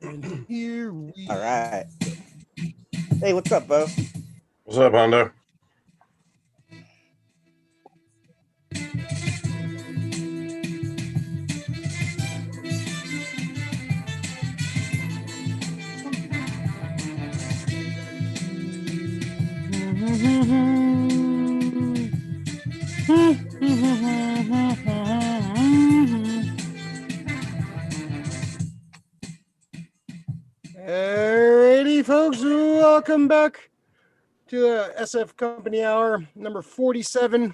And here we All right. Hey, what's up, Bo? What's up, Hondo? Alrighty, folks, welcome back to SF Company Hour number 47.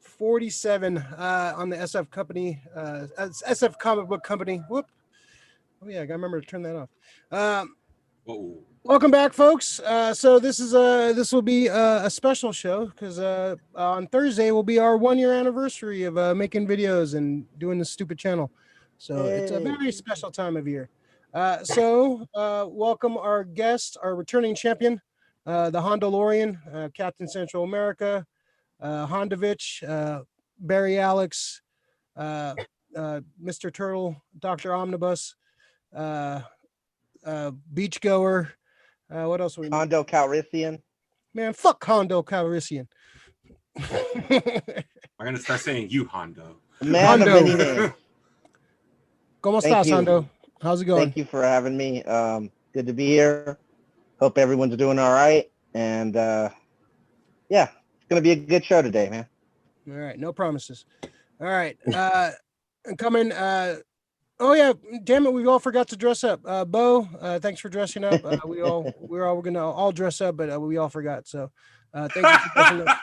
47 on the SF Company, SF Comic Book Company. Whoop. Oh, yeah, I got to remember to turn that off. Welcome back, folks. So this will be a special show because on Thursday will be our 1 year anniversary of making videos and doing this stupid channel. So it's a very special time of year. Welcome our guest, our returning champion, the Hondolorian, Captain Central America, Hondovich, Barry Alex, Mr. Turtle, Dr. Omnibus, Beachgoer. What else? Hondo Calrissian. Man, fuck Hondo Calrissian. I'm gonna start saying you, Hondo. Man of many names. ¿Cómo estás, Hondo? How's it going? Thank you for having me. Good to be here. Hope everyone's doing all right. And yeah, it's gonna be a good show today, man. All right, no promises. All right, coming. Oh yeah, damn it, we all forgot to dress up. Bo, thanks for dressing up. We're all gonna all dress up, but we all forgot. So thank you for dressing up.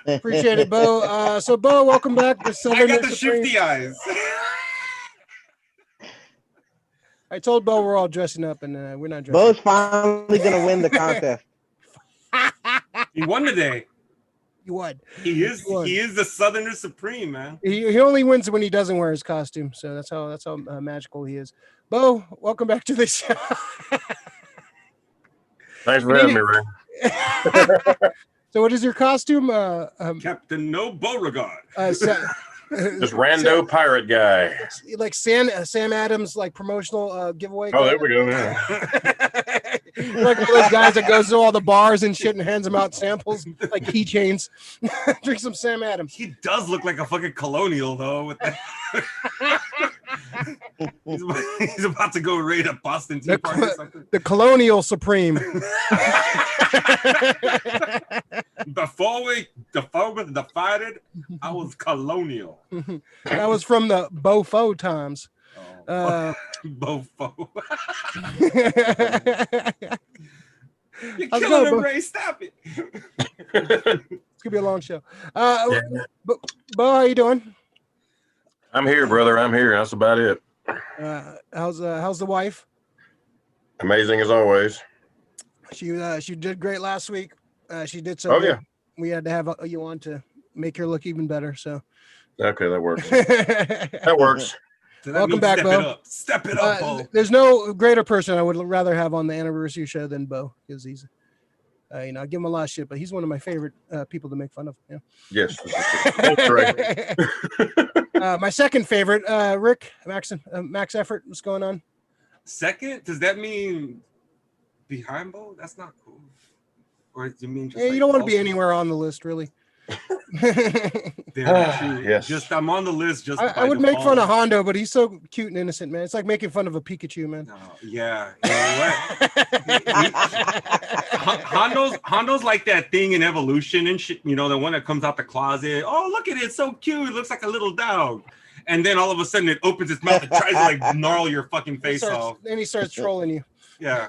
Appreciate it, Bo. So Bo, welcome back to I got the shifty eyes. I told Bo we're all dressing up, and we're not dressing. Bo's finally gonna win the contest. He won today. You would. He is the Southerner Supreme, man. He only wins when he doesn't wear his costume, so that's how magical he is. Bo, welcome back to the show. Thanks for having me, Ray. So, what is your costume? Captain No Beauregard. Just rando pirate guy. Like Sam Adams, like promotional giveaway. Oh, there we go. Yeah. Like those guys that goes to all the bars and shit and hands them out samples like keychains. Drink some Sam Adams. He does look like a fucking colonial though. With that. he's about to go raid a Boston Tea Party or something. The Colonial Supreme. Before we divided, I was colonial. That was from the Bofo times. Bofo. You're How's killing it him, going, Ray. Stop it. It's gonna be a long show. Bo, how you doing? I'm here, brother. I'm here. That's about it. How's the wife? Amazing as always. She did great last week. She did so. Oh good. yeah. We had to have you on to make her look even better. So. Okay, that works. That works. So Welcome back, Bo. Step it up, Bo. There's no greater person I would rather have on the anniversary show than Bo, because he's, I give him a lot of shit, but he's one of my favorite people to make fun of. Yeah. Yes. That's correct. My second favorite, Rick Max Effort. What's going on? Second? Does that mean behind Bo? That's not cool. Or do you mean just you don't want to be anywhere on the list, really. Yes. Just I'm on the list. Just I would make fun of Hondo, but he's so cute and innocent, man. It's like making fun of a Pikachu, man. No, yeah, you know what? Hondo's like that thing in Evolution and shit. You know, the one that comes out the closet. Oh, look at it, it's so cute. It looks like a little dog. And then all of a sudden, it opens its mouth and tries to like gnarl your fucking face off. Then he starts trolling you. Yeah,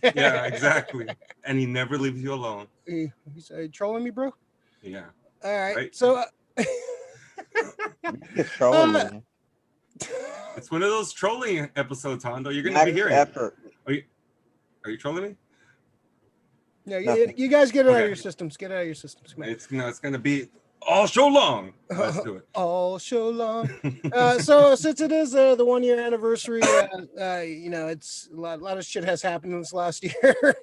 exactly. And he never leaves you alone. He's trolling me, bro. Yeah. All right. So trolling. It's one of those trolling episodes, Hondo. You're gonna be hearing. Effort. Are you trolling me? Yeah, you guys get it out of your systems. Get it out of your systems. It's gonna be all show long. Let's do it. All show long. So since it is the 1 year anniversary, it's a lot of shit has happened in this last year.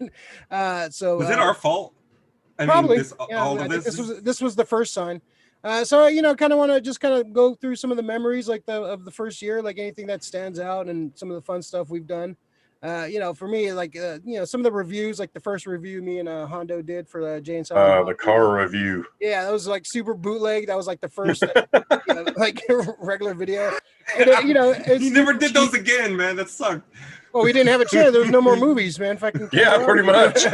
So was it our fault? Probably. This was the first sign. So kind of want to just kind of go through some of the memories of the first year, like anything that stands out and some of the fun stuff we've done. For me, like, some of the reviews, like the first review me and Hondo did for Jay and Silent The Bob. car review. Yeah, that was like super bootleg. That was like the first, like regular video. And it's You never super did those cheap. again, man. That sucked. Well, we didn't have a chance. There was no more movies, man. Fucking Yeah, pretty much.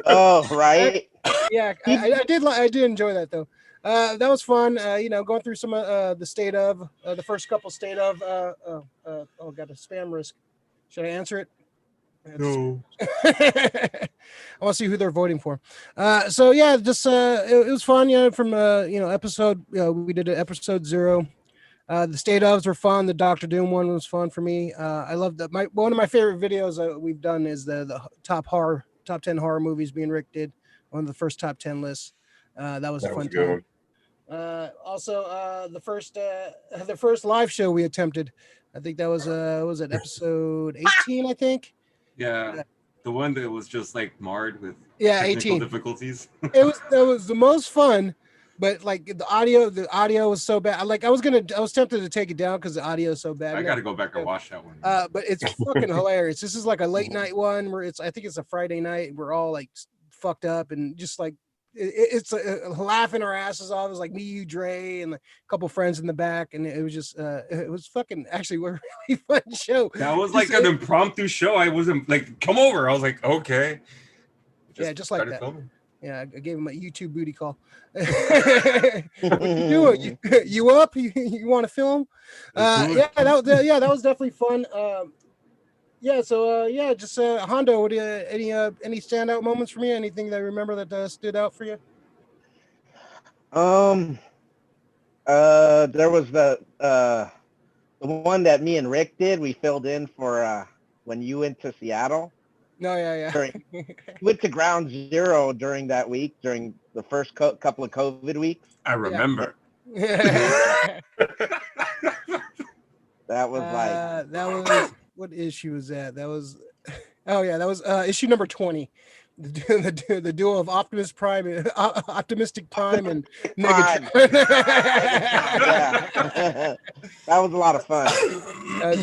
Oh, right. Yeah, I did enjoy that though. That was fun. Going through some of the state of the first couple state of. Got a spam risk. Should I answer it? No. I want to see who they're voting for. So yeah, just it was fun. From episode. We did episode 0. The state ofs were fun. The Doctor Doom one was fun for me. I love that. One of my favorite videos we've done is the top 10 horror movies. Me and Rick did one of the first top 10 lists. That was a fun time. Also, the first live show we attempted. I think that was it episode 18? I think. Yeah, the one that was just like marred with 18 difficulties. That was the most fun. But like the audio was so bad. I was tempted to take it down because the audio is so bad. I got to go back and watch that one. But it's fucking hilarious. This is like a late night one where I think it's a Friday night. We're all like fucked up and just like it's laughing our asses off. It was like me, you, Dre, and a couple friends in the back, and it was just it was fucking actually a really fun show. That was like an impromptu show. I wasn't like, come over. I was like, okay. Just like that. Filming. Yeah, I gave him a YouTube booty call. What you doing? You up? You want to film? That was definitely fun. Just Hondo. What do you, any standout moments for me? Anything that I remember that stood out for you? There was the one that me and Rick did. We filled in for when you went to Seattle. No, yeah. Went to Ground Zero during that week, during the first couple of COVID weeks. I remember. Yeah. That was what issue was that? That was issue number 20. The duo of Optimistic Prime and Megatron. Yeah. That was a lot of fun.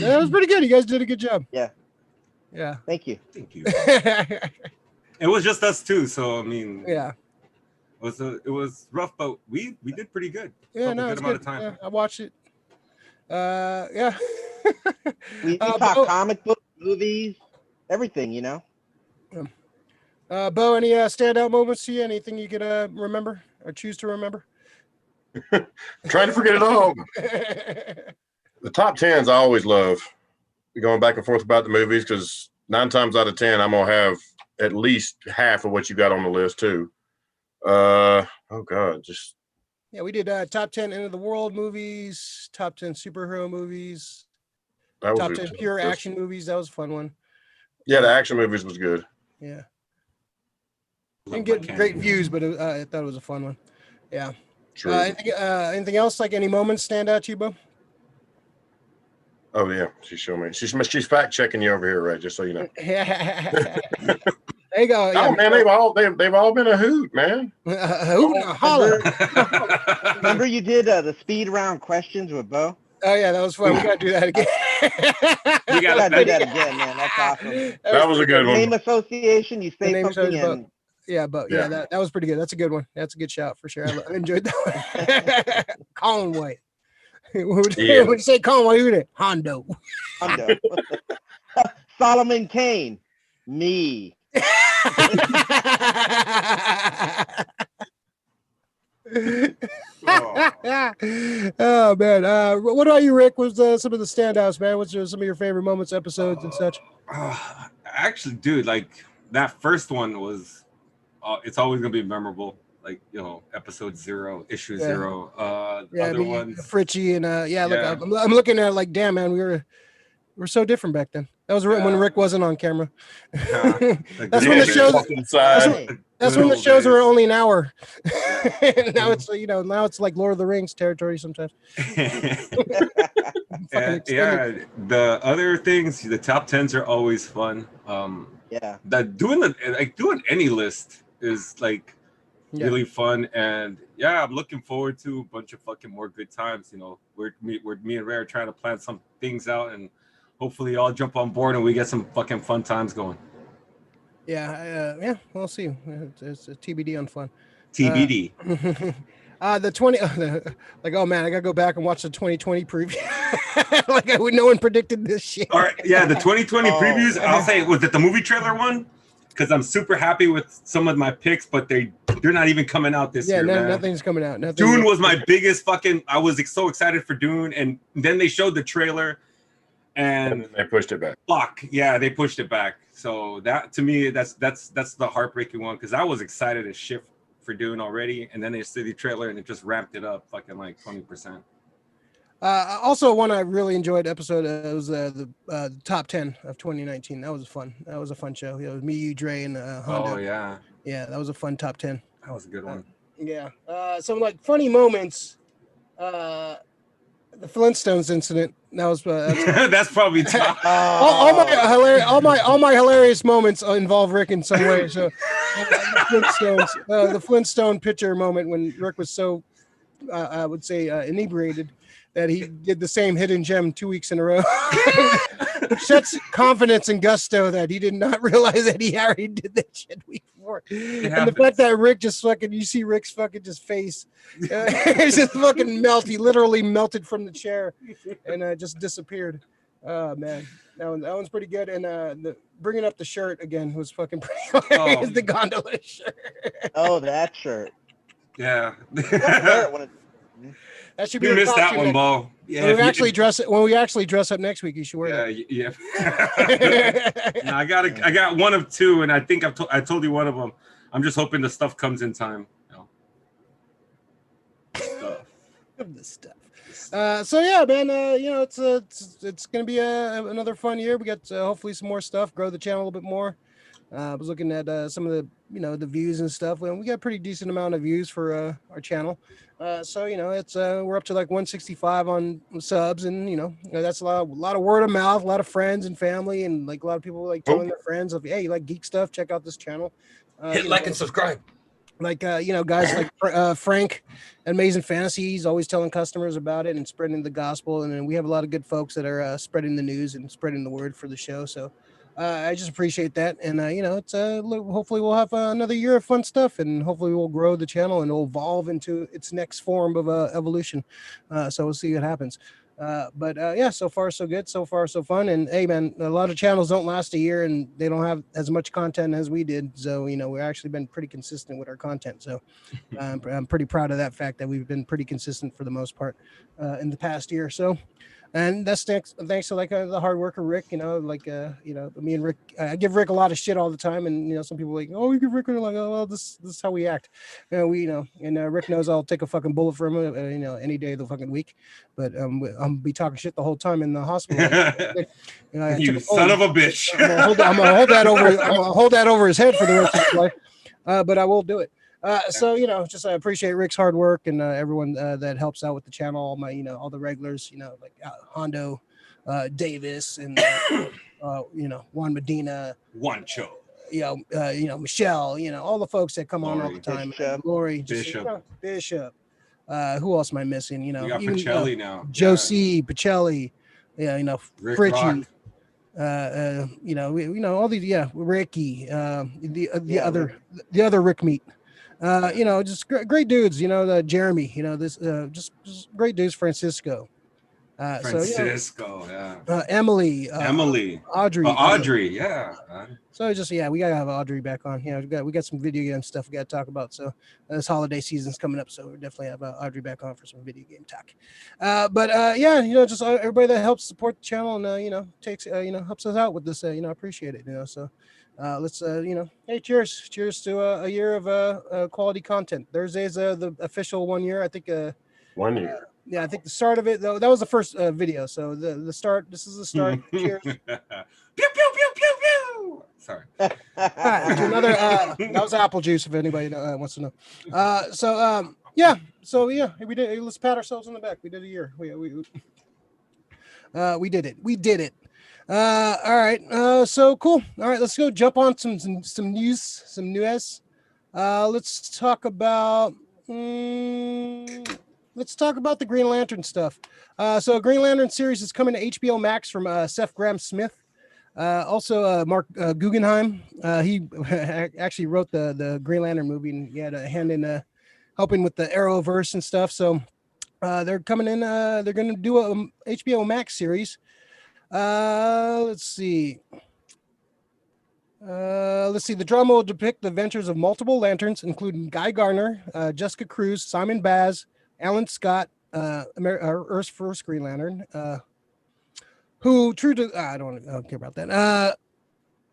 That was pretty good. You guys did a good job. Yeah. Thank you. It was just us two, so I mean, yeah. It was rough, but we did pretty good. Yeah, no, it's good. Of time. Yeah, I watched it. Yeah. We talk comic books, movies, everything, Bo, any standout moments to you? Anything you could remember or choose to remember? Trying to forget it all. The top 10s I always love. Going back and forth about the movies because 9 times out of 10 I'm gonna have at least half of what you got on the list too. We did top 10 end of the world movies, top 10 superhero movies, top 10 pure action movies. That was a fun one. Yeah, the action movies was good. Yeah, didn't get great views, but I thought it was a fun one. Yeah. True. Anything else? Like any moments stand out to you, Bo? Oh yeah, she showed me. She's fact checking you over here, right? Just so you know. There you go. Oh man, they've all been a hoot, man. Holler. Remember you did the speed round questions with Bo? Oh yeah, that was fun. We gotta do that again. We gotta do that again, man. That's awesome. That was a good one. Name association. You say something and. That was pretty good. That's a good one. That's a good shout for sure. I enjoyed that one. Colin White. When you say Colin White, who did it? Hondo. Solomon Kane. Me. Oh man. What about you, Rick? Was some of the standouts, man? What's some of your favorite moments, episodes, and such? Actually, dude, like that first one was it's always gonna be memorable. Like, episode 0, issue 0. Other ones, Fritchie and look, I'm looking at it like, damn, man, we were so different back then. That was when Rick wasn't on camera. That's when the shows. That's when the shows were only an hour. Now it's now it's like Lord of the Rings territory sometimes. The other things, the top 10s are always fun. Doing any list is like really fun, and I'm looking forward to a bunch of fucking more good times. Where me and Ray are trying to plan some things out, and hopefully y'all jump on board and we get some fucking fun times going. Yeah, we'll see. It's a TBD on fun. TBD. The 20, like, oh man, I gotta go back and watch the 2020 preview. Like, no one predicted this shit. All right, yeah, the 2020 Oh. previews. I'll say, was it the movie trailer one? Because I'm super happy with some of my picks, but they're not even coming out this year, man. Nothing's coming out. Nothing. Dune was my biggest fucking. I was so excited for Dune, and then they showed the trailer, and they pushed it back. fuck, yeah, they pushed it back. So that, to me, that's the heartbreaking one, because I was excited as shit for Dune already, and then they see the trailer and it just ramped it up fucking like 20%. Also, one I really enjoyed episode was the top 10 of 2019. That was fun. That was a fun show. It was me, you, Dre, and Honda. Oh yeah, That was a fun top 10. that was a good one. Some like funny moments. The Flintstones incident. That was That's probably top. all my hilarious moments involve Rick in some way. So the Flintstone picture moment when Rick was so I would say inebriated that he did the same hidden gem 2 weeks in a row. Such confidence and gusto that he did not realize that he already did that shit week before. And the fact that Rick just fucking, you see Rick's fucking just face, it's just fucking melt. He literally melted from the chair and just disappeared. Oh man, that one's pretty good. And the bringing up the shirt again was fucking pretty hilarious. The gondola shirt. Oh, that shirt. Yeah. That should be. You missed that one, Bo. Yeah. When we actually dress up next week, you should wear that. Yeah. No, I got one of two, and I think I told you one of them. I'm just hoping the stuff comes in time. The stuff. So yeah, man. It's gonna be another fun year. We got hopefully some more stuff. Grow the channel a little bit more. I was looking at some of the views and stuff. We got a pretty decent amount of views for our channel. So it's we're up to like 165 on subs, and that's a lot of word of mouth, a lot of friends and family, and like a lot of people like telling their friends of, hey, you like geek stuff, check out this channel. Hit like and subscribe. Like guys like Frank at Amazing Fantasy, he's always telling customers about it and spreading the gospel. And then we have a lot of good folks that are spreading the news and spreading the word for the show. So I just appreciate that. And it's hopefully we'll have another year of fun stuff, and hopefully we'll grow the channel and it'll evolve into its next form of evolution. So we'll see what happens. But so far so good, so far so fun. And hey man, a lot of channels don't last a year and they don't have as much content as we did. So we've actually been pretty consistent with our content. So I'm pretty proud of that fact that we've been pretty consistent for the most part in the past year or so. And that's thanks to like the hard worker Rick. Me and Rick, I give Rick a lot of shit all the time, and some people are like, oh, you give Rick, like, oh, well, this is how we act. And Rick knows I'll take a fucking bullet for him, any day of the fucking week. But I'm be talking shit the whole time in the hospital. You son of a bitch! I'm gonna hold that over his head for the rest of his life. But I will do it. So I appreciate Rick's hard work and everyone that helps out with the channel, all my all the regulars, like Hondo, Davis, and Juan Medina, Juancho, Michelle, all the folks that come on all the time. Lori, Bishop. Who else am I missing? We got Pacelli now. Josie, Pacelli, Rick Fritchie. All these, Ricky, the other Rick meat. Just great dudes, Jeremy, just great dudes, Francisco. Emily, Audrey, yeah. So we gotta have Audrey back on. We got some video game stuff we gotta talk about. So this holiday season's coming up, so we definitely have Audrey back on for some video game talk. Just everybody that helps support the channel and takes helps us out with this. I appreciate it. So let's hey, cheers to a year of quality content. Thursday's the official 1 year. I think 1 year. I think the start of it though, that was the first video. So the start. This is the start. Cheers. Pew pew pew pew pew. Sorry. All right, to another. That was apple juice. If anybody wants to know. We did. Let's pat ourselves on the back. We did a year. We did it. We did it. All right. So cool. All right. Let's go jump on some news. Some news. Let's talk about. let's talk about the Green Lantern stuff. So Green Lantern series is coming to HBO Max from Seth Graham-Smith. Also, Mark Guggenheim. He actually wrote the Green Lantern movie, and he had a hand in helping with the Arrowverse and stuff. So they're coming in. They're going to do a HBO Max series. Let's see. The drama will depict the adventures of multiple Lanterns, including Guy Gardner, Jessica Cruz, Simon Baz, Alan Scott, Earth's first Green Lantern, who true to I don't care about that.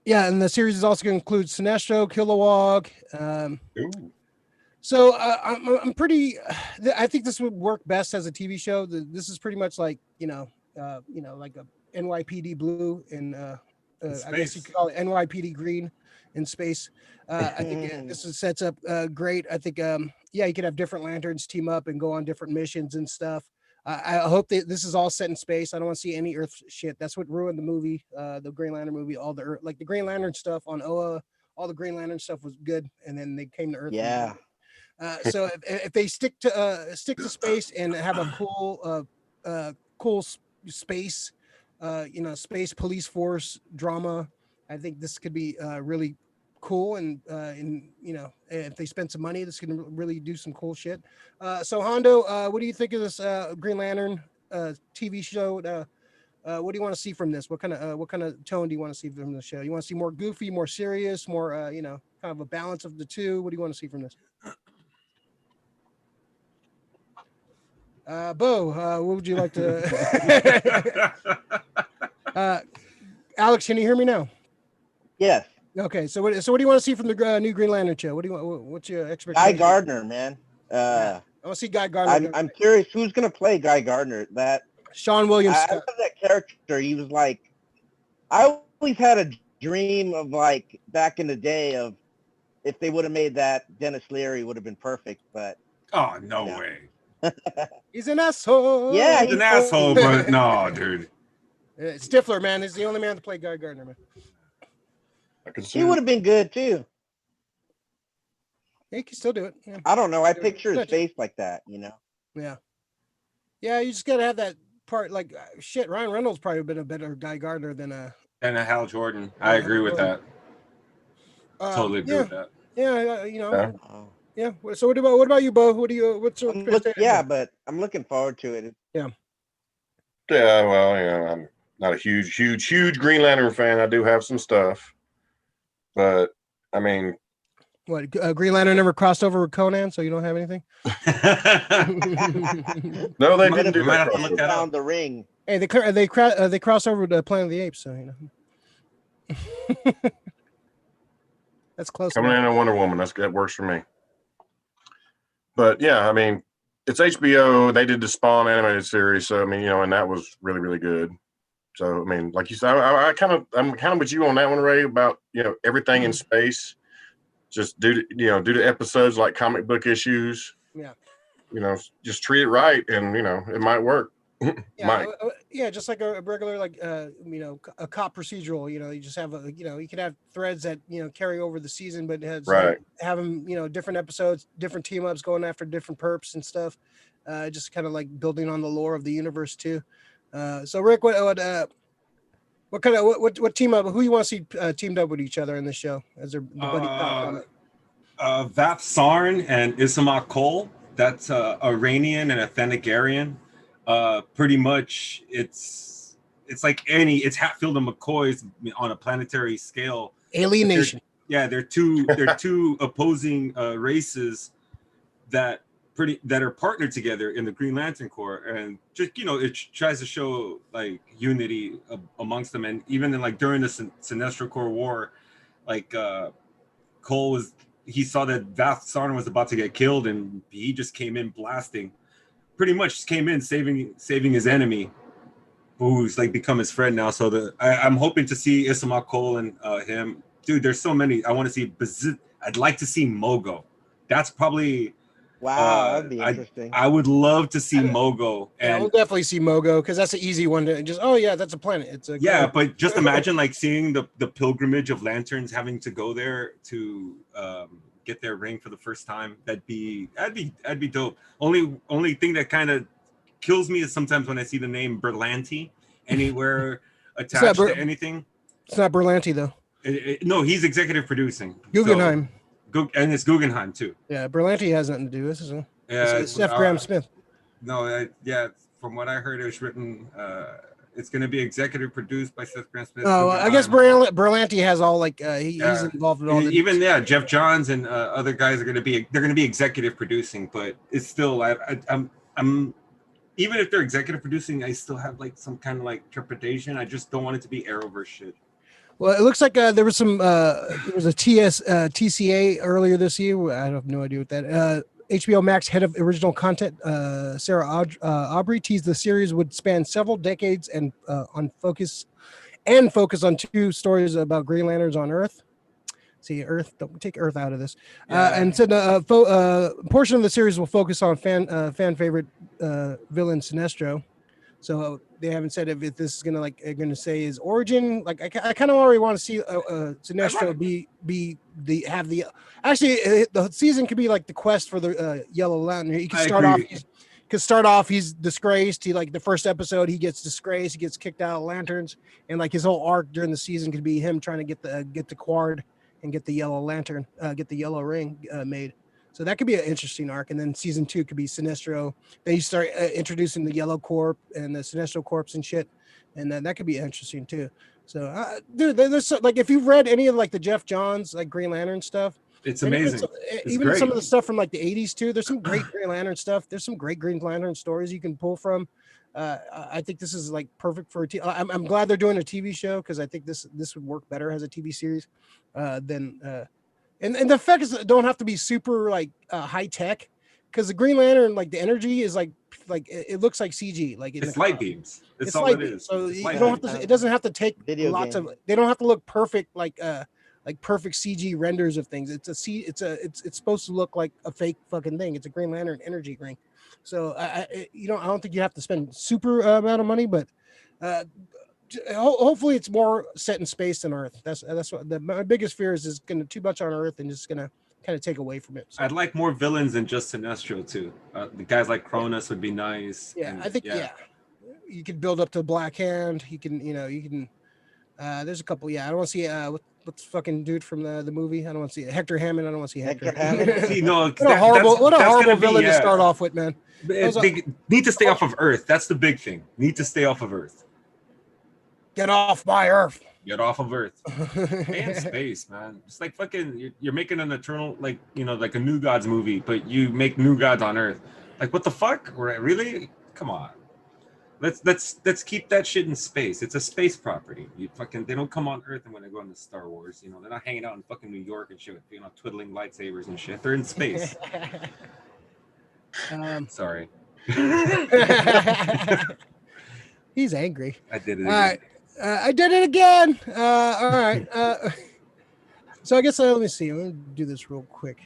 Yeah, and the series is also going to include Sinestro, Kilowog. Ooh. So I'm pretty. I think this would work best as a TV show. This is pretty much like like a NYPD Blue in I guess you could call it NYPD Green in space. I think this sets up great. I think you could have different Lanterns team up and go on different missions and stuff. I hope that this is all set in space. I don't want to see any Earth shit. That's what ruined the movie, the Green Lantern movie. All the Earth, like the Green Lantern stuff on Oa, all the Green Lantern stuff was good, and then they came to Earth. Yeah. So if they stick to space and have a cool space, space police force drama, I think this could be really cool. And if they spend some money, this can really do some cool shit. So Hondo, what do you think of this Green Lantern TV show? What do you want to see from this? What kind of tone do you want to see from the show? You want to see more goofy, more serious, more kind of a balance of the two? What do you want to see from this? Bo, what would you like to? Alex, can you hear me now? Yes. Okay, so what do you want to see from the new Green Lantern show? What do you want? What's your expectation? Guy Gardner, man. I want to see Guy Gardner. I'm curious who's gonna play Guy Gardner. That Sean Williams. I love that character. He was like, I always had a dream of like back in the day of if they would have made that, Dennis Leary would have been perfect. But oh no way. He's an asshole. Yeah, He's an asshole, but no, dude. Stifler, man, is the only man to play Guy Gardner, man. He would have been good too. Yeah, he can still do it. Yeah. I don't know. I picture his face like that, Yeah. Yeah, you just gotta have that part. Like shit, Ryan Reynolds probably been a better Guy Gardner than And a Hal Jordan. I agree with that. Totally agree with that. Yeah, Oh. Yeah. So what about you, Bo? What's your but I'm looking forward to it. Yeah. Yeah, well, I'm not a huge Green Lantern fan. I do have some stuff, but I mean, what Green Lantern never crossed over with Conan, so you don't have anything? No, they didn't do might that. have to look that Down up. the ring. Hey, they cross over with Planet of the Apes, so that's close. Coming in on Wonder Woman, that works for me. But yeah, I mean, it's HBO. They did the Spawn animated series, so I mean, and that was really, really good. So I mean, like you said, I'm kind of with you on that one, Ray, about everything in space. Just do to episodes like comic book issues. Yeah. Just treat it right, and it might work. Yeah, just like a regular a cop procedural. You just have you could have threads that carry over the season, but have them different episodes, different team ups going after different perps and stuff. Just kind of like building on the lore of the universe too. So Rick, what team up? Who you want to see teamed up with each other in this show as their buddy cop? Vath Sarn and Isamak Cole. That's Iranian and a Thanagarian. Pretty much it's like it's Hatfield and McCoy's on a planetary scale. Alienation. They're two opposing races that are partnered together in the Green Lantern Corps, and just it tries to show like unity amongst them. And even in like during the Sinestro Corps War, like Cole he saw that Vath Sarn was about to get killed, and he just came in blasting. Pretty much just came in saving his enemy, who's like become his friend now. So I'm hoping to see Isamak Cole and him. Dude, there's so many. I want to see. I'd like to see Mogo. That's probably. Wow, that'd be interesting. I would love to see Mogo. And we'll definitely see Mogo because that's an easy one to just. Oh yeah, that's a planet. It's a but just imagine like seeing the pilgrimage of lanterns having to go there to get their ring for the first time. That'd be dope. Only thing that kind of kills me is sometimes when I see the name Berlanti anywhere attached to anything. It's not Berlanti though. No, he's executive producing. Guggenheim. And it's Guggenheim too. Yeah, Berlanti has nothing to do with this. It's F. Graham Smith. No, from what I heard, it was written. It's going to be executive produced by Seth Graham Smith. Oh, I guess Berlanti has all like he's involved with all the even Jeff Johns and other guys are going to be executive producing, but it's still I'm even if they're executive producing, I still have like some kind of like trepidation. I just don't want it to be Arrowverse shit. Well, it looks like there was some there was a TCA earlier this year. I have no idea what that. HBO Max head of original content, Sarah Aubrey, teased the series would span several decades and focus on 2 stories about Green Lanterns on Earth. See, Earth, don't take Earth out of this. And said portion of the series will focus on fan favorite villain Sinestro. So they haven't said if this is gonna say his origin. Like I kind of already want to see Sinestro the season could be like the quest for the Yellow Lantern. He could start off he's disgraced. He like the first episode he gets disgraced. He gets kicked out of Lanterns, and like his whole arc during the season could be him trying to get the Quard and get the Yellow Lantern, get the Yellow Ring made. So that could be an interesting arc. And then season 2 could be Sinestro. Then you start introducing the Yellow Corp and the Sinestro Corps and shit. And then that could be interesting too. So, dude, there's like, if you've read any of like the Jeff Johns, like Green Lantern stuff, it's amazing. Even some of the stuff from like the 80s too. There's some great Green Lantern stuff. There's some great Green Lantern stories you can pull from. I think this is like perfect for I'm glad they're doing a TV show because I think this would work better as a TV series than and the effects don't have to be super like high tech because the Green Lantern like the energy is like it looks like CG like it's light beams. It's all light it is. So you don't have to. It doesn't have to take They don't have to look perfect like perfect CG renders of things. It's supposed to look like a fake fucking thing. It's a Green Lantern energy ring. So I don't think you have to spend super amount of money, but hopefully it's more set in space than Earth. That's what my biggest fear is going to too much on Earth and just going to kind of take away from it. So. I'd like more villains than just Sinestro too. The guys like Cronus would be nice. Yeah, I think you could build up to Black Hand. You can. There's a couple. Yeah, I don't want to see what's fucking dude from the movie. I don't want to see Hector Hammond. I don't want to see Hector Hammond. See, no, what a horrible villain to start off with, man. They need to stay off of Earth. That's the big thing. Need to stay off of Earth. Get off my Earth. Get off of Earth. And space, man. It's like fucking. You're making an eternal, like like a New Gods movie, but you make New Gods on Earth. Like what the fuck? Really? Come on. Let's keep that shit in space. It's a space property. They don't come on Earth and when they go into Star Wars, they're not hanging out in fucking New York and shit, twiddling lightsabers and shit. They're in space. Sorry. He's angry. I did it again. All right. I did it again. All right. So I guess let me see. I'm gonna do this real quick.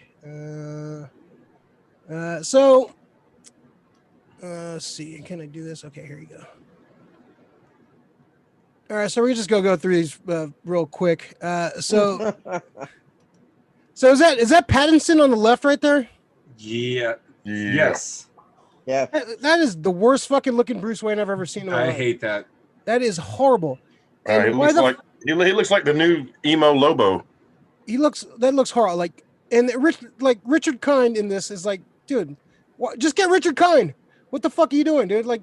Let's see. Can I do this? Okay, here you go. All right, so we're just gonna go through these real quick. So is that Pattinson on the left right there? Yeah. Yes. Yeah. That is the worst fucking looking Bruce Wayne I've ever seen in my life. I hate that. That is horrible. He looks like the new emo Lobo. That looks horrible. Richard Kind in this is like, dude, just get Richard Kind. What the fuck are you doing, dude? Like,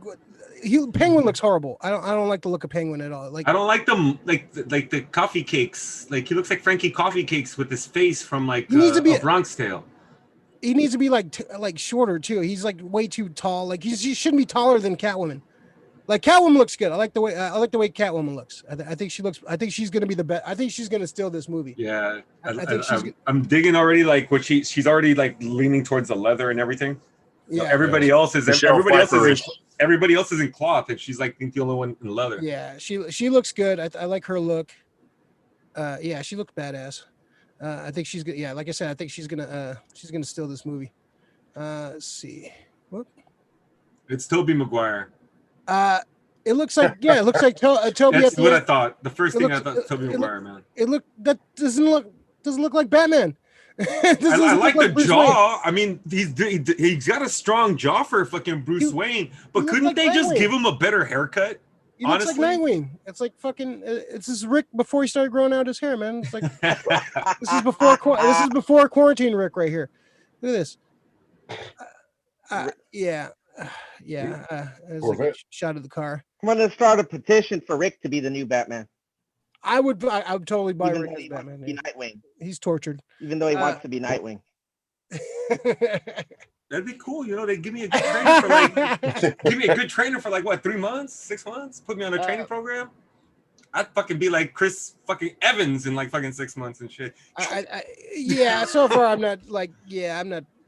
Penguin looks horrible. I don't like the look of Penguin at all. Like, I don't like them like the coffee cakes. Like he looks like Frankie Coffee Cakes with his face from like a Bronx Tale. He needs to be like shorter too. He's like way too tall. Like he shouldn't be taller than Catwoman. Like Catwoman looks good. I like the way Catwoman looks. I think she looks. I think she's gonna be the best. I think she's gonna steal this movie. Yeah, I'm digging already. Like what she's already like leaning towards the leather and everything. Yeah. So everybody else is in cloth, and she's like the only one in leather. Yeah, she looks good. I like her look. Yeah, she looked badass. I think she's good. Yeah, like I said, I think she's gonna steal this movie. Let's see. Whoop. It's Tobey Maguire. It looks like Toby. That's what I thought. The first thing I thought, Tobey Maguire, man. That doesn't look like Batman. I like the jaw. I mean, he's got a strong jaw for fucking Bruce Wayne, but couldn't like they just Nightwing. give him a better haircut? He looks like Honestly? Nightwing. It's like fucking. It's this Rick before he started growing out his hair, man. It's like this is before quarantine Rick right here. Look at this. Yeah. It was like a shot of the car. I'm gonna start a petition for Rick to be the new Batman. I would totally buy Even Rick though as he wants Batman. to be Yeah. Nightwing. He's tortured. Even though he wants to be Nightwing. That'd be cool. You know, they give me a good trainer for like what, 3 months, 6 months? Put me on a training program. I'd fucking be like Chris fucking Evans in like fucking 6 months and shit. Yeah. So far, I'm not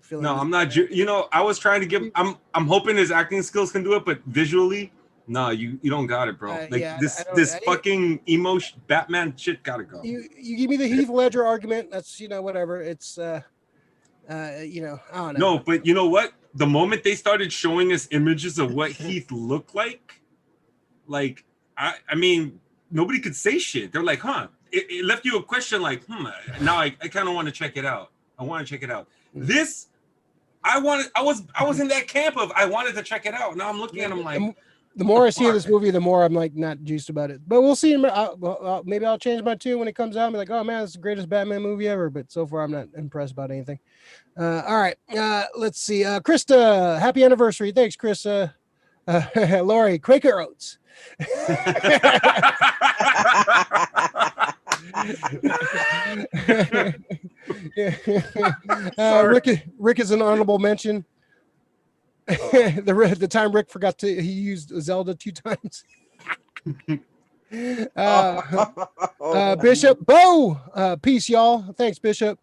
feeling. No, I'm not. You know, I was trying to give. I'm hoping his acting skills can do it, but visually, no, you don't got it, bro. Like this fucking emo Batman shit gotta go. You give me the Heath Ledger argument. That's whatever. It's I don't know. No, but you know what? The moment they started showing us images of what Heath looked like I mean, nobody could say shit. They're like, huh? It left you a question like, now I kind of want to check it out. I want to check it out. This, I was in that camp of I wanted to check it out. Now I'm looking at him like, the more I see of this movie, the more I'm like not juiced about it. But we'll see. Maybe I'll change my tune when it comes out. I'll be like, oh man, it's the greatest Batman movie ever. But so far, I'm not impressed about anything. All right, let's see. Krista, happy anniversary. Thanks, Krista. Lori, Quaker Oats. Rick is an honorable mention. The time Rick forgot he used Zelda 2 times. Bishop Bo, peace, y'all. Thanks, Bishop.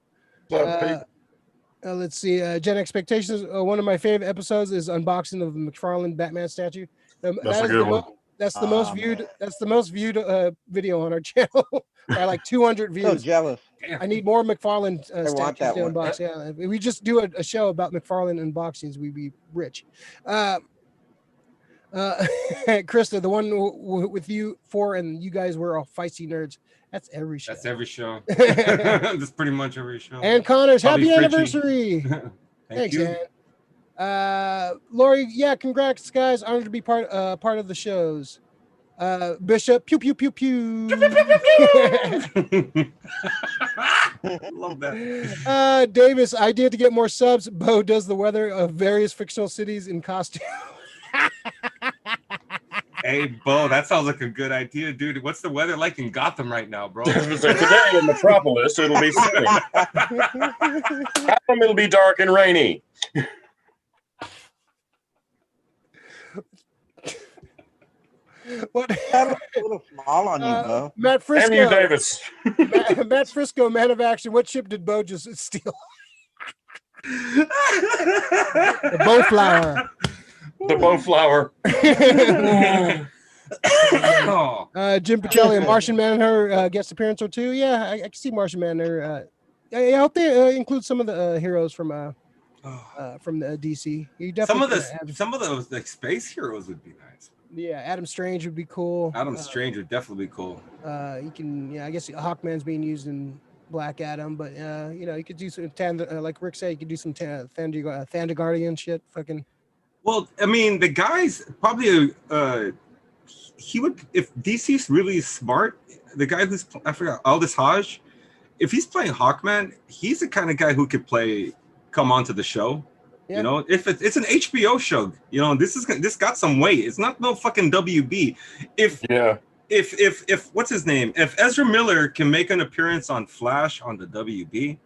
Let's see. Gen Expectations. One of my favorite episodes is unboxing of the McFarlane Batman statue. That's a good one. That's the most viewed. Man. That's the most viewed video on our channel by like 200 views. So jealous. I need more McFarlane statues to unbox. Yeah, if we just do a show about McFarlane unboxings, we'd be rich. Krista, the one with you and you guys were all feisty nerds. That's every show. That's every show. That's pretty much every show. And Connors, happy anniversary. Thanks, you. Ann. Lori, yeah, congrats, guys. Honored to be part of the shows. Bishop, pew pew pew pew. Love that. Davis, idea to get more subs. Bo does the weather of various fictional cities in costume. Hey, Bo, that sounds like a good idea, dude. What's the weather like in Gotham right now, bro? So today in Metropolis, it'll be sunny. It'll be dark and rainy. What? That's a little small on you, Bo. Matt Frisco. And you, Davis. Matt Frisco, man of action. What ship did Bo just steal? The Bo flower. The Bo flower. Jim Pichelli, Martian Manhunter guest appearance or two. Yeah, I can see Martian Manhunter. I hope they include some of the heroes from the DC. You definitely some of those like space heroes would be nice. Yeah, Adam Strange would be cool. Adam Strange would definitely be cool. You can, I guess Hawkman's being used in Black Adam, but you could do some like Rick said, you could do some Thunder Guardian shit. Fucking. Well, I mean, the guy's probably he would, if DC's really smart. The guy who's I forgot Aldous Hodge, if he's playing Hawkman, he's the kind of guy who could come onto the show. Yeah. You know, if it's an HBO show, this got some weight. It's not no fucking WB. If what's his name? If Ezra Miller can make an appearance on Flash on the WB,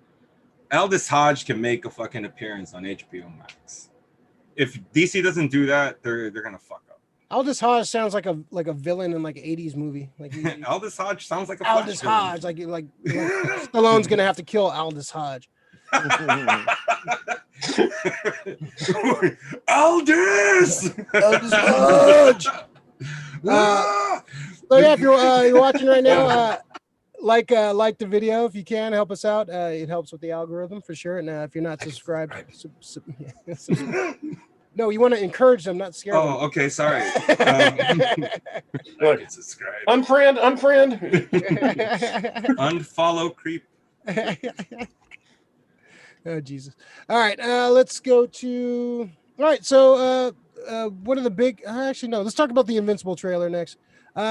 Aldous Hodge can make a fucking appearance on HBO Max. If DC doesn't do that, they're gonna fuck up. Aldous Hodge sounds like a villain in like an 80s movie. Like Aldous Hodge sounds like a Aldous Hodge. Like Stallone's gonna have to kill Aldous Hodge. Aldous Hodge. So yeah, if you're watching right now, like the video if you can, help us out. It helps with the algorithm for sure. And if you're not subscribed, no, you want to encourage them, not scare them. Oh, okay, sorry. Look, subscribe. Unfriend. Unfollow creep. Oh Jesus! All right, let's go to. All right, so one of the big. Actually, no. Let's talk about the Invincible trailer next.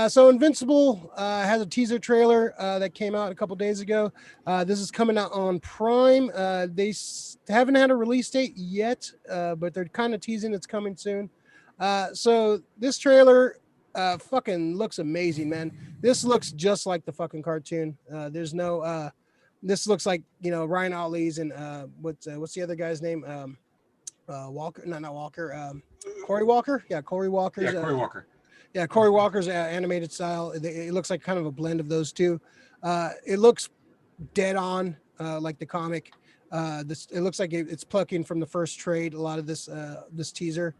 So Invincible has a teaser trailer that came out a couple days ago. This is coming out on Prime. They haven't had a release date yet, but they're kind of teasing it's coming soon. So this trailer fucking looks amazing, man. This looks just like the fucking cartoon. There's no. This looks like Ryan Otley's and what's the other guy's name? Walker, not Walker. Corey Walker. Yeah, Corey Walker's. Yeah, Corey Walker. Yeah, Corey Walker's animated style. It looks like kind of a blend of those two. It looks dead on like the comic. It looks like it's plucking from the first trade. A lot of this teaser.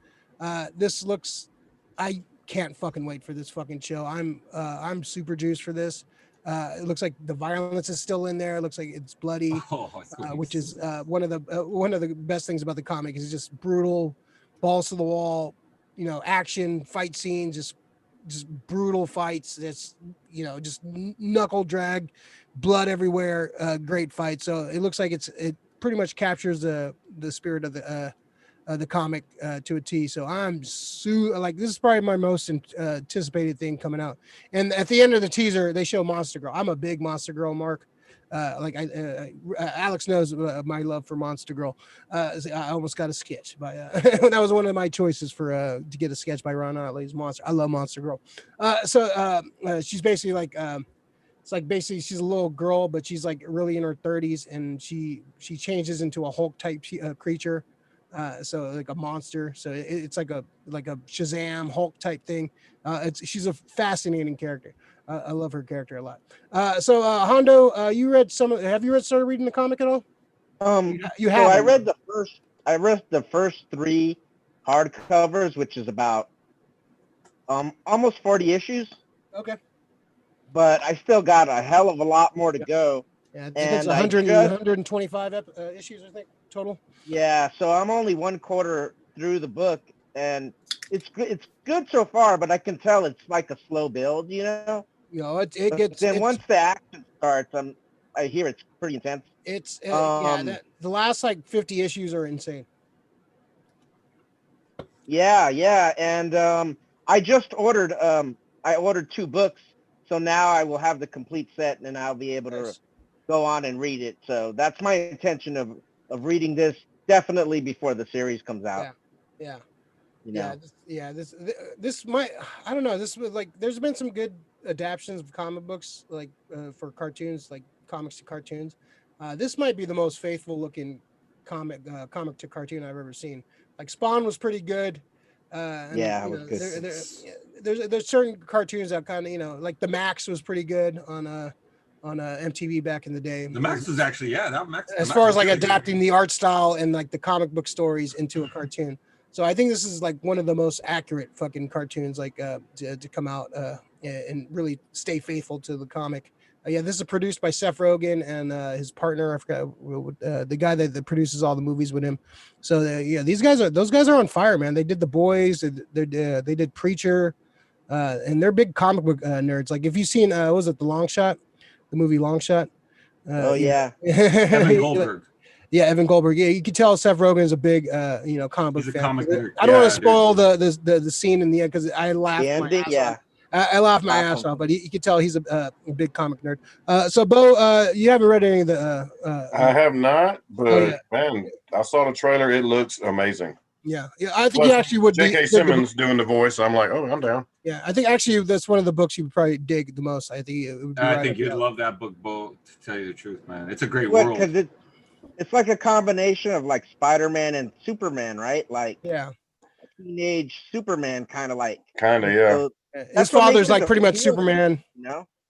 This looks. I can't fucking wait for this fucking show. I'm super juiced for this. It looks like the violence is still in there. It looks like it's bloody, which is one of the best things about the comic. Is just brutal, balls to the wall, action, fight scenes, just brutal fights. That's just knuckle drag, blood everywhere. Great fight. So it looks like it pretty much captures the spirit of the comic to a T. So I'm like, this is probably my most anticipated thing coming out. And at the end of the teaser, they show Monster Girl. I'm a big Monster Girl mark. Alex knows my love for Monster Girl. I almost got a sketch by that was one of my choices for to get a sketch by Ron Otley's Monster. I love Monster Girl. She's basically like it's like basically she's a little girl, but she's like really in her 30s, and she changes into a Hulk type creature. So like a monster. So it's like a Shazam Hulk type thing. She's a fascinating character. I love her character a lot. Hondo, have you started reading the comic at all? You have. So I read the first 3 hardcovers, which is about almost 40 issues. Okay. But I still got a hell of a lot more to go. Yeah, I think it's 125 issues, I think, total. Yeah, so I'm only 1/4 through the book, and it's good so far, but I can tell it's like a slow build, it gets. Then once the action starts, I hear it's pretty intense. It's the last like 50 issues are insane. Yeah, and I just ordered 2 books, so now I will have the complete set, and I'll be able to go on and read it. So that's my intention of reading this definitely before the series comes out. Yeah. This might, I don't know. This was like, there's been some good adaptions of comic books, like for cartoons, like comics to cartoons. This might be the most faithful looking comic to cartoon I've ever seen. Like Spawn was pretty good. It was good. There's certain cartoons that kind of, like the Max was pretty good on MTV back in the day. The Max was actually, as far as like adapting the art style and like the comic book stories into a cartoon. So I think this is like one of the most accurate fucking cartoons like to come out and really stay faithful to the comic. This is produced by Seth Rogen and his partner. I forgot the guy that produces all the movies with him. So those guys are on fire, man. They did The Boys. They did Preacher, and they're big comic book nerds. Like if you've seen what was it, The Long Shot? The movie Long Shot. Evan Goldberg. Yeah, Evan Goldberg. Yeah, you can tell Seth Rogen is a big, comic book fan. Comic nerd. I don't want to spoil the scene in the end because I laughed my ass off. I laughed my ass off, but you can tell he's a big comic nerd. So, Bo, you haven't read any of the? I have not, but man, I saw the trailer. It looks amazing. Yeah, I think you actually would. J.K. Simmons doing the voice. I'm like, oh, I'm down. Yeah, I think actually that's one of the books you would probably dig the most. I think it would be I think you'd love that book, Bo. To tell you the truth, man, it's a great world. Because it's like a combination of like Spider-Man and Superman, right? Like teenage Superman, kind of yeah. So his father's like pretty much Superman.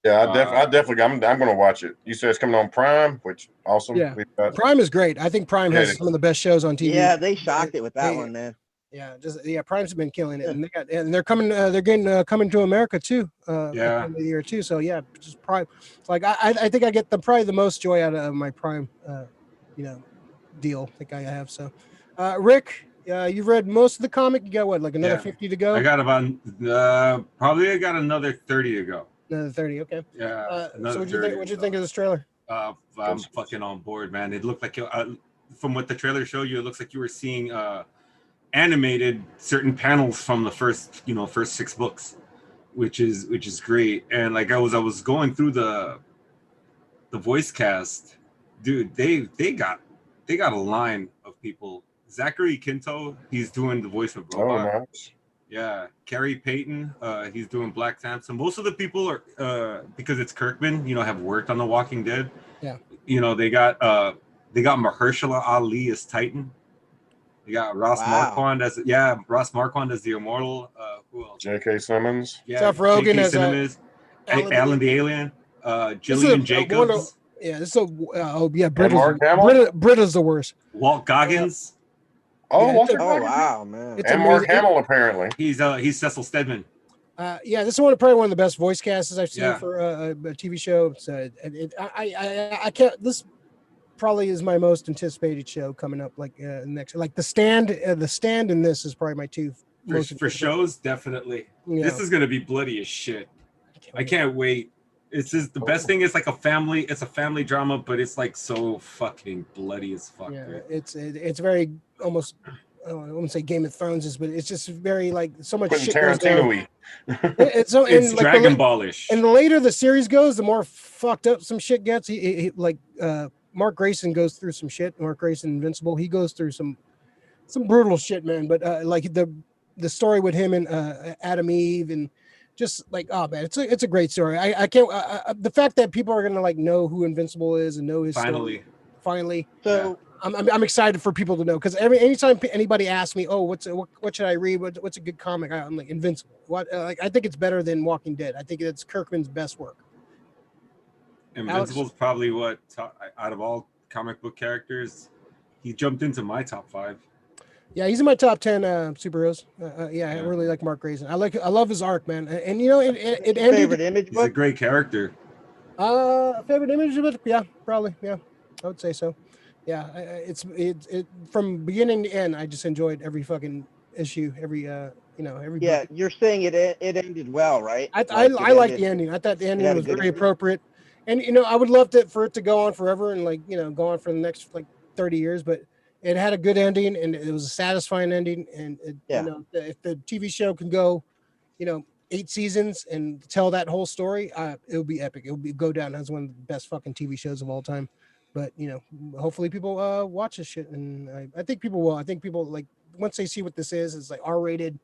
Yeah, I definitely. I'm gonna watch it. You said it's coming on Prime, which awesome. Yeah, Prime is great. I think Prime has some of the best shows on TV. Yeah, they shocked it with that one, man. Yeah, Prime's been killing it, and they're coming. They're getting coming to America too. At the end of the year too. So yeah, just Prime. Like I think I get probably the most joy out of my Prime, deal. I think I have. So, Rick, you've read most of the comic. You got what, like another 50 to go? I got about probably I got another 30 to go. Another 30, okay. Yeah. So what'd you think of this trailer? I'm fucking on board, man. It looked like from what the trailer showed you, it looks like you were seeing animated certain panels from the first 6 books, which is great. And like I was going through the voice cast, dude. They got a line of people. Zachary Quinto, he's doing the voice of Robot. Oh, nice. Yeah, Carrie Payton, he's doing Black Samson. Most of the people are because it's Kirkman, have worked on The Walking Dead. Yeah. They got Mahershala Ali as Titan. They got Ross Marquand as the Immortal. Who else? J.K. Simmons. Yeah, Seth Rogen J.K. as Simmons, Alan the Alien, This Jillian is Jacobs, this is Mark Hamill? Britta's the worst. Walt Goggins. Oh, Yeah, Walter Oh Goggins. wow, man. It's And Mark amazing. Hamill, apparently. He's Cecil Stedman. Yeah, this is probably one of the best voice casts I've seen Yeah. for a TV show. So I can't. This probably is my most anticipated show coming up. Like next, like the stand in this is probably my two most For anticipated. shows, definitely. Yeah. This is gonna be bloody as shit. I can't wait. It's just the best thing is like it's a family drama, but it's like so fucking bloody as fuck. Yeah, Dude. it's very almost. I wouldn't say Game of Thrones, but it's just very like so much Quentin shit goes down. Tarantino-y. It's so It's and like Dragon Ballish. and the later the series goes, the more fucked up some shit gets. He like Mark Grayson goes through some shit. Mark Grayson, Invincible, he goes through some brutal shit, man. But like the story with him and Adam Eve and just like, oh man, it's a great story. I can't the fact that people are gonna like know who Invincible is and know his story finally. So I'm excited for people to know because anytime anybody asks me, oh, what should I read? What's a good comic? I'm like Invincible. I think it's better than Walking Dead. I think it's Kirkman's best work. Invincible's probably what out of all comic book characters, he jumped into my top 5. Yeah, he's in my top 10 superheroes. I really like Mark Grayson. I love his arc, man. And it ended. favorite image He's a book? great character. Favorite image of it? Yeah, probably. Yeah, I would say so. Yeah, it's from beginning to end. I just enjoyed every fucking issue, every every. Yeah, book. you're saying it ended well, right? I like the ending. I thought the ending had a was good very ending. appropriate, and I would love for it to go on forever and like go on for the next like 30 years, but it had a good ending and it was a satisfying ending. And if the TV show can go, 8 seasons and tell that whole story, it would be epic. It would go down as one of the best fucking TV shows of all time. But hopefully people watch this shit, and I think people will. I think people like once they see what this is, it's like R-rated,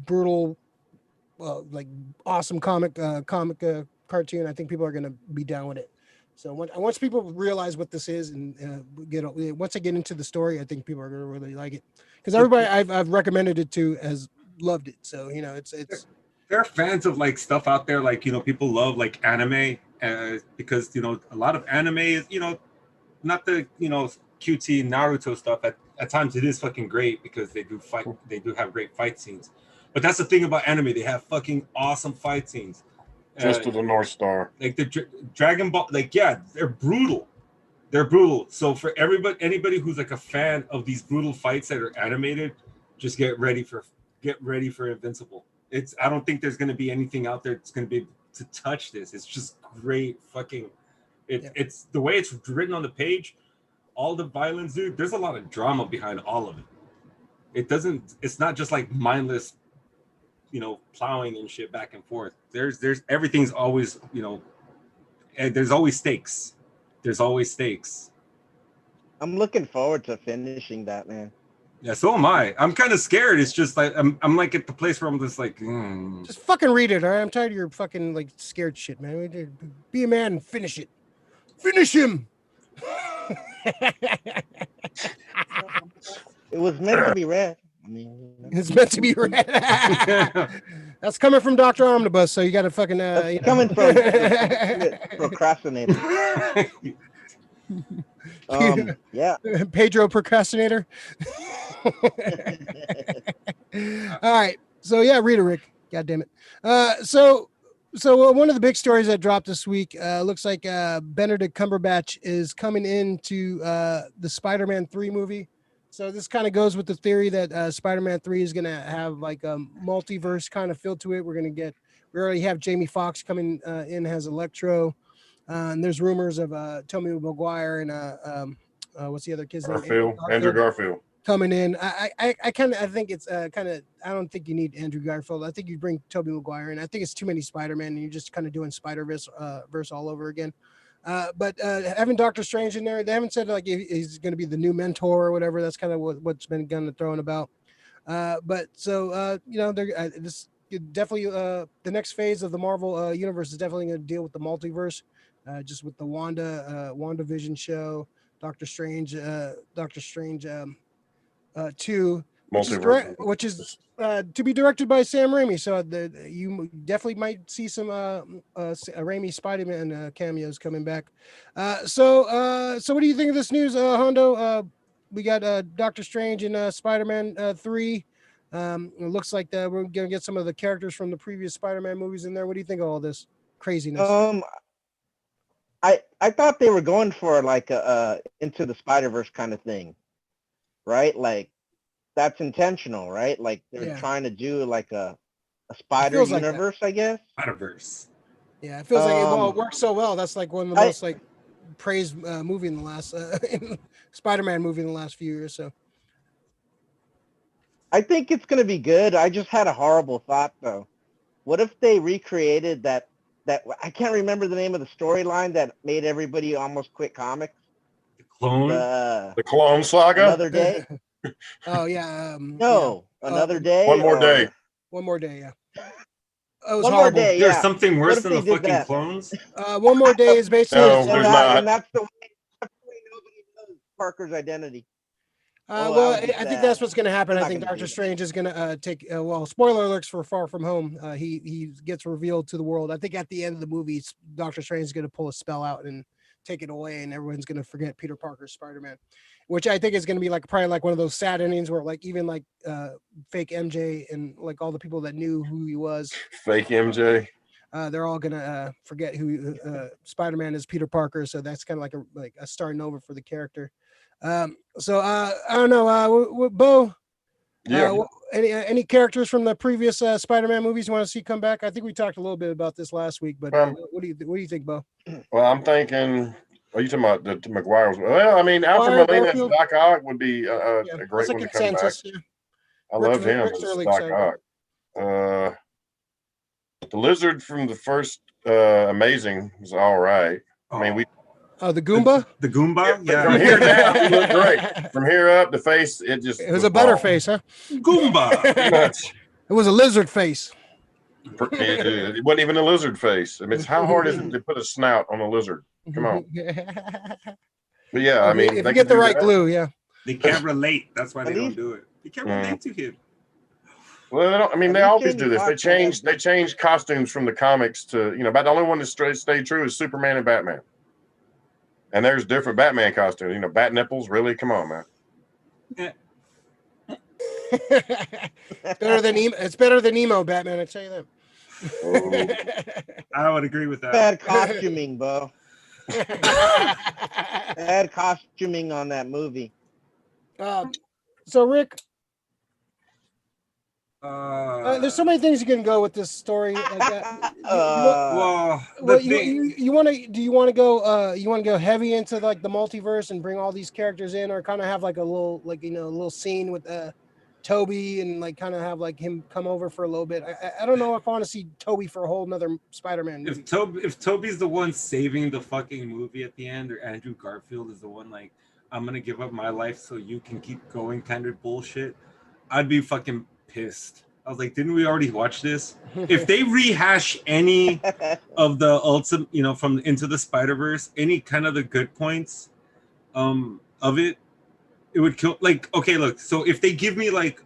brutal, like awesome comic cartoon. I think people are gonna be down with it. So once people realize what this is and once they get into the story, I think people are gonna really like it because everybody I've recommended it to has loved it. So it's there are fans of like stuff out there, like people love like anime because a lot of anime is not the QT Naruto stuff. At times it is fucking great because they do have great fight scenes. But that's the thing about anime, they have fucking awesome fight scenes. Just to the North Star. Like the Dragon Ball, like they're brutal. They're brutal. So for anybody who's like a fan of these brutal fights that are animated, just get ready for Invincible. I don't think there's going to be anything out there that's going to be able to touch this. It's just great fucking it's the way it's written on the page, all the violence, dude. There's a lot of drama behind all of it. It's not just like mindless plowing and shit back and forth. There's everything's always and there's always stakes. I'm looking forward to finishing that, man. Yeah, so am I. I'm kind of scared. It's just like I'm like at the place where I'm just like, just fucking read it. All right, I'm tired of your fucking like scared shit, man. Be a man and finish it. Finish him. It was meant to be read. I mean, It's meant to be read. That's coming from Dr. Omnibus, so you got to fucking coming from procrastinator. Yeah. Pedro Procrastinator. All right. So yeah, read it, Rick. God damn it. So one of the big stories that dropped this week looks like Benedict Cumberbatch is coming into the Spider-Man 3 movie. So this kind of goes with the theory that Spider-Man 3 is going to have like a multiverse kind of feel to it. We already have Jamie Foxx coming in as Electro. And there's rumors of Tobey Maguire and what's the other kid's name? Andrew Garfield. Coming in. I think it's kind of, I don't think you need Andrew Garfield. I think you bring Tobey Maguire in. I think it's too many Spider-Man and you're just kind of doing Spider-Verse verse all over again. But having Doctor Strange in there, they haven't said like he's going to be the new mentor or whatever. That's kind of what's been kind of thrown about. But so this definitely the next phase of the Marvel universe is definitely going to deal with the multiverse, just with the WandaVision show, Doctor Strange 2, which is to be directed by Sam Raimi. So you definitely might see some Raimi Spidey-Man cameos coming back. So what do you think of this news, Hondo? We got Doctor Strange and Spider-Man 3. It looks like we're gonna get some of the characters from the previous Spider-Man movies in there. What do you think of all this craziness? I thought they were going for like a Into the Spider-Verse kind of thing, right? Like that's intentional, right? Like they're trying to do like a spider universe, I guess. Spider-Verse. Yeah, it feels like it works so well. That's like one of the most like praised movie in the last Spider-Man movie in the last few years. So I think it's gonna be good. I just had a horrible thought though. What if they recreated that I can't remember the name of the storyline that made everybody almost quit comics? The Clone? The Clone Saga? Another Day? Oh yeah. Another Day. One More Day. One More Day, yeah. One More Day, yeah. There's something worse than the fucking clones? One More Day is basically not. And that's the way nobody knows Parker's identity. I think that's what's going to happen. I think Doctor Strange is going to take. Spoiler alerts for Far From Home. He gets revealed to the world. I think at the end of the movie, Doctor Strange is going to pull a spell out and take it away, and everyone's going to forget Peter Parker's Spider-Man, which I think is going to be like probably like one of those sad endings where like even like fake MJ and like all the people that knew who he was. Fake MJ. They're all gonna forget who Spider-Man is, Peter Parker. So that's kind of like a starting over for the character. So I don't know, Bo. Yeah. Any characters from the previous Spider-Man movies you want to see come back? I think we talked a little bit about this last week, but what do you think, Bo? Well, I'm thinking. Are you talking about the McGuire's? Well, I mean, Alfred Molina as Doc Ock would be a great one to come back. Yeah. I love him as Doc Ock. The lizard from the first Amazing was all right. I mean, the Goomba? The Goomba? Yeah. From here down, he looked great. From here up, the face, it was a better face, huh? Goomba. It was a lizard face. It wasn't even a lizard face. I mean, how hard is it to put a snout on a lizard? Come on. But yeah, I mean, if you get the right glue, yeah. They can't relate. That's why they don't do it. They can't relate to him. Well, they don't. I mean, they always do this. They change costumes from the comics to, about the only one that stayed true is Superman and Batman. And there's different Batman costumes. Bat nipples. Really? Come on, man. Yeah. It's better than emo Batman. I tell you that. I would agree with that. Bad costuming, Bo. Bad costuming on that movie. So Rick, there's so many things you can go with this story. You want to? Do you want to go? You want to go heavy into like the multiverse and bring all these characters in, or kind of have like a little, like a little scene with Toby and like kind of have like him come over for a little bit. I don't know if I want to see Toby for a whole nother Spider-Man movie. If Toby's the one saving the fucking movie at the end, or Andrew Garfield is the one like, I'm gonna give up my life so you can keep going kind of bullshit, I'd be fucking pissed. I was like, didn't we already watch this? If they rehash any of the ultimate, from Into the Spider-Verse, any kind of the good points of it, it would kill. Like, okay, look, so if they give me like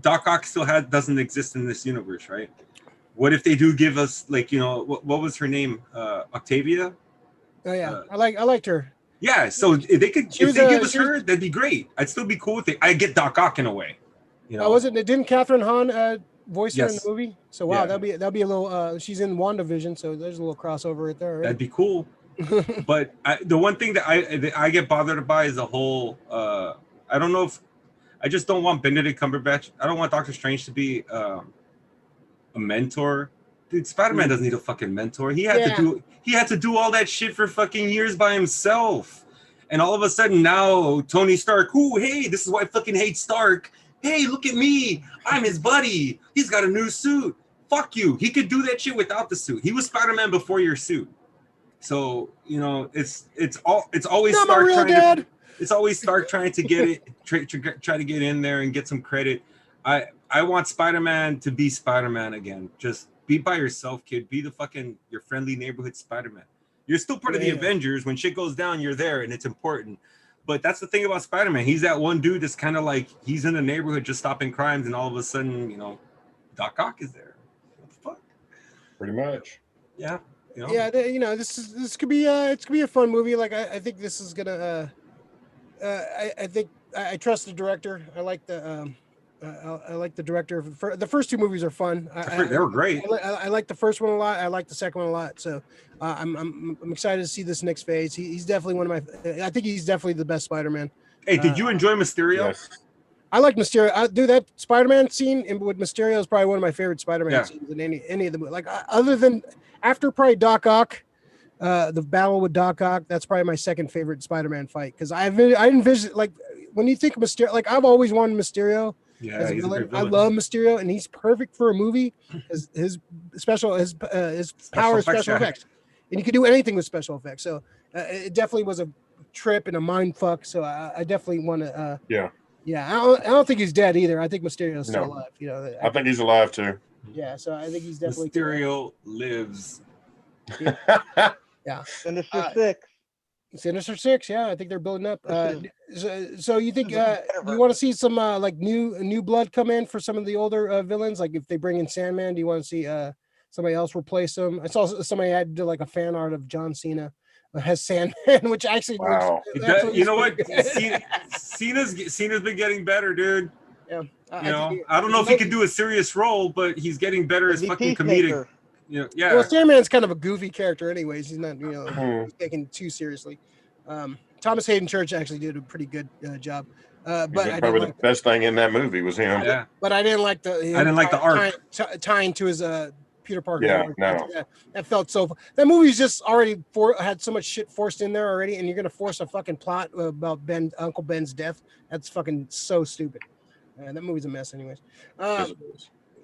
Doc Ock doesn't exist in this universe, right? What if they do give us like, what was her name? Octavia? Oh yeah, I liked her. Yeah, so if they give us her, that'd be great. I'd still be cool with it. I get Doc Ock in a way. Didn't Catherine Hahn voice her in the movie? So wow, that'll be a little. She's in WandaVision, so there's a little crossover right there. Right? That'd be cool. But the one thing that I get bothered by is the whole. I don't know if I just don't want Benedict Cumberbatch. I don't want Doctor Strange to be a mentor. Dude, Spider-Man doesn't need a fucking mentor. He had to do all that shit for fucking years by himself. And all of a sudden now Tony Stark, ooh, hey, this is why I fucking hate Stark. Hey, look at me. I'm his buddy. He's got a new suit. Fuck you. He could do that shit without the suit. He was Spider-Man before your suit. So, you know, it's always Not my Stark real trying dad. to it's always Stark trying to get it try to get in there and get some credit. I want Spider-Man to be Spider-Man again. Just be by yourself, kid. Be your friendly neighborhood Spider-Man. You're still part of the Avengers. When shit goes down, you're there and it's important. But that's the thing about Spider-Man. He's that one dude that's kind of like he's in the neighborhood just stopping crimes, and all of a sudden, you know, Doc Ock is there. What the fuck? Pretty much. Yeah. You know? Yeah, this could be it's gonna be a fun movie. Like I think this is gonna I think I trust the director. I like the director. The first two movies are fun. They were great. I like the first one a lot. I like the second one a lot. So I'm excited to see this next phase. He's definitely one of my. I think he's definitely the best Spider-Man. Hey, did you enjoy Mysterio? Yes. I like Mysterio. That Spider-Man scene with Mysterio is probably one of my favorite Spider-Man scenes in any of the movies. Like other than after probably Doc Ock. The battle with Doc Ock, that's probably my second favorite Spider-Man fight because I envision like when you think of Mysterio, like I've always wanted Mysterio as a villain. I love Mysterio and he's perfect for a movie because his power is special effects, and you can do anything with special effects. So it definitely was a trip and a mind fuck. So I definitely want to. Yeah. I don't think he's dead either. I think Mysterio's still alive. You know, I think he's alive too. Yeah, so I think he's definitely Mysterio lives. Yeah. Sinister Six. Sinister Six, yeah, I think they're building up. So you think you want to see some like new blood come in for some of the older villains? Like if they bring in Sandman, do you want to see somebody else replace him? I saw somebody had to do like a fan art of John Cena has Sandman, which actually you know what? Cena's been getting better, dude. Yeah, I don't know if he can do a serious role, but he's getting better as fucking comedic. Yeah. Well, Sandman's kind of a goofy character, anyways. He's not, taken too seriously. Thomas Hayden Church actually did a pretty good job. But I probably the best thing in that movie was him. Yeah. But I didn't like the arc tying to his Peter Parker. Yeah, no. That felt so. That movie's just already had so much shit forced in there already, and you're gonna force a fucking plot about Uncle Ben's death. That's fucking so stupid. That movie's a mess, anyways.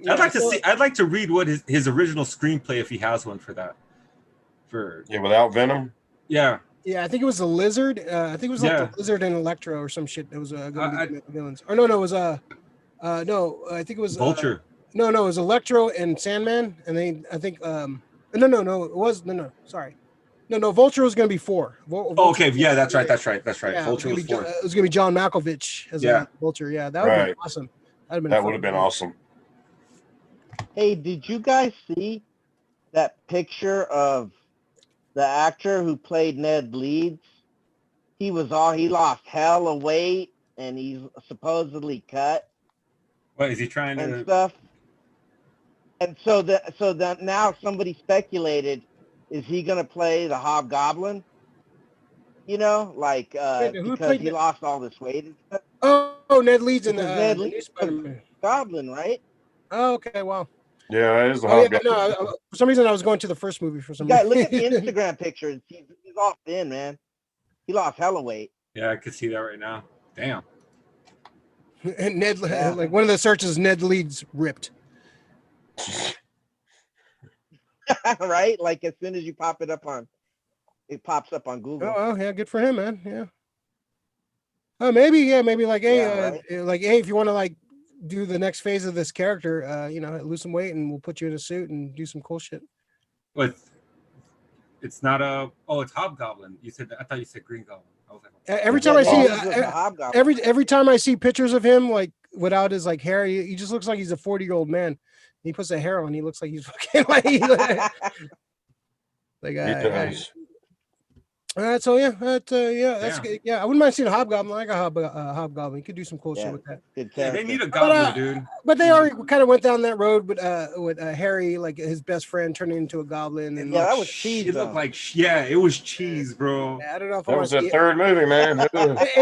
I'd like to read what his original screenplay, if he has one for that. Without Venom. Yeah, I think it was the Lizard. I think it was like the Lizard and Electro or some shit that was going to be villains. Or no, it was no, I think it was Vulture. No, it was Electro and Sandman, and then I think no, it was sorry. No, Vulture was going to be 4. Okay, yeah, that's right. Yeah, Vulture was 4. It was going to be John Malkovich as Vulture. Yeah, that would have been awesome. That would have been awesome. Hey, did you guys see that picture of the actor who played Ned Leeds? He lost hella weight and he's supposedly cut. What is he trying to and stuff? And so that now somebody speculated, is he gonna play the Hobgoblin? You know, like because he lost all this weight and stuff. Oh, Ned Leeds in the Ned Leeds Goblin, right? Oh, okay, wow. Yeah, it is the Hobgoblin. For some reason, I was going to the first movie for some reason. Look at the Instagram pictures. He's all thin, man. He lost hella weight. Yeah, I could see that right now. Damn. And Ned, like one of the searches, Ned Leeds ripped. Right? Like as soon as you pop it pops up on Google. Oh, yeah, good for him, man. Yeah. Maybe like, hey, if you want to like do the next phase of this character, lose some weight and we'll put you in a suit and do some cool shit. But it's not it's Hobgoblin. You said that. I thought you said Green Goblin. I was like, every time I see pictures of him like without his like hair, he just looks like he's a 40-year-old man. He puts the hair on, he looks like he's fucking so that's good. Yeah, I wouldn't mind seeing a Hobgoblin. I like a Hobgoblin. You could do some cool shit with that. They need a goblin, dude. But they already kind of went down that road with Harry, like his best friend turning into a goblin. And that was cheese. It looked like it was cheese, bro. I don't know if that was the third movie, man. And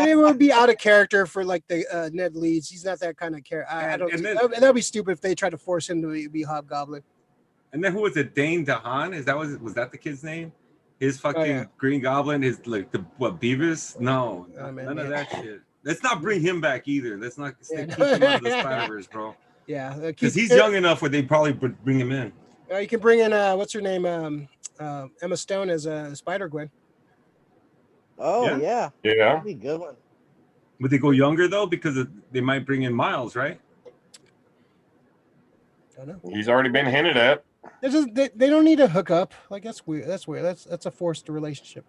it would be out of character for like the Ned Leeds. He's not that kind of character. I don't. That'd be stupid if they tried to force him to be Hobgoblin. And then who was it? Dane DeHaan? Was that the kid's name? His fucking yeah. Green Goblin, his like the what Beavis? No, Oh, man, none of yeah. that shit. Let's not bring him back either. Let's not Yeah. keep him out of the Spider-Verse, bro. Yeah, Because he's young enough where they probably bring him in. You can bring in what's her name, Emma Stone as Spider Gwen. Oh Yeah. yeah, Yeah. that'd be a good one. Would they go younger though? Because they might bring in Miles, right? I don't know. He's already been hinted at. It's just, they don't need to hook up. Like that's weird. That's weird. That's a forced relationship.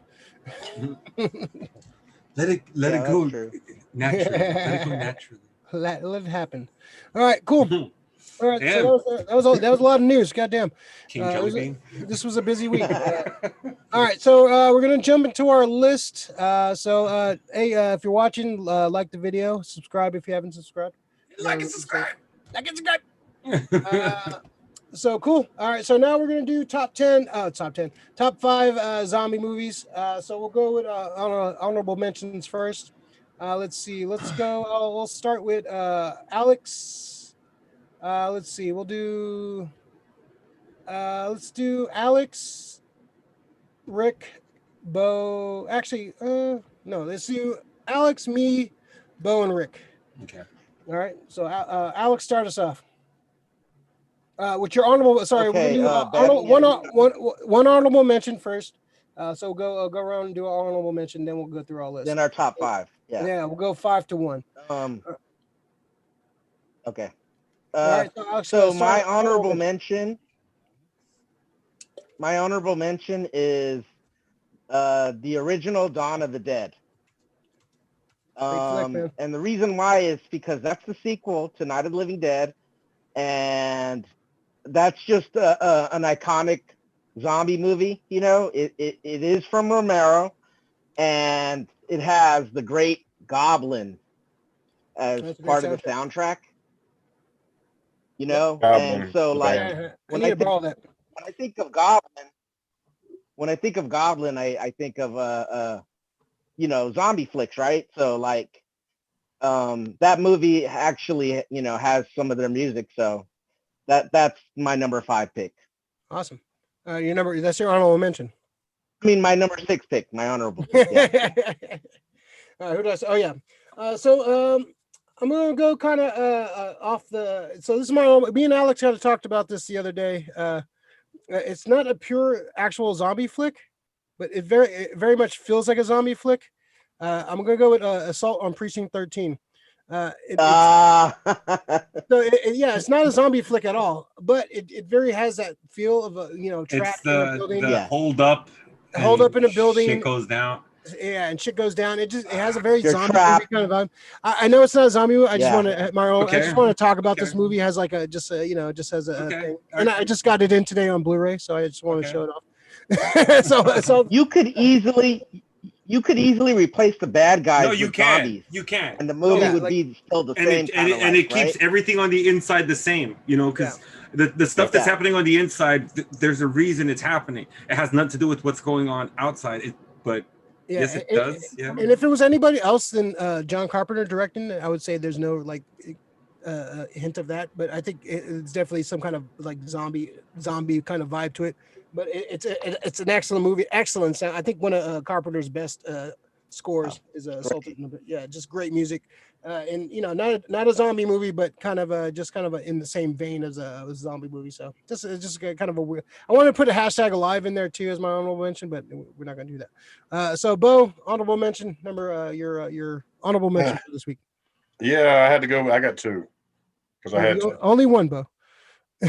Let it Yeah, go that's true. naturally. Let it go naturally. Let it happen. All right, cool. All right, Damn. so that was a lot of news. Goddamn. King Jelly Bean. This was a busy week. All right, so we're gonna jump into our list. Hey, if you're watching, like the video, subscribe if you haven't subscribed. Like and subscribe. Like and subscribe. So cool. All right, so now we're gonna do top 5 zombie movies. So we'll go with honorable mentions first. Let's see. Let's go. We'll start with Alex. Let's see. We'll do. Let's do Alex, Rick, Bo. Actually, no. Let's do Alex, me, Bo, and Rick. Okay. All right. So Alex, start us off. With your honorable. Sorry, Okay, we're gonna do one honorable mention first. So go around and do an honorable mention, then we'll go through all this. Then our top 5. Yeah. Yeah, we'll go 5 to 1. Okay. All right, So my honorable mention is the original Dawn of the Dead. Flick, man. And the reason why is because that's the sequel to Night of the Living Dead, and that's just an iconic zombie movie. You know, it is from Romero, and it has the Great Goblin as part of the soundtrack. You know, and so like when I think of Goblin, I think of zombie flicks, right? So like that movie actually, has some of their music, so that's my number 5 pick. Awesome. That's your honorable mention. I mean, my number 6 pick, my honorable pick. Yeah. All right, who does? Oh yeah. So I'm gonna go kind of off the. So this is me and Alex kind of talked about this the other day. It's not a pure actual zombie flick, but it very much feels like a zombie flick. I'm gonna go with Assault on Precinct 13. It's not a zombie flick at all, but it very has that feel of a trapped in a building. Hold up in a building. Shit goes down. Yeah, and shit goes down. It has a very zombie movie kind of vibe. I know it's not a zombie movie. I just want to I just want to talk about this movie. It has like just has a thing. And I just got it in today on Blu-ray, so I just want to show it off. so you could easily replace the bad guys with zombies. You can. And the movie would be still the same. And it keeps everything on the inside the same, because the stuff that's happening on the inside, there's a reason it's happening. It has nothing to do with what's going on outside. Yes, it does. Yeah. And if it was anybody else than John Carpenter directing, I would say there's no hint of that. But I think it's definitely some kind of like zombie kind of vibe to it. But it's an excellent movie, excellent sound. I think one of Carpenter's best scores is just great music. And not a zombie movie, but kind of in the same vein as a zombie movie. So just kind of a weird. I want to put a hashtag alive in there too as my honorable mention, but we're not going to do that. So Bo, honorable mention number your honorable mention for this week. Yeah, I had to go. I got 2 because I had to. Only one, Bo. Go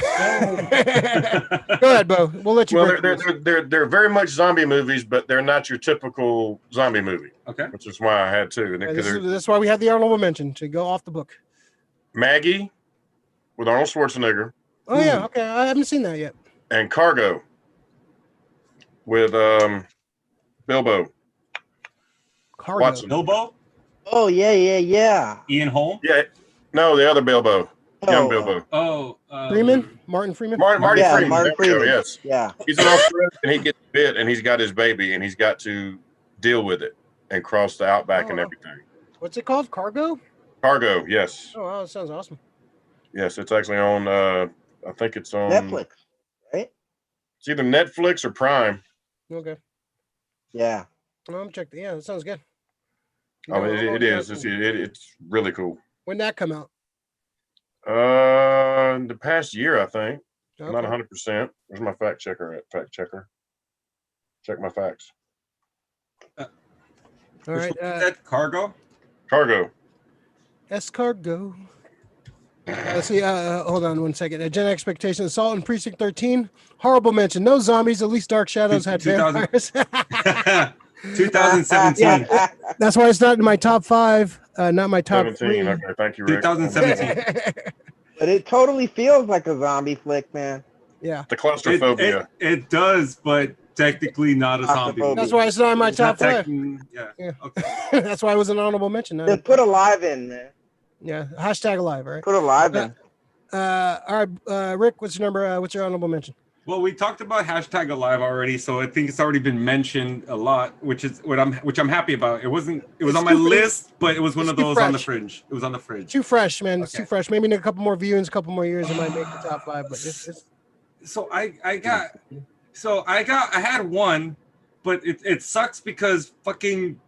ahead, Bo. We'll let you. Well, they're very much zombie movies, but they're not your typical zombie movie. Okay, which is why I had 2. That's why we had the honorable mention to go off the book. Maggie with Arnold Schwarzenegger. Oh yeah, okay. I haven't seen that yet. And Cargo with Bilbo. Cargo. Watson. Bilbo. Oh yeah. Ian Holm. Yeah, no, the other Bilbo. Young Bilbo. Freeman? Martin Freeman? Marty Freeman. Martin Freeman. Yes. Yeah. He's an Australian and he gets bit and he's got his baby and he's got to deal with it and cross the outback and everything. What's it called? Cargo? Cargo, yes. Oh, wow, that sounds awesome. Yes, it's actually on I think it's on Netflix, right? It's either Netflix or Prime. Okay. Yeah. Oh, I'm checking. Yeah, that sounds good. Oh, it is. It's It's really cool. when that come out? In the past year, I think. Not Okay. 100%. Where's my fact checker at? Fact checker. Check my facts. All Which right. one is that? Cargo. Cargo. Escargot. Let's see. Hold on one second. Gen Expectation. Assault in Precinct 13. Horrible mention. No zombies. At least Dark Shadows had 2000. vampires. 2017. Yeah. That's why it's not in my top 5. Not my top 17. 3. Okay, thank you, Rick. 2017. But it totally feels like a zombie flick, man. Yeah. The claustrophobia. It does, but technically not a zombie. Claustrophobia. That's why it's not in my It's not top 5. yeah. Yeah. Okay. That's why it was an honorable mention. Then put alive in, man. Yeah. Hashtag alive. All right. Put alive in. All right. Rick, what's your number? What's your honorable mention? Well, we talked about hashtag alive already, so I think it's already been mentioned a lot, which I'm happy about. It was on my list, but it was one of those on the fringe. It was on the fringe. Too fresh, man. It's Okay. too fresh. Maybe in a couple more viewings, a couple more years, it might make the top 5. But it's So I had one, but it sucks because fucking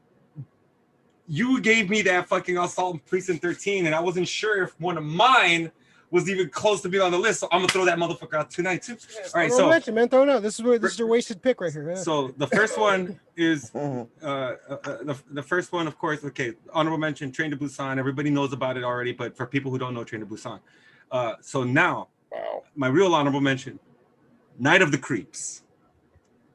you gave me that fucking Assault in Precinct 13, and I wasn't sure if one of mine was even close to being on the list. So I'm gonna throw that motherfucker out tonight too. All right, so mention, man, throw it out. This is your wasted pick right here. Yeah. So the first one is the first one, of course. Okay, honorable mention, Train to Busan. Everybody knows about it already, but for people who don't know Train to Busan, so now my real honorable mention, Night of the Creeps.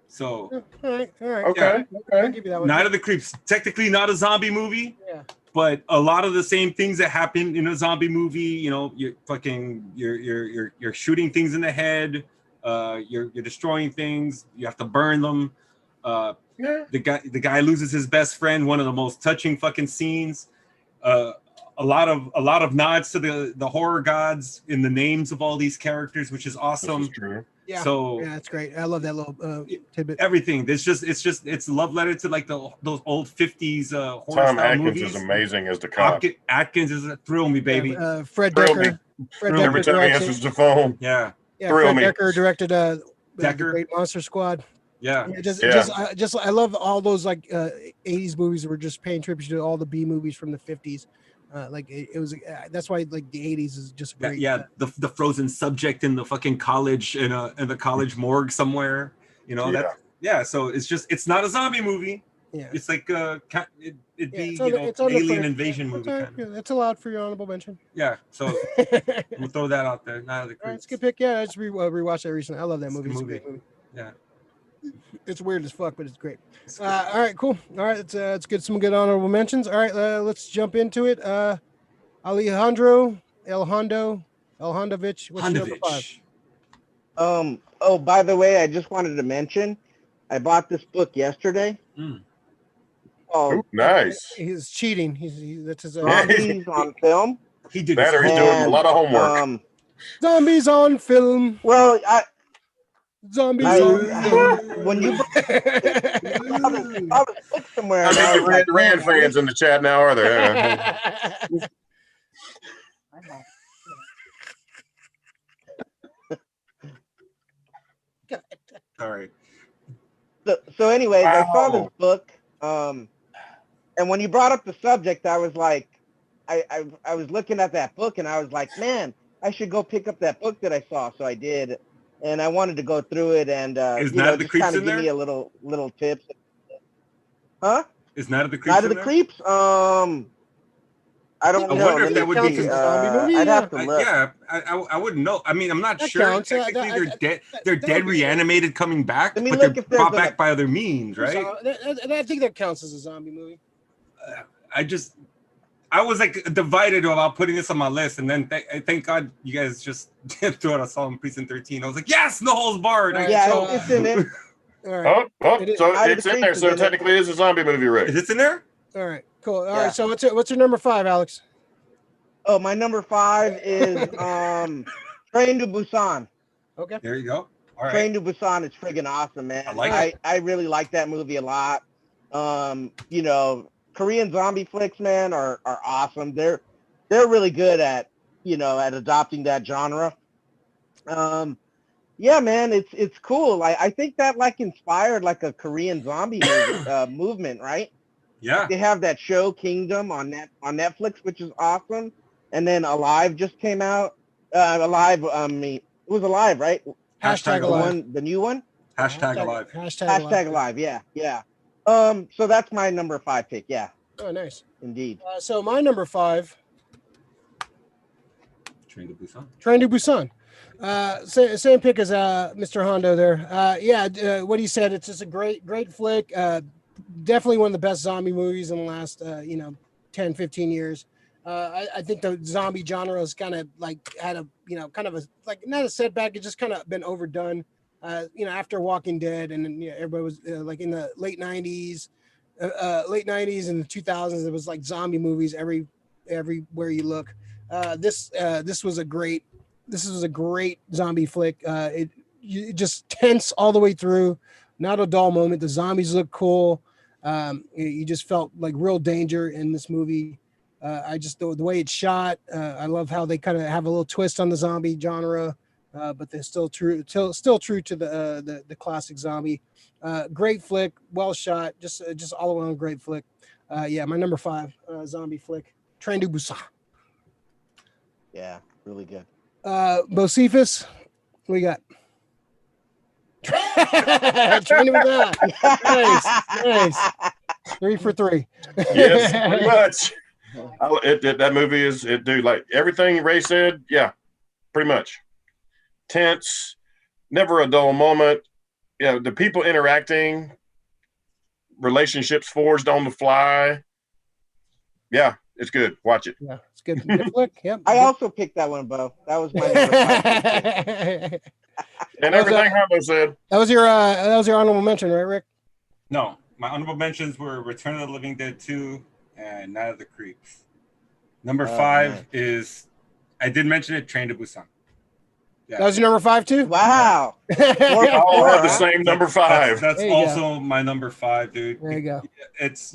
So all right. Okay. I'll give you that one. Night of the Creeps, technically not a zombie movie. Yeah. But a lot of the same things that happen in a zombie movie, you know, you're shooting things in the head, you're destroying things, you have to burn them. The guy loses his best friend, one of the most touching fucking scenes. A lot of nods to the horror gods in the names of all these characters, which is awesome. This is true. Yeah. So yeah, that's great. I love that little tidbit. everything. It's love letter to like those old 50s horror Tom style Atkins movies. is amazing as the cop. Atkins is a thrill me, baby. Fred Thrill Decker. me. Fred Thrill Every Decker time he directs answers it. the phone. Yeah. Yeah, Thrill Fred me. Decker directed the Decker. Great Monster Squad. Yeah. I love all those like 80s movies that were just paying tribute to all the B movies from the 50s. Like it was that's why like the 80s is just great. The frozen subject in the fucking college in the college morgue somewhere, you know. So it's not a zombie movie. Yeah, it's like it'd be alien invasion movie kind of. Yeah, that's allowed for your honorable mention. Yeah, so we'll throw that out there. Night of the Creeps. It's a good pick. Yeah, I just rewatched that recently. I love that movie. It's a great movie. Yeah, it's weird as fuck, but it's great. All right, cool. All right, let's get some good honorable mentions. All right, let's jump into it. Alejandrovich, what's your number 5? Oh, by the way, I just wanted to mention, I bought this book yesterday. Oh, nice. He's cheating. That's his Zombies on film. He did that, or he's doing a lot of homework. Zombies on film. Well, Zombies on film. When you I was book somewhere. I think the Rand fans in the chat now, are there? All right. So anyways, I saw this book, and when you brought up the subject, I was like, I was looking at that book, and I was like, man, I should go pick up that book that I saw. So I did, and I wanted to go through it and is Night of the Creeps in there? Give me a little tips. Huh? Is Night of the Creeps? Night of the Creeps? I don't know. I wonder if that would be a zombie movie. I'd have to look. I wouldn't know. I mean, I'm not That sure. counts. Technically, they're dead. They're that dead, would be- reanimated, coming back, Let me but look they're if there's brought a- back by other means, right? I think that counts as a zombie movie. I was like divided about putting this on my list, and then thank God you guys just threw out Assault in Precinct 13. I was like, yes, no holds barred. Right. Yeah, So, it's in it. All right. So Night of it's the in there. Creeps So is in it. technically, it is a zombie movie, Rick. Is this in there? All right. Cool. All Yeah. right. So what's your number 5, Alex? Oh, my number 5 is Train to Busan. Okay. There you go. All right. Train to Busan is friggin' awesome, man. I like it. I really like that movie a lot. You know, Korean zombie flicks, man, are awesome. They're really good at adopting that genre. Yeah, man, it's cool. I think that like inspired like a Korean zombie movement, right? Yeah. They have that show Kingdom on Netflix, which is awesome. And then Alive just came out. Alive, I mean, it was Alive, right? Hashtag The alive. one, the new one. Yeah, Hashtag alive. Hashtag alive. Hashtag Alive. Yeah, yeah. So that's my number 5 pick. Yeah, Oh, nice. indeed. So my number 5, Train to Busan. Train to Busan. Same pick as Mr. Hondo there. What he said, it's just a great flick. Definitely one of the best zombie movies in the last 10, 15 years. I think the zombie genre has kind of like had a kind of a like not a setback. It just kind of been overdone. After Walking Dead, and then everybody was like in the late '90s and the 2000s. It was like zombie movies everywhere you look. This was a great zombie flick. It just tense all the way through. Not a dull moment. The zombies look cool. You just felt like real danger in this movie. I just the way it's shot. I love how they kind of have a little twist on the zombie genre, but they're still true to the classic zombie. Great flick, well shot, just all around great flick. My number 5 zombie flick, Train to Busan. Yeah, really good. Bocephus, what we got? Train to Busan. Nice. 3 for 3. Yes, pretty much. That movie is dude, like everything Ray said. Yeah, pretty much. Tense, never a dull moment. Yeah, the people interacting, relationships forged on the fly. Yeah, it's good. Watch it. Yeah, it's good. Good flick. Yep. I also picked that one, Bo. That was my number 5 pick. And everything Hondo said. That was your honorable mention, right, Rick? No, my honorable mentions were Return of the Living Dead 2 and Night of the Creeps. Number 5 man. is, I did mention it, Train to Busan. Yeah. That was your number 5 too? Wow. We all have the huh? same number 5. That's There you also my number 5, dude. There you go. It's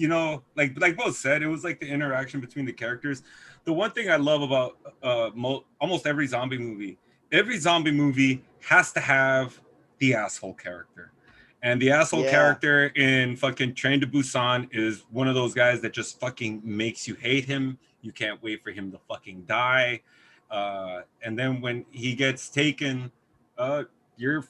like both said, it was like the interaction between the characters. The one thing I love about almost every zombie movie has to have the asshole character. And the asshole character in fucking Train to Busan is one of those guys that just fucking makes you hate him. You can't wait for him to fucking die. And then when he gets taken, you're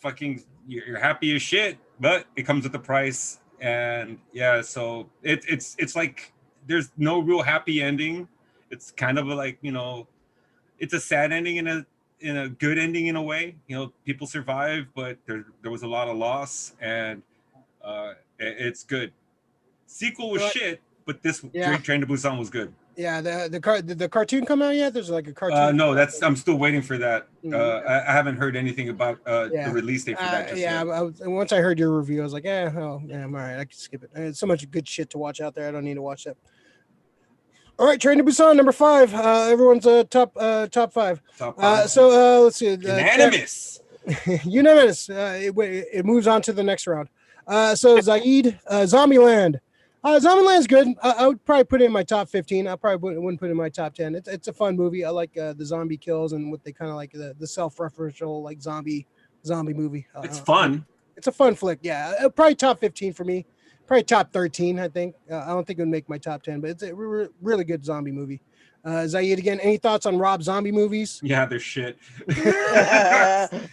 happy as shit, but it comes with a price. And yeah, so it's like there's no real happy ending. It's kind of like, it's a sad ending in a good ending in a way. People survive, but there was a lot of loss, and it's good. Sequel was shit, but this Train to Busan was good. Yeah, did the cartoon come out yet? There's like a cartoon. No, I'm still waiting for that. I haven't heard anything about the release date for that just yet. Once I heard your review, I was like, I'm all right, I can skip it. There's so much good shit to watch out there. I don't need to watch that. All right, Train to Busan, number 5. Everyone's top 5. Top 5. Let's see. Unanimous. Unanimous. It moves on to the next round. So Zaid, Zombieland. Zombieland's good. I would probably put it in my top 15. I probably wouldn't put it in my top 10. It's a fun movie. I like the zombie kills and what they kind of like the self-referential like zombie movie. It's fun. It's a fun flick. Yeah, probably top 15 for me. Probably top 13, I think. I don't think it would make my top 10, but it's a really good zombie movie. Zaid, again, any thoughts on Rob zombie movies? Yeah, they're shit.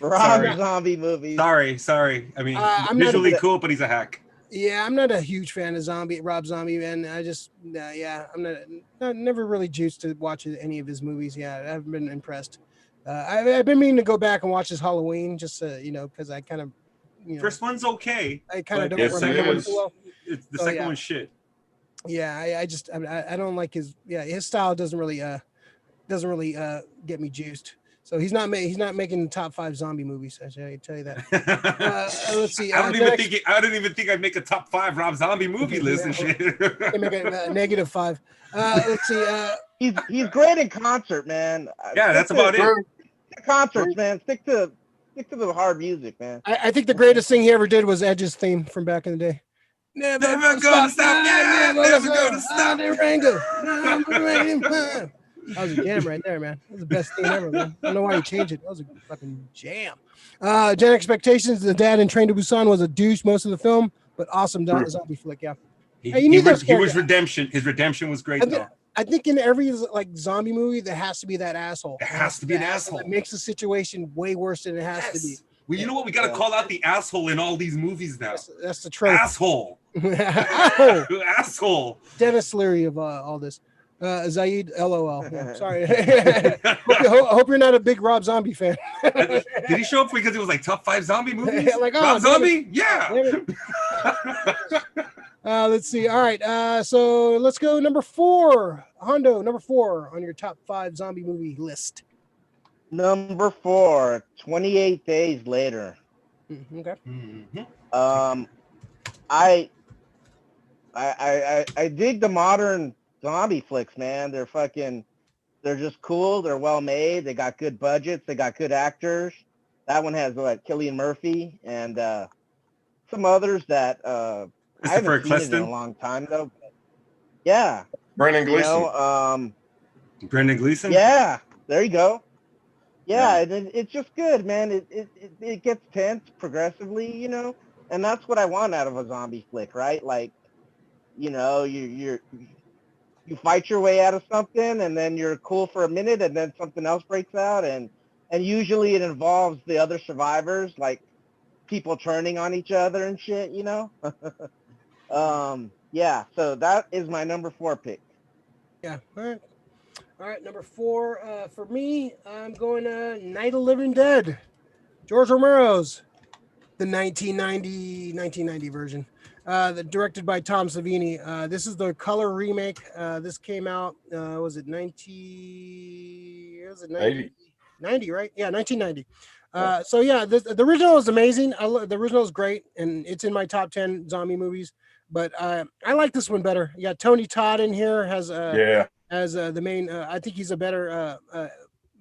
Rob zombie movies. Sorry. I mean, I'm visually cool, but he's a hack. Yeah, I'm not a huge fan of Rob Zombie, and I just, I'm not never really juiced to watch any of his movies. Yeah, I haven't been impressed. I've been meaning to go back and watch his Halloween, just because I kind of, First one's okay. I kind of don't yes, remember it too well. It's the second one's shit. Yeah, I don't like his style doesn't really get me juiced. So he's not making the top 5 zombie movies. I tell you that. Let's see. I don't even think I'd make a top 5 Rob Zombie movie list and shit. I make a negative 5. Let's see. He's great in concert, man. Yeah, that's about it. Concerts, man. Stick to the hard music, man. I think the greatest thing he ever did was Edge's theme from back in the day. Never gonna stop. Yeah, never gonna stop. That was a jam right there, man. That was the best thing ever, man. I don't know why you changed it. That was a fucking jam. Gen Expectations, the dad in Train to Busan was a douche most of the film, but awesome zombie flick, yeah. Hey, you need those he was characters. redemption. His redemption was great, though. I think in every like zombie movie, there has to be that asshole. It has to be an asshole. That makes the situation way worse than it has to be. Well, you know what? We got to call out the asshole in all these movies now. That's the trope. Asshole. Asshole. Asshole. Dennis Leary of all this. Zaid, LOL. Yeah, sorry. hope you're not a big Rob Zombie fan. Did he show up because it was like top 5 zombie movies? Like, Rob Zombie? Yeah. Let's see. All right. So let's go number 4. Hondo, number 4 on your top 5 zombie movie list. Number 4, 28 Days Later. Okay. Mm-hmm. I dig the modern zombie flicks, man. They're just cool. They're well made. They got good budgets. They got good actors. That one has Cillian Murphy and some others that I haven't seen it in a long time though. Yeah. Brendan Gleeson. Brendan Gleeson. Yeah. There you go. Yeah, it's just good, man. It gets tense progressively, and that's what I want out of a zombie flick, right? Like, you fight your way out of something, and then you're cool for a minute, and then something else breaks out, and usually it involves the other survivors, like people turning on each other and shit, Yeah, so that is my number 4 pick. Yeah. All right, number 4 for me, I'm going to Night of the Living Dead, George Romero's, the 1990 version, directed by Tom Savini. This is the color remake. This came out, was it 90, right? Yeah, 1990. So yeah, the original is amazing. The original is great, and it's in my top 10 zombie movies. But I like this one better. You got Tony Todd in here as the main. I think he's a better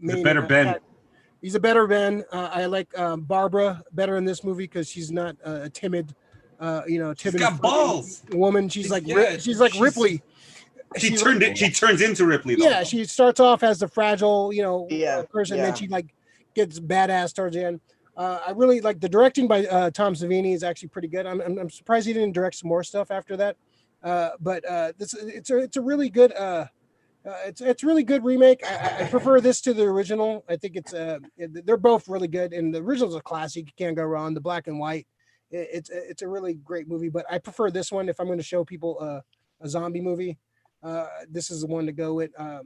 Ben. He's a better Ben. I like Barbara better in this movie because she's not a timid, timid. She's got balls. Woman. She's like Ripley. She turns into Ripley, though. Yeah, she starts off as the fragile, person, yeah. and she gets badass towards the end. I really like the directing by Tom Savini is actually pretty good. I'm surprised he didn't direct some more stuff after that. But it's a really good it's really good remake. I prefer this to the original. I think they're both really good, and the original's a classic. You can't go wrong. The black and white, it's a really great movie. But I prefer this one if I'm going to show people a zombie movie. This is the one to go with. I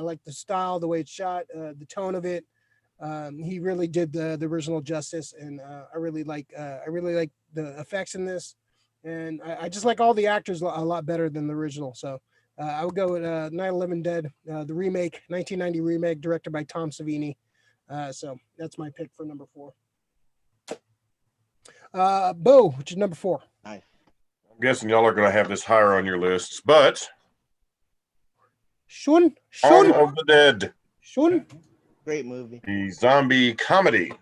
like the style, the way it's shot, the tone of it. He really did the original justice, and I really like the effects in this, and I just like all the actors a lot better than the original. So I would go with Night of the Living Dead, the remake, 1990 remake, directed by Tom Savini. So that's my pick for number 4. Bo, which is number 4? Nice. I'm guessing y'all are going to have this higher on your lists, but Shaun of the Dead. Shaun. Great movie. The zombie comedy.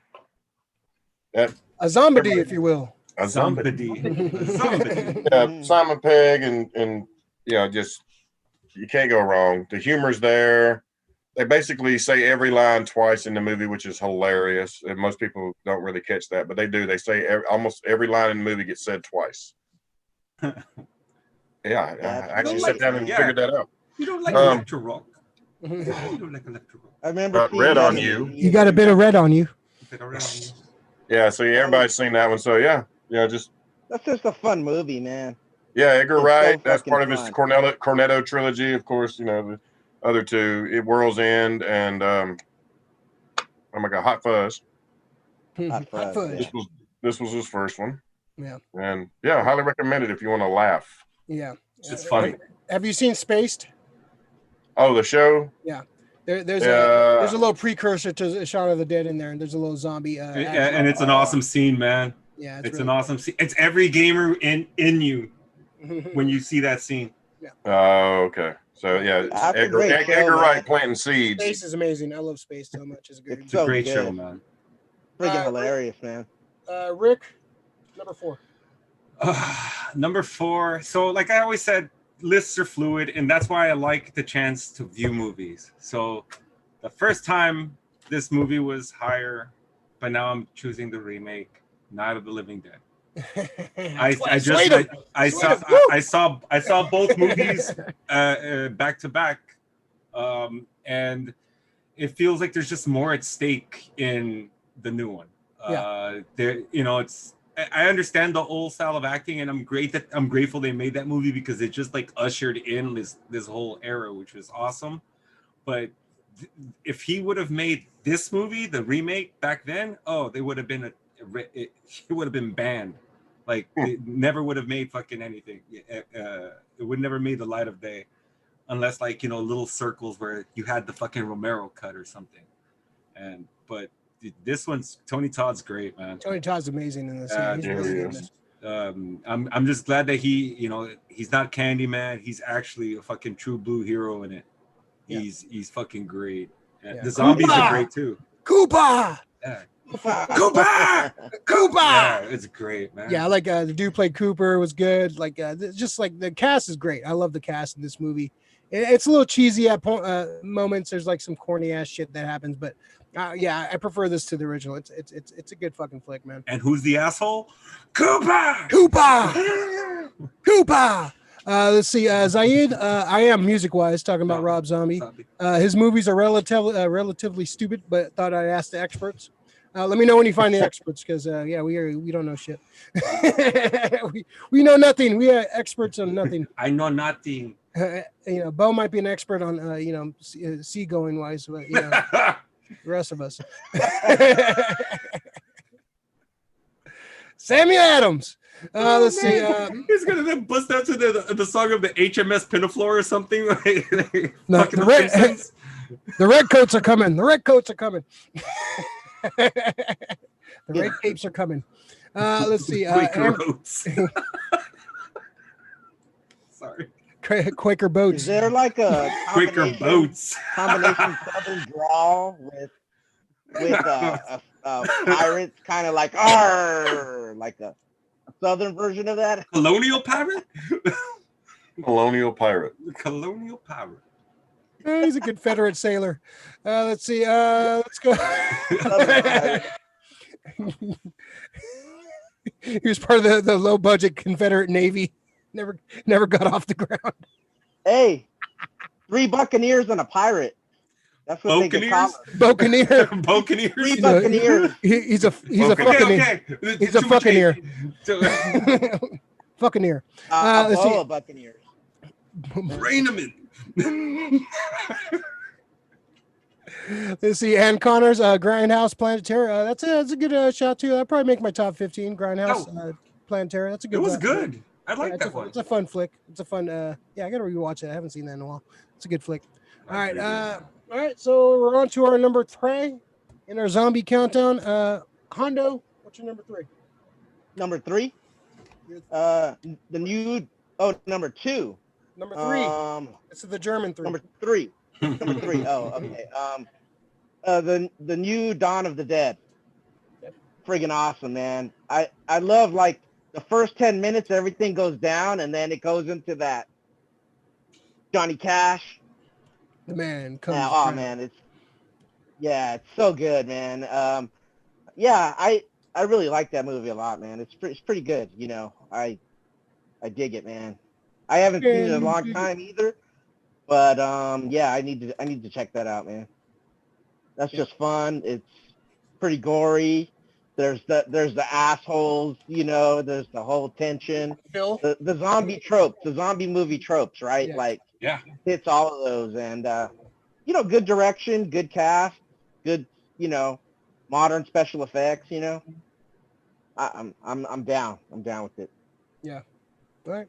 A zombie, if you will. A zombie. Zombie. Yeah, Simon Pegg and just you can't go wrong. The humor's there. They basically say every line twice in the movie, which is hilarious. And most people don't really catch that, but they do. They say almost every line in the movie gets said twice. I actually sat down and figured that out. You don't like electro rock. You don't like electro rock. I remember Red on You. You got a bit of red on you. Yeah, so everybody's seen that one. So just that's just a fun movie, man. yeah, Edgar It's Wright. so That's part of fucking his fun. Cornetto trilogy, of course. The other two, World's End and oh my God, Hot Fuzz. Hot Fuzz, Fuzz. yeah. This was his first one. Yeah. And highly recommend it if you want to laugh. Yeah. It's funny. Have you seen Spaced? Oh, the show? There's a little precursor to Shaun of the Dead in there, and there's a little zombie. And it's an awesome scene, man. Yeah, it's an awesome scene. It's every gamer in you when you see that scene. Oh, okay. So That's a Edgar great show, Wright man. planting seeds. Space is amazing. I love Space so much. It's a great. It's It's a so great good. show, man. Freaking hilarious, man. Rick, number 4. Number 4. So, like I always said, lists are fluid, and that's why I like the chance to view movies. So the first time this movie was higher, but now I'm choosing the remake, Night of the Living Dead. I saw both movies back to back, and it feels like there's just more at stake in the new one. There, it's. I understand the old style of acting, and I'm grateful they made that movie because it just like ushered in this whole era, which was awesome. But if he would have made this movie, the remake back then, they would have been it would have been banned. Like it never would have made fucking anything. It would never made the light of day, unless like little circles where you had the fucking Romero cut or something. But this one's Tony Todd's great, man. Tony Todd's amazing in this. He's really good in this. I'm just glad that he's not Candyman. He's actually a fucking true blue hero in it. He's fucking great. The zombies are great too. Koopa! Yeah. Koopa! Yeah, it's great, man. Yeah, I like the dude played Cooper was good. Like just like the cast is great. I love the cast in this movie. It's a little cheesy at moments. There's like some corny ass shit that happens, but I prefer this to the original. It's a good fucking flick, man. And who's the asshole? Koopa! Let's see, Zaid. I am music wise talking about Rob Zombie. His movies are relatively stupid, but thought I'd ask the experts. Let me know when you find the experts, because we don't know shit. we know nothing. We are experts on nothing. I know nothing. Bo might be an expert on seagoing wise, but the rest of us. Samuel Adams. Let's see. He's gonna then bust out to the song of the HMS Pinafore or something. No, the red coats are coming. The red coats are coming. The red capes are coming. Let's see. Quaker Oats. Sorry. Quaker boats. Is there like a Quaker boats combination Southern drawl with pirates, kind of like like a Southern version of that? Colonial pirate. Colonial pirate. Colonial pirate. He's a Confederate sailor. Let's see. Let's go. He was part of the low budget Confederate Navy. Never got off the ground. Hey, 3 buccaneers and a pirate. That's what they get called. Buccaneer. Buccaneers. 3 buccaneers. He's a fucking He's a fucking Buccaneer. Let's see. Buccaneers. Rein them in. Let's see. Ann Connors, Grindhouse, Planetary. That's a good shot too. That'd probably make my top 15. Grindhouse, Planetary. That's a good. It was good. I like that one. It's a fun flick. It's a fun. I gotta rewatch it. I haven't seen that in a while. It's a good flick. All right. So we're on to our number 3 in our zombie countdown. Hondo, what's your number 3? Number 3. Number 2. Number 3. This is the German 3. Number 3. Number 3. Oh, okay. The new Dawn of the Dead. Friggin' awesome, man. I love like the first 10 minutes, everything goes down, and then it goes into that Johnny Cash. The man comes. Man, it's so good, man. I really like that movie a lot, man. It's pretty good. I dig it, man. I haven't seen it in a long time either, but I need to check that out, man. That's just fun. It's pretty gory. There's the assholes, there's the whole tension. The zombie tropes, the zombie movie tropes, right? Yeah. Like hits all of those, and good direction, good cast, good, modern special effects, I'm down. I'm down with it. Yeah. All right.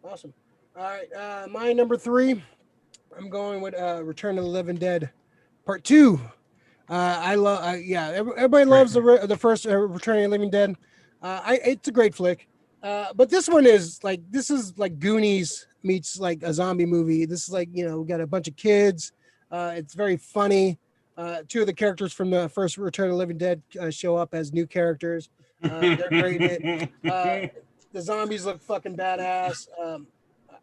Awesome. All right. My number 3, I'm going with Return of the Living Dead Part 2. I love. Everybody loves the first Return of the Living Dead. It's a great flick. But this one is like Goonies meets like a zombie movie. This is like, we got a bunch of kids. It's very funny. 2 of the characters from the first Return of the Living Dead show up as new characters. They're great in it. The zombies look fucking badass.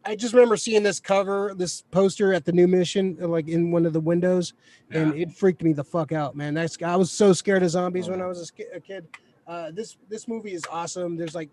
I just remember seeing this poster at the new mission, like in one of the windows, and it freaked me the fuck out, man. I was so scared of zombies when I was a kid. This movie is awesome. There's like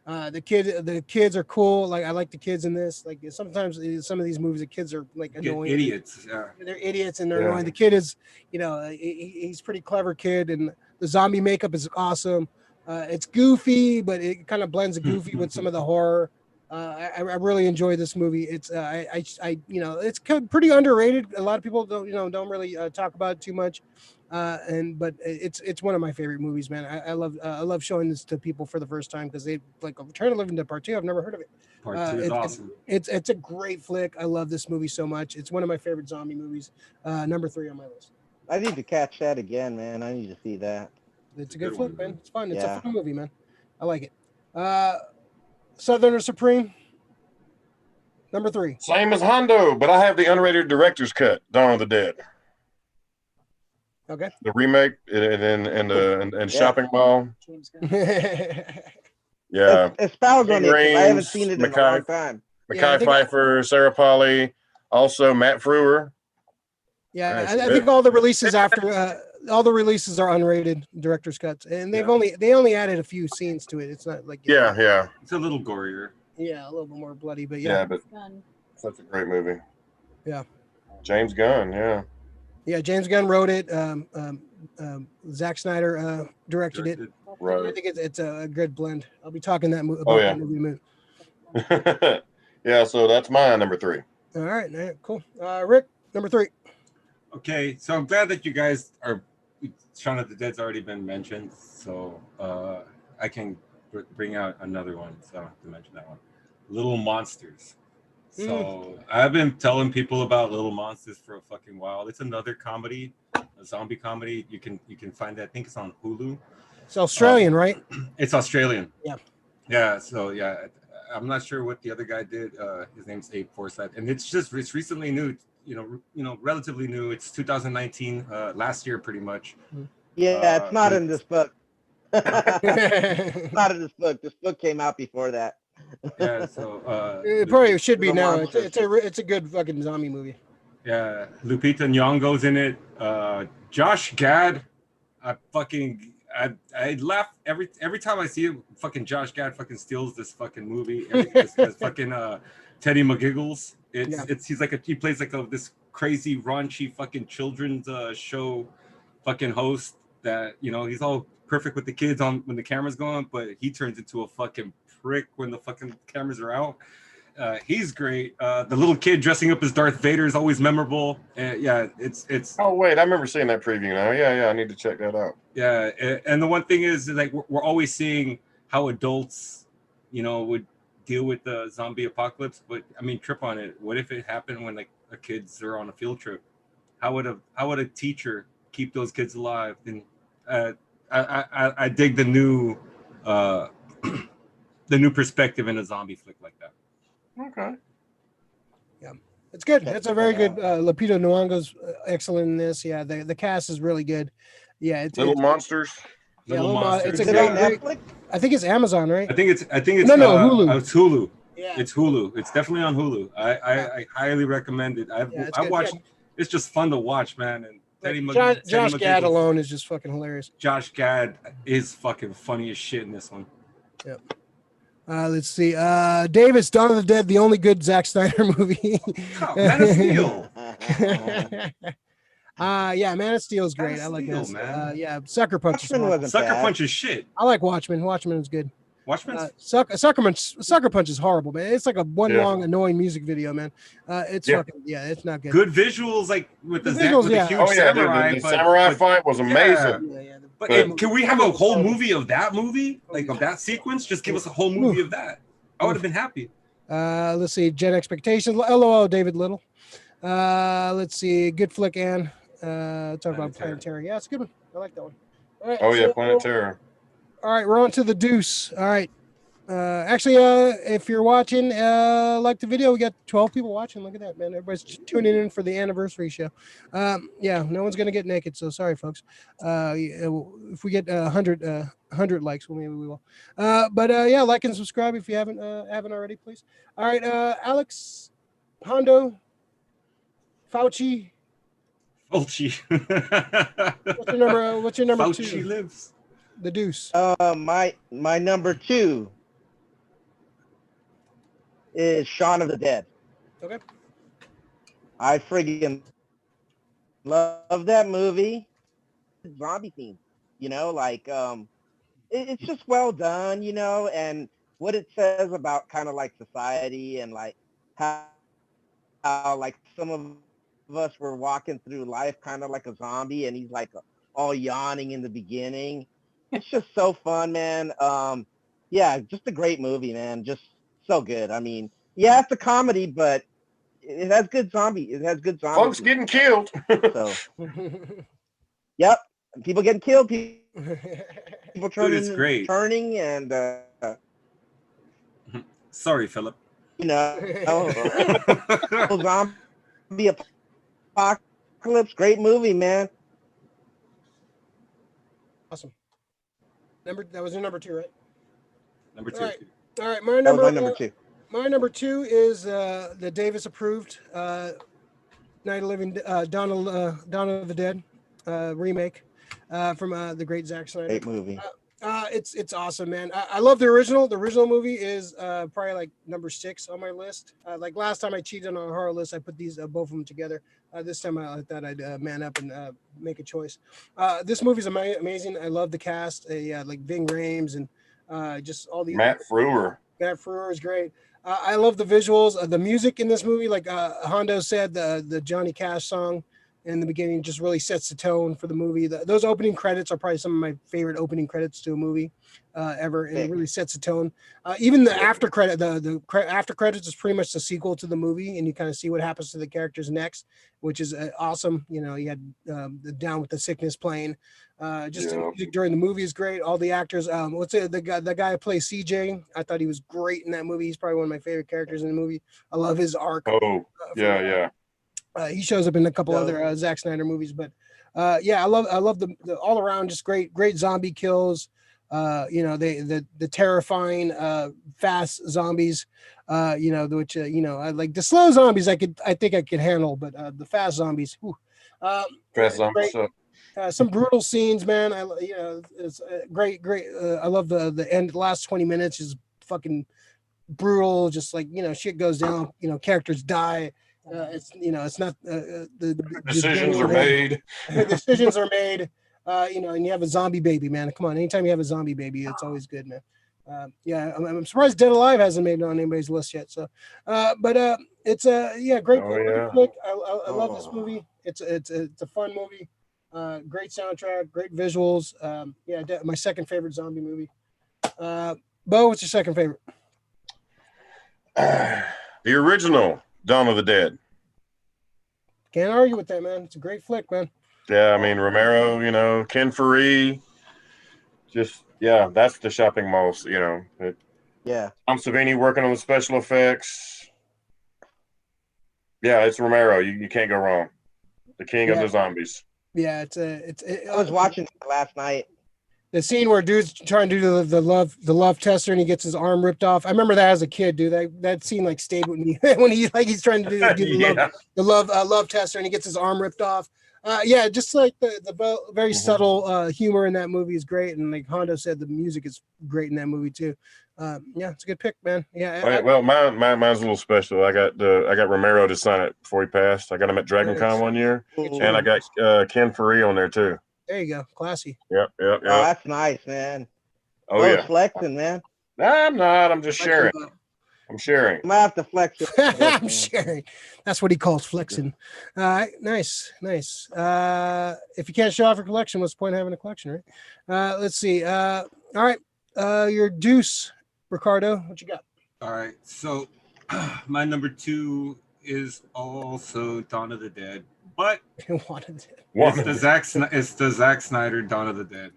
the kids are cool. Like I like the kids in this. Like sometimes in some of these movies, the kids are like annoying. Idiots. Yeah. They're idiots and they're annoying. The kid is, he's a pretty clever kid, and the zombie makeup is awesome. It's goofy, but it kind of blends the goofy with some of the horror. I really enjoy this movie. It's it's pretty underrated. A lot of people don't really talk about it too much, but it's one of my favorite movies, man. I love showing this to people for the first time because they like Return of the Living Dead Part 2. I've never heard of it. Part 2 is awesome. It's a great flick. I love this movie so much. It's one of my favorite zombie movies. Number 3 on my list. I need to catch that again, man. I need to see that. It's a good flick, man. It's fun. It's a fun movie, man. I like it. Southerner Supreme. Number 3. Same as Hondo, but I have the underrated director's cut, Dawn of the Dead. Okay. The remake and Shopping Mall. Yeah. Espouse on it. I haven't seen it in a long time. Mekhi Phifer, Sarah Polley, also Matt Frewer. Yeah, I think all the releases all the releases are unrated director's cuts, and they only added a few scenes to it. It's not like it's a little gorier. Yeah, a little bit more bloody, but but such a great movie. Yeah, James Gunn. Yeah, James Gunn wrote it. Zack Snyder directed it. Right. I think it's a good blend. I'll be talking that that movie. Yeah, so that's my number 3. All right, cool. Rick, number 3. Okay, so I'm glad that you guys are. Shaun of the Dead's already been mentioned, so I can bring out another one. So I don't have to mention that one. Little Monsters. So I've been telling people about Little Monsters for a fucking while. It's another comedy, a zombie comedy. You can find that. I think it's on Hulu. It's Australian, right? It's Australian. Yeah. Yeah. So I'm not sure what the other guy did. His name's Abe Forsyth, and it's recently new. Relatively new. It's 2019, last year, pretty much. Yeah, it's not in this book. It's not in this book. This book came out before that. Yeah, so it probably should be now. It's a good fucking zombie movie. Yeah, Lupita Nyong'o's in it. Josh Gad, I laugh every time I see him. Fucking Josh Gad fucking steals this fucking movie. This fucking Teddy McGiggles. He's like he plays like this crazy raunchy fucking children's show fucking host that he's all perfect with the kids on when the camera's going, but he turns into a fucking prick when the fucking cameras are out. He's great. The little kid dressing up as Darth Vader is always memorable. It's. Oh wait, I remember seeing that preview now. Yeah, I need to check that out. Yeah, and the one thing is like we're always seeing how adults, would deal with the zombie apocalypse, but I mean, trip on it. What if it happened when like the kids are on a field trip? How would a teacher keep those kids alive? And I dig the new perspective in a zombie flick like that. Okay. Yeah, it's good. It's a very good. Lupita Nyong'o's excellent in this. Yeah, the cast is really good. Yeah, Little Monsters. Yeah, Monsters. It's a great. I think it's Amazon, right? I think it's Hulu. It's Hulu. Yeah, it's Hulu. It's definitely on Hulu. I highly recommend it. I watched. Yeah. It's just fun to watch, man. And Josh Gad alone is just fucking hilarious. Josh Gad is fucking funny as shit in this one. Yep. Let's see. Davis, Dawn of the Dead, the only good Zack Snyder movie. Man of Steel. Yeah, Man of Steel is great. I like that. Man. Yeah, Sucker Punch. Sucker Punch is shit. I like Watchmen. Watchmen is good. Watchmen. Sucker Punch is horrible, man. It's like a long annoying music video, man. It's not good. Good visuals, like with the visuals, with the huge samurai. The samurai fight was amazing. Yeah. But can we have a whole movie of that movie, like of that sequence? Just give us a whole movie of that. I would have been happy. Let's see. Jet Expectations. LOL, David Little. Let's see. Good flick, Ann. Talk about Planet Terror. Yeah, it's a good one. I like that one. All right, Planet Terror. All right, we're on to the Deuce. All right. Actually, if you're watching, like the video, we got 12 people watching. Look at that, man. Everybody's tuning in for the anniversary show. Yeah, no one's gonna get naked, so sorry, folks. If we get 100 likes, well, maybe we will. But yeah, like and subscribe if you haven't already, please. All right, Alex, Hondo, Fauci. Fulci. What's your number? What's your number Fauci two? lives. The Deuce. My number 2 is Shaun of the Dead. Okay. I friggin' love that movie. Zombie theme, it's just well done, and what it says about kind of like society and like how like some of us were walking through life kind of like a zombie, and he's like all yawning in the beginning. It's just so fun, man. Yeah, just a great movie, man. Just so good. I mean, yeah, it's a comedy, but it has good zombie. It has good zombie. Folks getting killed. So, yep, people getting killed. People turning, and sorry, Philip. Zombie apocalypse. Great movie, man. Awesome. That was your number 2, right? Number 2. All right. That was my number 2. My number 2 is the Davis approved Night of Living Dawn of the Dead remake from the great Zack Snyder. Great movie. It's awesome, man. I love the original. The original movie is probably like number 6 on my list. Like last time I cheated on a horror list, I put these both of them together. This time I thought I'd man up and make a choice. This movie's amazing. I love the cast. Like Ving Rhames and just all these. Matt Frewer. Matt Frewer is great. I love the visuals, the music in this movie. Like Hondo said, the Johnny Cash song in the beginning just really sets the tone for the movie. Those opening credits are probably some of my favorite opening credits to a movie ever, and it really sets the tone. Even the after credit, the after credits is pretty much the sequel to the movie, and you kind of see what happens to the characters next, which is awesome. You know, you had the Down with the Sickness playing. The music during the movie is great. All the actors. The guy who plays CJ? I thought he was great in that movie. He's probably one of my favorite characters in the movie. I love his arc. Oh, yeah. He shows up in a couple other Zack Snyder movies, but I love the all around just great zombie kills. The terrifying fast zombies. Which I like the slow zombies. I think I could handle, but the fast zombies. Fast zombies. Some brutal scenes, man. It's great. I love the end. The last 20 minutes is fucking brutal. Just like shit goes down. Characters die. It's not the decisions are made. Decisions are made. And you have a zombie baby, man. Come on, anytime you have a zombie baby, it's always good, man. I'm surprised Dead Alive hasn't made it on anybody's list yet. So, it's great. Flick. I love this movie. It's a fun movie. Great soundtrack, great visuals. My second favorite zombie movie. Bo, what's your second favorite? The original Dawn of the Dead. Can't argue with that, man. It's a great flick, man. Yeah, I mean Romero, Ken Faree, that's the shopping malls, Tom Savini working on the special effects. Yeah, it's Romero. You can't go wrong. The king of the zombies. Yeah, I was watching it last night. The scene where dude's trying to do the love tester and he gets his arm ripped off. I remember that as a kid, dude. That scene like stayed with me when he's trying to do the love tester and he gets his arm ripped off. Just like the very subtle humor in that movie is great, and like Hondo said, the music is great in that movie too. It's a good pick, man. Yeah. Mine's a little special. I got Romero to sign it before he passed. I got him at DragonCon one year, and I got Ken Faree on there too. There you go, classy. Yep. Oh, that's nice, man. Flexing, man. I'm not. I'm just sharing. I'm sharing. I might have to flex it. I'm sharing. That's what he calls flexing. Nice. If you can't show off your collection, what's the point of having a collection, right? Let's see. All right. Your deuce, Ricardo. What you got? All right. So my number 2 is also Dawn of the Dead, but it's the Zack Snyder Dawn of the Dead.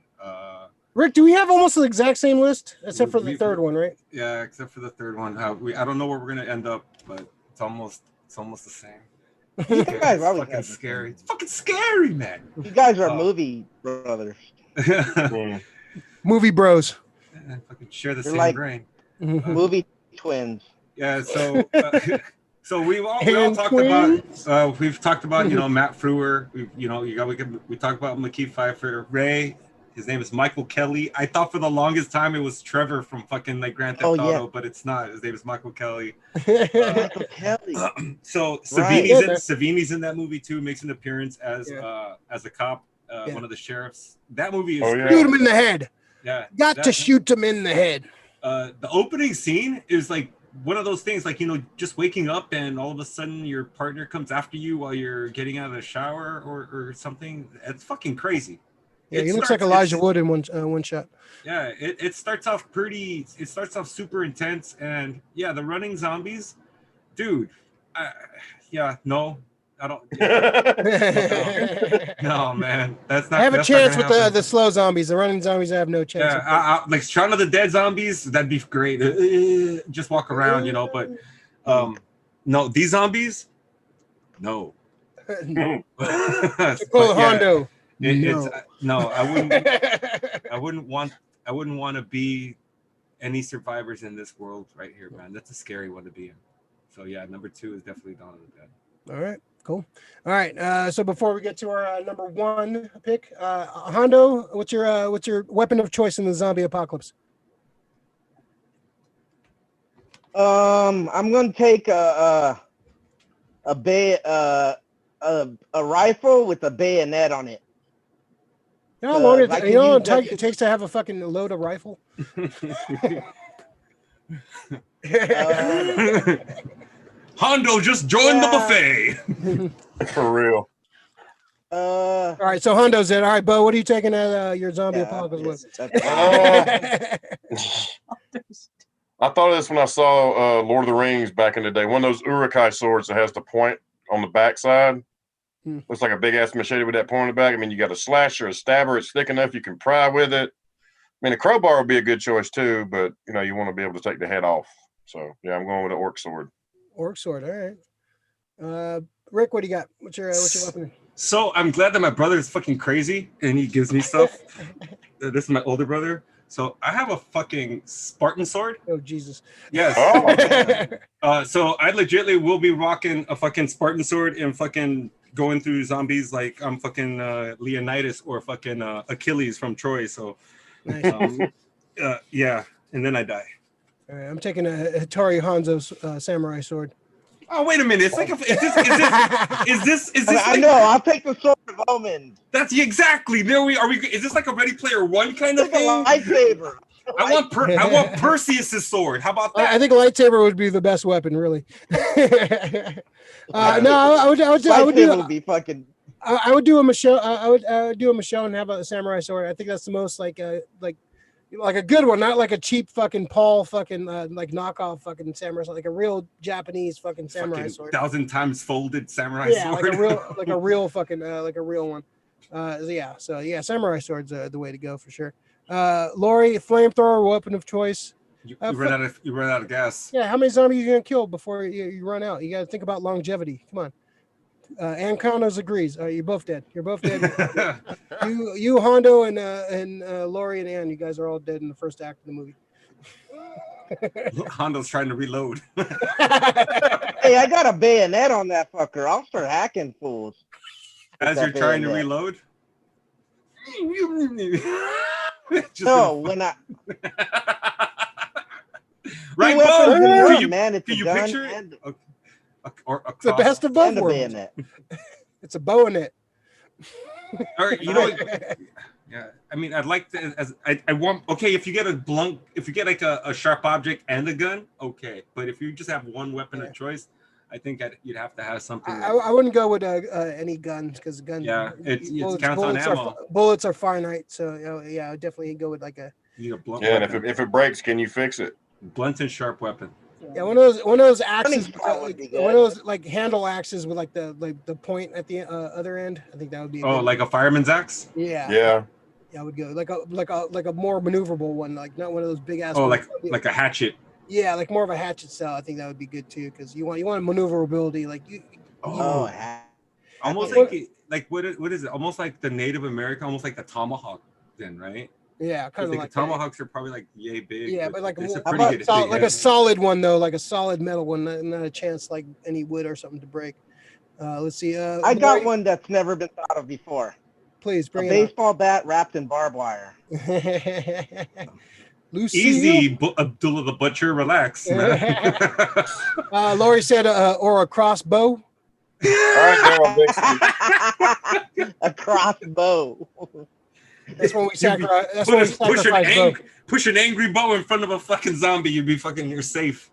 Rick, do we have almost the exact same list except for the We- third one, right? Yeah, except for the third one. I don't know where we're gonna end up, but it's almost the same. You guys It's always fucking have the scary. same. It's fucking scary, man. You guys are Oh. movie brothers. Mm. Movie bros. Fucking share the You're same like- brain. Movie twins. Yeah, so we all And talked twins. about we've talked about Matt Frewer. We talked about McKee Pfeiffer, Ray. His name is Michael Kelly. I thought for the longest time it was Trevor from fucking like Grand Theft Auto, but it's not. His name is Michael Kelly. Michael Kelly. So Right. Savini's in that movie too. Makes an appearance as a cop, one of the sheriffs. That movie is great. Shoot him in the head. Yeah, Got to shoot him in the head. The opening scene is like one of those things, like just waking up and all of a sudden your partner comes after you while you're getting out of the shower or something. It's fucking crazy. Yeah, he looks like Elijah Wood in one shot. Yeah, it starts off super intense, and yeah, the running zombies, dude. No, I don't. No, man, that's not. I have a that's chance not with gonna the slow zombies. The running zombies, I have no chance. Yeah, like Shaun of the Dead zombies, that'd be great. Just walk around, but no, these zombies, no. Hondo. I wouldn't want to be any survivors in this world right here, man. That's a scary one to be in. So yeah, number 2 is definitely Dawn of the Dead. All right, cool. All right, so before we get to our number 1 pick, Hondo, what's your weapon of choice in the zombie apocalypse? I'm gonna take a rifle with a bayonet on it. You know how long I can you know use that it takes to have a fucking load of rifle? Hondo just joined the buffet. For real. All right, so Hondo's it. All right, Bo, what are you taking at your zombie apocalypse with? I thought of this when I saw Lord of the Rings back in the day. One of those Urukai swords that has the point on the backside. Looks like a big ass machete with that point on the back. I mean, you got a slasher, a stabber. It's thick enough you can pry with it. I mean, a crowbar would be a good choice too, but you want to be able to take the head off. So yeah, I'm going with an orc sword. Orc sword. All right. Rick, what do you got? What's your weapon? So I'm glad that my brother is fucking crazy and he gives me stuff. This is my older brother. So I have a fucking Spartan sword. Oh Jesus. Yes. Oh. So I legitimately will be rocking a fucking Spartan sword and fucking going through zombies like I'm fucking Leonidas or fucking Achilles from Troy. So Nice. yeah, and then I die. All right, I'm taking a Hattori Hanzo's samurai sword. Oh wait a minute! It's like is this I like, know. I'll take the sword of Omen. That's exactly there. We are. We is this like a Ready Player One kind of Take a thing? lightsaber. I want Perseus's sword. How about that? I think a lightsaber would be the best weapon, really. No, I would Lightsaber would be fucking. I would do a Michelle. I would do a Michelle and have a samurai sword. I think that's the most like a good one, not like a cheap fucking Paul fucking like knockoff fucking samurai sword, like a real Japanese fucking samurai sword. 1,000 times folded samurai sword. like a real fucking like a real one. So samurai sword's the way to go for sure. Lori, flamethrower, weapon of choice. You run out of gas. Yeah, how many zombies are you gonna kill before you run out? You got to think about longevity. Come on. Ann Condos agrees. You're both dead. You're both dead. you Hondo and Lori and Ann, you guys are all dead in the first act of the movie. Hondo's trying to reload. Hey, I got a bayonet on that fucker. I'll start hacking fools. As you're trying to reload? No, when I... Right, Bo? Can you picture it? And, It's the best of both worlds. bayonet. It's a bayonet. Or yeah. I mean, I'd like to I want if you get like a sharp object and a gun, okay. But if you just have one weapon of choice, I think you'd have to have something. I wouldn't go with any guns because guns. Yeah, it counts on ammo. Bullets are finite, so I would definitely go with like a. You need a blunt Yeah, weapon. and if it breaks, can you fix it? Blunt and sharp weapon. Yeah, one of those axes, would be good. one of those like handle axes with like the point at the other end. I think that would be. Like a fireman's axe. Yeah. Yeah. Yeah, I would go like a more maneuverable one, like not one of those big ass. Oh, ones. like a hatchet. Yeah, like more of a hatchet style. I think that would be good too, because you want maneuverability. Like you. Oh, Almost What- like what is it? Almost like the Native American, almost like the tomahawk, then, right? Yeah, kind of Like like the tomahawks are probably like yay big. Yeah, but like it's a more, pretty good big like a head. solid one though, like a solid metal one, not a chance like any wood or something to break. Let's see. I got one that's never been thought of before. Please A bring it baseball bat wrapped in barbed wire. up. Easy, Abdullah the Butcher. Relax, man. Lori said, or a crossbow. All right, Daryl, A crossbow. That's when we sacrifice. That's when we sacrifice bow. Push an angry bow in front of a fucking zombie. You're safe.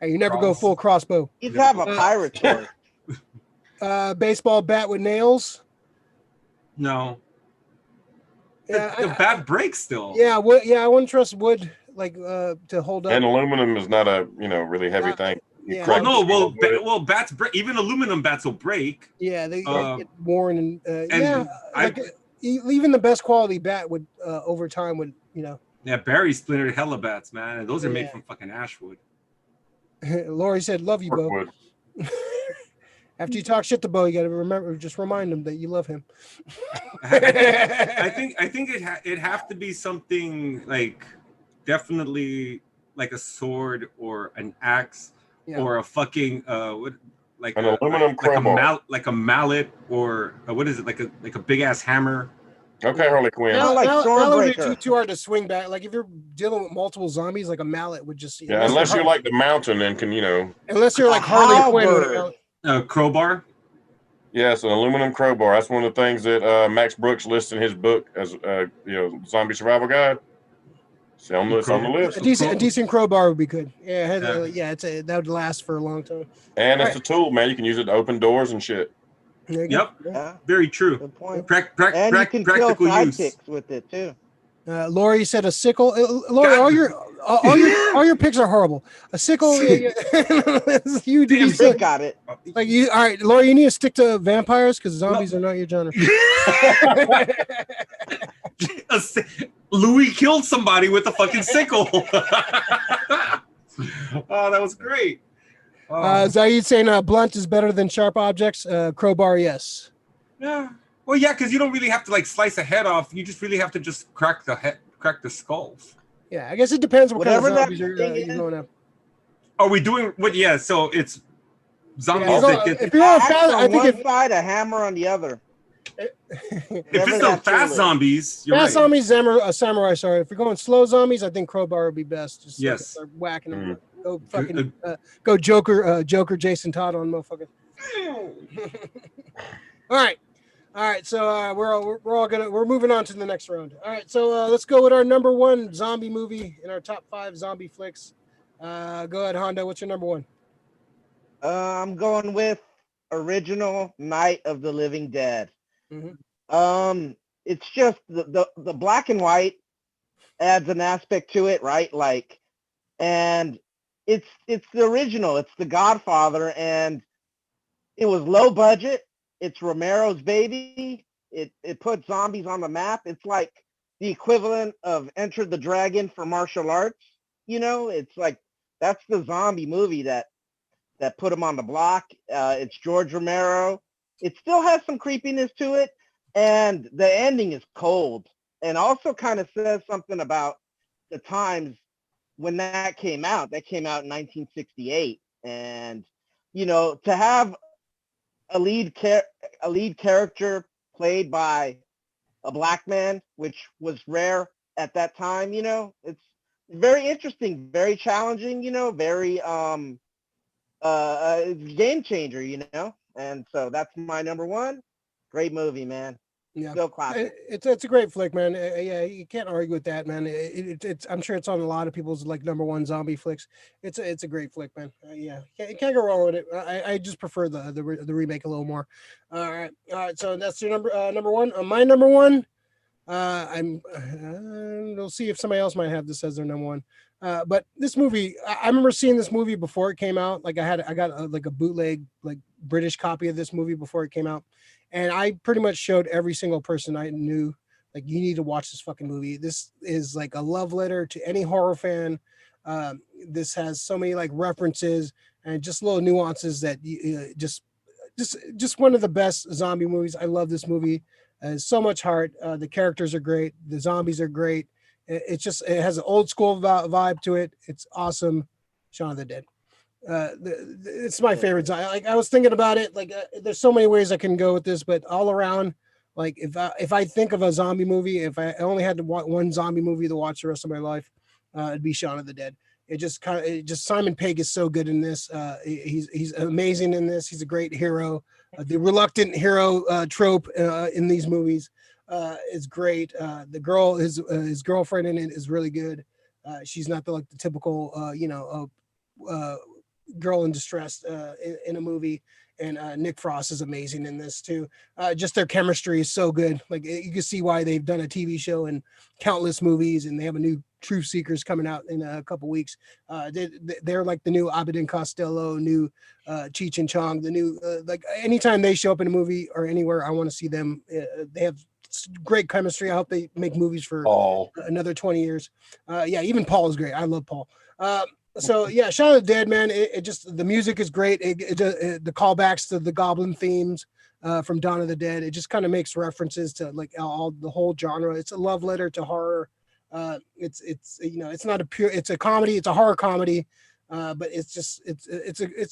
Hey, you never go full crossbow. You have a pirate sword. Baseball bat with nails. No. Yeah, the bat breaks still. Yeah, I wouldn't trust wood like to hold up. and aluminum is not a really heavy thing. You yeah. crack Well, no, the steel with it. bats break. Even aluminum bats will break. Yeah, they get worn and and even the best quality bat would over time would Yeah, Barry splintered hella bats, man. And those are made Yeah. from fucking ashwood. Lori said, "Love you, Bo." Wood. After you talk shit to Bo, you got to just remind him that you love him. I think it'd have to be something like definitely like a sword or an axe or a fucking an aluminum crowbar. like a mallet or what is it, like a big ass hammer. Okay, Harley Quinn. Mallet would be too hard to swing back. Like if you're dealing with multiple zombies, like a mallet would just Unless you're like the mountain and can unless you're like Harley Quinn. Crowbar. Yes, an aluminum crowbar. That's one of the things that Max Brooks lists in his book as zombie survival guide. It's on the list. A decent crowbar would be good. Yeah, that would last for a long time. And it's a tool, man. You can use it to open doors and shit. Yep. Yeah. Very true. Good point. And you can kill practical use. sidekicks with it too. Lori said a sickle. Lori, all your picks are horrible. A sickle. You They got it. Like you. All right, Lori, you need to stick to vampires because zombies are not your genre. Louis killed somebody with a fucking sickle. Oh, that was great. Zaid saying blunt is better than sharp objects. Crowbar, yes. Yeah. Well, yeah, because you don't really have to like slice a head off. You just really have to just crack the skulls. Yeah, I guess it depends what Whatever kind of zombies that you're thing is. going up. Are we doing what? Yeah, so it's zombies that get. If you're on Axe fast, on I think one side, a hammer on the other. If it's the fast zombies, you're fast right. zombies, samurai. Sorry, if you're going slow zombies, I think crowbar would be best. Just Yes. start whacking them. Go fucking go Joker Jason Todd on motherfucker. All right. So we're moving on to the next round. All right. So let's go with our number one zombie movie in our top 5 zombie flicks. Go ahead, Honda. What's your number one? I'm going with original Night of the Living Dead. Mm-hmm. It's just the black and white adds an aspect to it, right? Like, and it's the original. It's the Godfather, and it was low budget. It's Romero's baby. It put zombies on the map. It's like the equivalent of Enter the Dragon for martial arts. It's like that's the zombie movie that put him on the block. It's George Romero. It still has some creepiness to it, and the ending is cold, and also kind of says something about the times when that came out. That came out in 1968, and to have a lead character played by a black man, which was rare at that time, it's very interesting, very challenging, very game changer, and so that's my number one. Great movie, man. Yeah, still classic. It's a great flick, man. Yeah, you can't argue with that, man. It's I'm sure it's on a lot of people's like number one zombie flicks. It's a great flick, man. Yeah, you can't go wrong with it. I just prefer the remake a little more. All right. So that's your number one. My number one. We'll see if somebody else might have this as their number one. But this movie, I remember seeing this movie before it came out. Like I got like a bootleg, like British copy of this movie before it came out. And I pretty much showed every single person I knew, like, you need to watch this fucking movie. This is like a love letter to any horror fan. This has so many like references and just little nuances that just one of the best zombie movies. I love this movie. So much heart. The characters are great. The zombies are great. It has an old school vibe to it. It's awesome. Shaun of the Dead. It's my favorite. Like, I was thinking about it. Like, there's so many ways I can go with this, but all around, like, if I think of a zombie movie, if I only had to watch one zombie movie to watch the rest of my life, it'd be Shaun of the Dead. Simon Pegg is so good in this. He's amazing in this. He's a great hero. The reluctant hero trope in these movies is great. The girl, his girlfriend in it is really good. She's not the typical girl in distress in a movie. And Nick Frost is amazing in this too. Just their chemistry is so good. Like, you can see why they've done a TV show and countless movies, and they have a new Truth Seekers coming out in a couple weeks. They're like the new Abbott and Costello, new Cheech and Chong, the new like, anytime they show up in a movie or anywhere, I want to see them. They have great chemistry. I hope they make movies for another 20 years. Yeah, even Paul is great. I love Paul. So yeah, Shaun of the Dead, man. It just, the music is great. The callbacks to the Goblin themes from Dawn of the Dead. It just kind of makes references to like all the whole genre. It's a love letter to horror. It's not it's a comedy. It's a horror comedy, but it's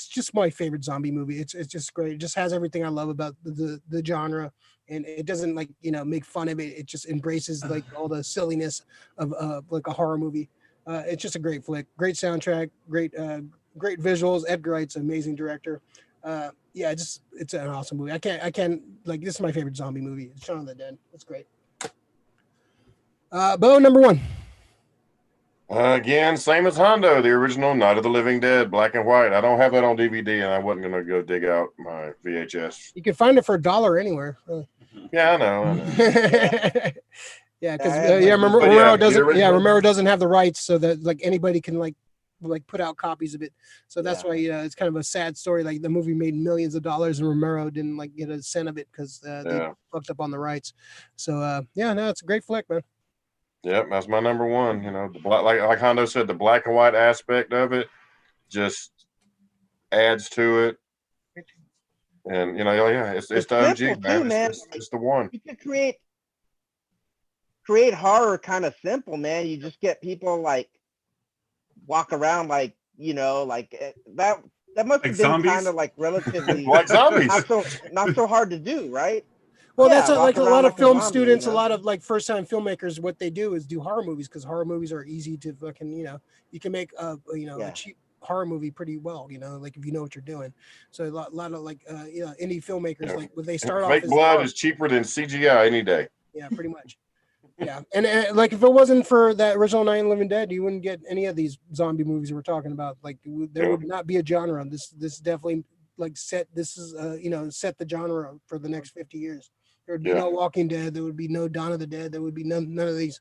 just my favorite zombie movie. It's just great. It just has everything I love about the genre, and it doesn't make fun of it. It just embraces like all the silliness of like a horror movie. It's just a great flick, great soundtrack, great visuals. Edgar Wright's an amazing director. It's an awesome movie. I can't this is my favorite zombie movie. It's Shaun of the Dead. It's great. Bo, number one. Again, same as Hondo, the original Night of the Living Dead, black and white. I don't have that on DVD, and I wasn't gonna go dig out my VHS. You can find it for $1 anywhere. Yeah, I know. Yeah, because Romero doesn't have the rights, so that like anybody can like put out copies of it. So that's why it's kind of a sad story. Like, the movie made millions of dollars, and Romero didn't like get a cent of it because they fucked up on the rights. So it's a great flick, man. Yep, that's my number one. The black, like Hondo said, the black and white aspect of it just adds to it. And it's the OG, man. It's the one. You can create horror kind of simple, man. You just get people like walk around like that must have been kind of like relatively like zombies. not so hard to do, right? Well, that's like a lot of film students, a lot of like first time filmmakers. What they do is do horror movies, because horror movies are easy to fucking, you can make a cheap horror movie pretty well, like if you know what you're doing. So a lot of like indie filmmakers, like when they start fake off, blood is cheaper than CGI any day. Yeah, pretty much. Yeah, and like if it wasn't for that original Night of the Living Dead, you wouldn't get any of these zombie movies we're talking about. Like, there would not be a genre. This definitely set the genre for the next 50 years. There would be no Walking Dead. There would be no Dawn of the Dead. There would be none of these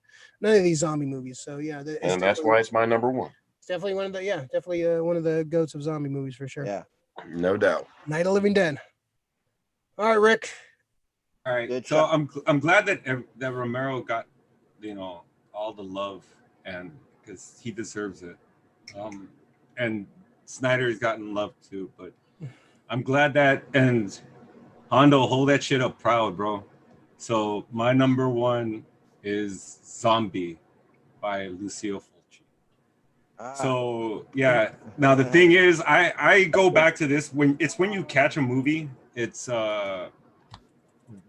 zombie movies. So yeah, and that's why it's my number one. It's definitely one of the goats of zombie movies for sure. Yeah, no doubt. Night of the Living Dead. All right, Rick. All right, so I'm glad that Romero got all the love, and because he deserves it, and Snyder's gotten love too. But I'm glad that, and Hondo, hold that shit up proud, bro. So my number one is Zombie by Lucio Fulci. So yeah, now the thing is, I go back to this when you catch a movie, it's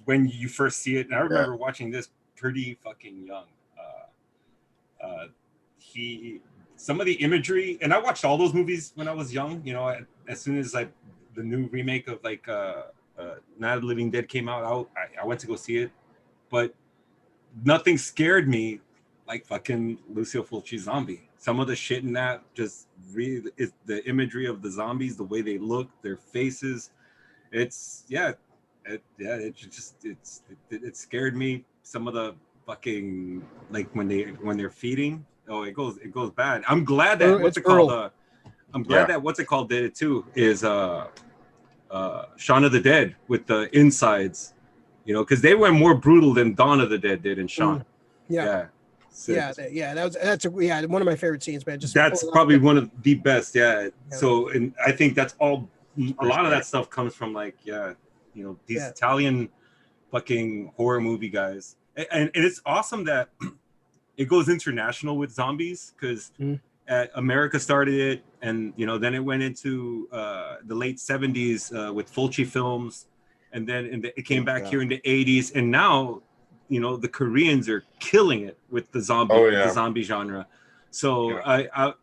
when you first see it, and I remember watching this pretty fucking young. Some of the imagery, and I watched all those movies when I was young. As soon as like the new remake of like Night of the Living Dead came out, I went to go see it, but nothing scared me like fucking Lucio Fulci Zombie. Some of the shit in that just really is the imagery of the zombies, the way they look, their faces. It scared me. Some of the fucking like when they're feeding. Oh, it goes bad. I'm glad that what's it called did it too is Shaun of the Dead with the insides. You know, because they went more brutal than Dawn of the Dead did in Shaun. Yeah. Sick. That's one of my favorite scenes, man. Just That's pull it off. probably one of the best. Yeah. Yeah. So, and I think that's all. A lot of that stuff comes from like, you know, these Italian fucking horror movie guys, and it's awesome that it goes international with zombies because America started it, and you know, then it went into the late 70s with Fulci films, and then it came back here in the 80s, and now, you know, the Koreans are killing it with the zombie genre. So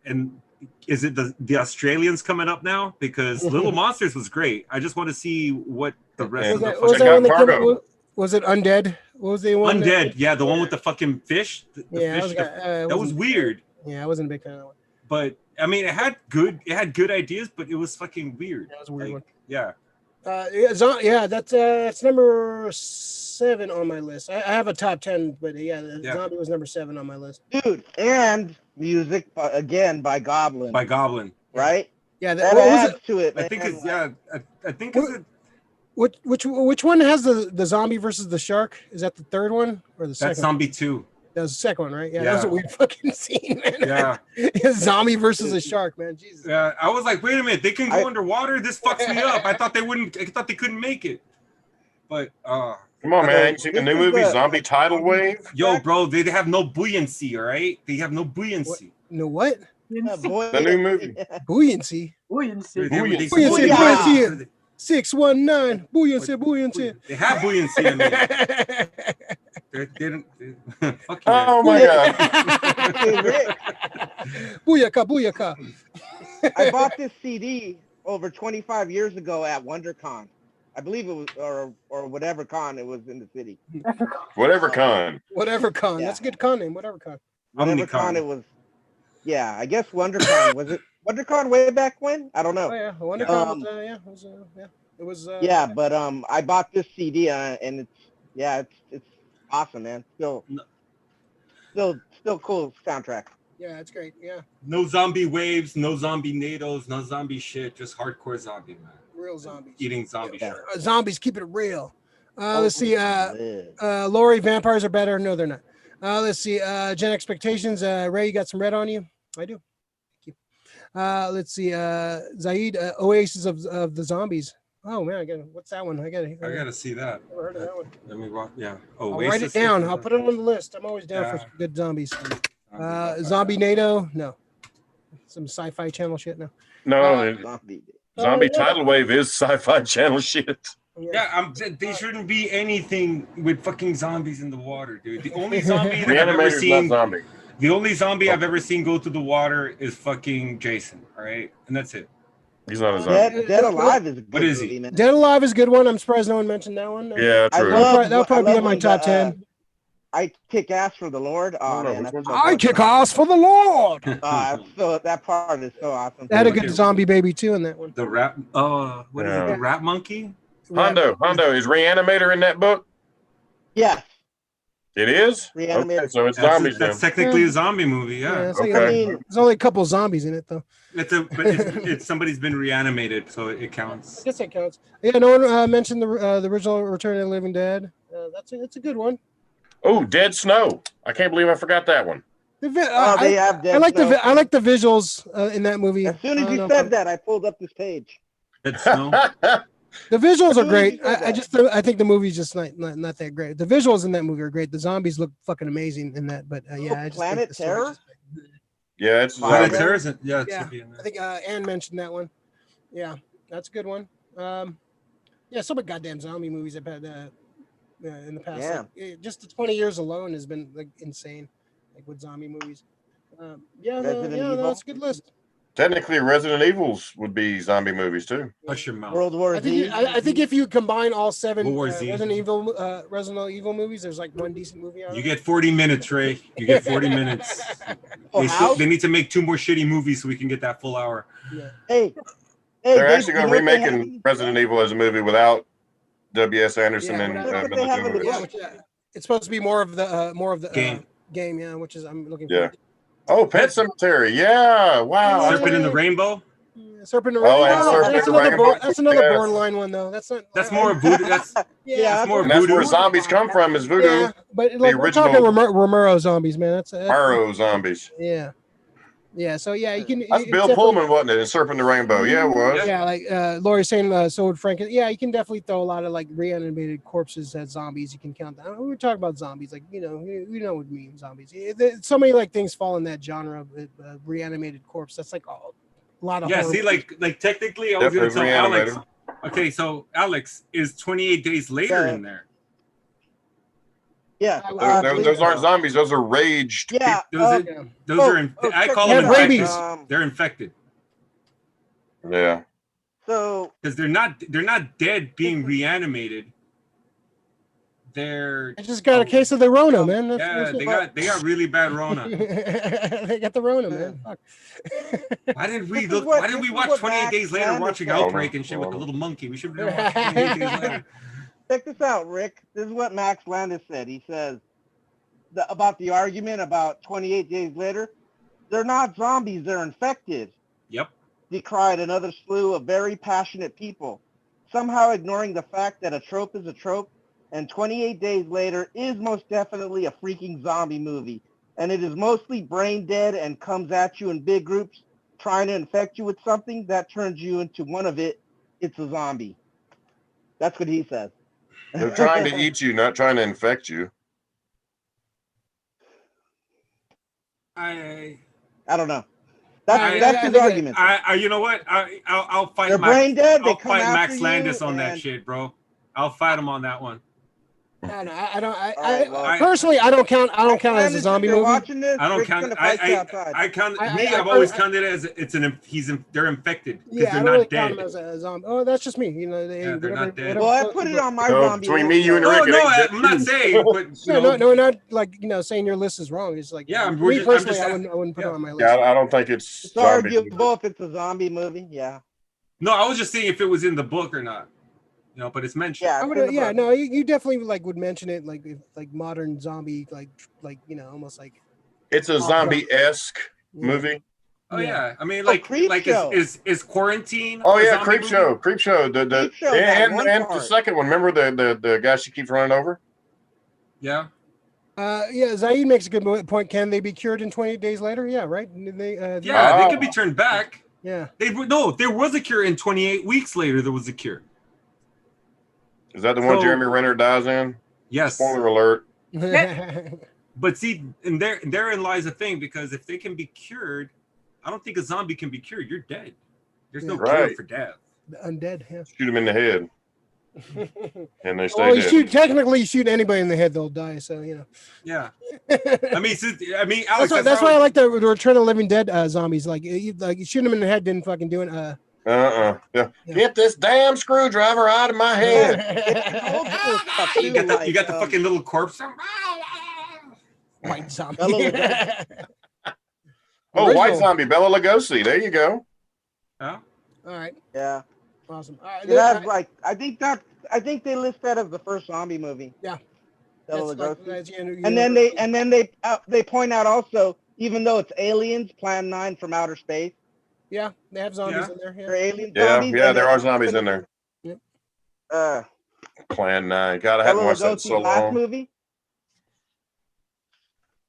and is it the Australians coming up now? Because Little Monsters was great. I just want to see what the rest of the was it Undead? What was the one? Undead, the one with the fucking fish. The fish, that was weird. Yeah, I wasn't a big fan of that one. But I mean, it had good ideas, but it was fucking weird. That was a weird one. Yeah. That's number 7 on my list. I have a top 10, but Zombie was number 7 on my list. Dude, and music again by Goblin. Right? Yeah, that adds to it. Man. I think it's I think it's which one has the zombie versus the shark? Is that the third one or the second? That's Zombie 2. That was the second one, right? Yeah, that was a weird fucking scene, man. Yeah. Zombie versus a shark, man. Jesus. Yeah, I was like, wait a minute, they can go underwater? This fucks me up. I thought they couldn't make it. But come on, man. You seen the new movie, Zombie Tidal Wave? Yo, bro, they have no buoyancy, all right? They have no buoyancy. What? No what? The new movie. Buoyancy. Buoyancy. 619. Buoyancy. They have buoyancy in there. They didn't. Fuck you. Oh my god. Booyaka. I bought this CD over 25 years ago at WonderCon. I believe it was, or whatever con it was in the city. Whatever con. Yeah. That's a good con name. Whatever con. Whatever con it was. Yeah, I guess WonderCon. Was it WonderCon way back when? I don't know. Oh yeah, WonderCon. It was. But I bought this CD and it's awesome, man. Still cool soundtrack. Yeah, it's great. Yeah. No zombie waves, no zombie NATOs, no zombie shit. Just hardcore zombie, man. Real zombies. Eating zombie shit. Zombies, keep it real. Let's see. Lori, vampires are better. No, they're not. Let's see. Gen Expectations. Ray, you got some red on you? I do. Thank you. Let's see. Zaid, Oasis of the Zombies. Oh man, what's that one? I gotta see that. Never heard of that one. Let me walk. Yeah. I'll write it down. I'll put it on the list. I'm always down for good zombies. Zombie NATO? No. Some sci-fi channel shit? No. No. Zombie Tidal Wave is sci-fi channel shit. Yeah, they shouldn't be anything with fucking zombies in the water, dude. The only zombie that I've ever seen, the only zombie I've ever seen go to the water is fucking Jason. All right, and that's it. He's not a zombie. Dead Alive is a good What is movie, he? man. Dead Alive is a good one. I'm surprised no one mentioned that one. Yeah, true. That'll probably be in my top 10. I kick ass for the Lord. Oh man, I kick ass for the Lord. That part is so awesome. They had a good zombie baby too in that one. The rap. What is it? The Rat Monkey. Hondo, is Reanimator in that book? Yes. It is? Reanimator. Okay, so it's zombies. That's technically a zombie movie. Yeah. There's only a couple zombies in it though. It's somebody's been reanimated, so it counts. I guess that counts. Yeah, no one mentioned the original Return of the Living Dead. That's a good one. Oh, Dead Snow! I can't believe I forgot that one. They have Dead I like Snow. I like the visuals in that movie. As soon as you said that, I pulled up this page. Dead Snow. The visuals are great. I think the movie's just not that great. The visuals in that movie are great. The zombies look fucking amazing in that. But I just Planet Terror. Yeah, it's Planet Terror. Yeah, I think Ann mentioned that one. Yeah, that's a good one. So many goddamn zombie movies I've had in the past. Yeah. Like, just the 20 years alone has been like insane, like with zombie movies. That's a good list. Technically, Resident Evils would be zombie movies too. Hush your mouth. World War Z. I think if you combine all 7 Resident Evil movies, there's like one decent movie out. You get 40 minutes, Ray. You get 40 minutes. They need to make 2 more shitty movies so we can get that full hour. Yeah. Hey, they're actually going to remake Resident Evil as a movie without W.S. Anderson and it's supposed to be more of the game, which is I'm looking for. Oh, Pet Cemetery. Yeah. Wow. Serpent in the Rainbow? Serpent and Oh, Rainbow. and Serpent That's and another Rainbow. that's another Yes. borderline one though. That's not. That's more voodoo. That's yeah. more And that's where voodoo. zombies come from is voodoo. Yeah, but like we're original- talking Romero zombies, man. That's Morrow zombies. yeah, yeah. So yeah, you can. That's it's Bill definitely- Pullman, wasn't it? In Serpent and the Rainbow. Yeah, it was. Yeah, like Lori's saying, so would Frank. Yeah, you can definitely throw a lot of like reanimated corpses as zombies. You can count that. We were talking about zombies, like we know what we mean zombies. So many like things fall in that genre of reanimated corpse. That's like a lot of Yeah, horror. see, like technically, I was gonna Definitely tell Alex. reanimated. Okay, so Alex is 28 days later Yeah. in there. Yeah. Those aren't zombies. Those are raged. Yeah. Those Yeah. I call They them have infected. rabies. They're infected Yeah. So because they're not dead being reanimated. They're I just got a case of the Rona, man. yeah, they got really bad Rona. they got the Rona, man. Fuck. Why didn't we This is look? what- Why didn't we this is watch what 28 Max days later Landis watching said. Outbreak and shit with the little monkey? We should have watched 28 days later. check this out, Rick. This is what Max Landis said. He says about the argument about 28 days later. They're not zombies. They're infected. Yep. Decried another slew of very passionate people, somehow ignoring the fact that a trope is a trope, and 28 Days Later is most definitely a freaking zombie movie, and it is mostly brain dead and comes at you in big groups, trying to infect you with something that turns you into one of it. It's a zombie. That's what he says. They're trying to eat you, not trying to infect you. I don't know. I That's his think argument. You know what? I'll fight. They're brain dead. They I'll come fight after Max you, Landis on that and- shit, bro. I'll fight him on that one. I don't know. I don't. All right, well, Personally, I don't count. I don't count it as a Landis, zombie if you're movie. Watching this, I don't Rick's count. gonna fight you outside. I count. I- Me, I- I've always I- counted it as they're infected because Yeah, I they're don't really not count dead. them as a zombie. Oh, that's just me. You know, Yeah, they're not dead. Well, I put it on my No, zombie between list, me, you, and though. Rick, No, it ain't I'm not good. saying, but you know, No, not like saying your list is wrong. It's like Yeah, me we're just- I'm personally, just- I wouldn't put it on my list. Yeah, I don't think it's It's zombie. arguable if it's a zombie movie. Yeah. no, I was just seeing if it was in the book or not. You know, but it's mentioned. Yeah. I it's would, in the yeah, book. no, you definitely would mention it like if, like modern zombie, like almost like It's a zombie-esque movie. Oh yeah, I mean, Oh, like Creepshow. is Quarantine? Oh a yeah, zombie Creep movie? Show, Creep Show. Creep Show, that one And the part. second one. Remember the guy she keeps running over? Yeah. Yeah, Zaid makes a good point. Can they be cured in 28 days later? Yeah, right. They, Yeah, they Oh. could be turned back. yeah. There was a cure in 28 weeks later. There was a cure. Is that the one So- Jeremy Renner dies in? Yes, Spoiler alert. but see, and therein lies the thing because if they can be cured, I don't think a zombie can be cured. You're dead. There's no cure Right. for death. Undead. Yeah. Shoot him in the head, and they stay Well, you dead. technically shoot anybody in the head, they'll die. So you know. Yeah. that's I mean, Alex, why I like the Return of the Living Dead zombies. Like you shoot them in the head, didn't fucking do it. Yeah. Yeah. Get this damn screwdriver out of my head. Old school stuff, you got too, the like, fucking little corpse. White zombie. A little Oh, White Original. Zombie, Bela Lugosi. There you go. Yeah. All right, Yeah. awesome. All right, It has like I think they list that as the first zombie movie. Yeah. Bela that's Lugosi. that's, And then they point out also, even though it's aliens, Plan 9 from outer space, yeah, they have zombies Yeah. in there. they're alien Yeah, zombies. yeah, and there then- are zombies in there. Plan 9. God, I haven't Bela watched that in Lugosi's so last long. movie.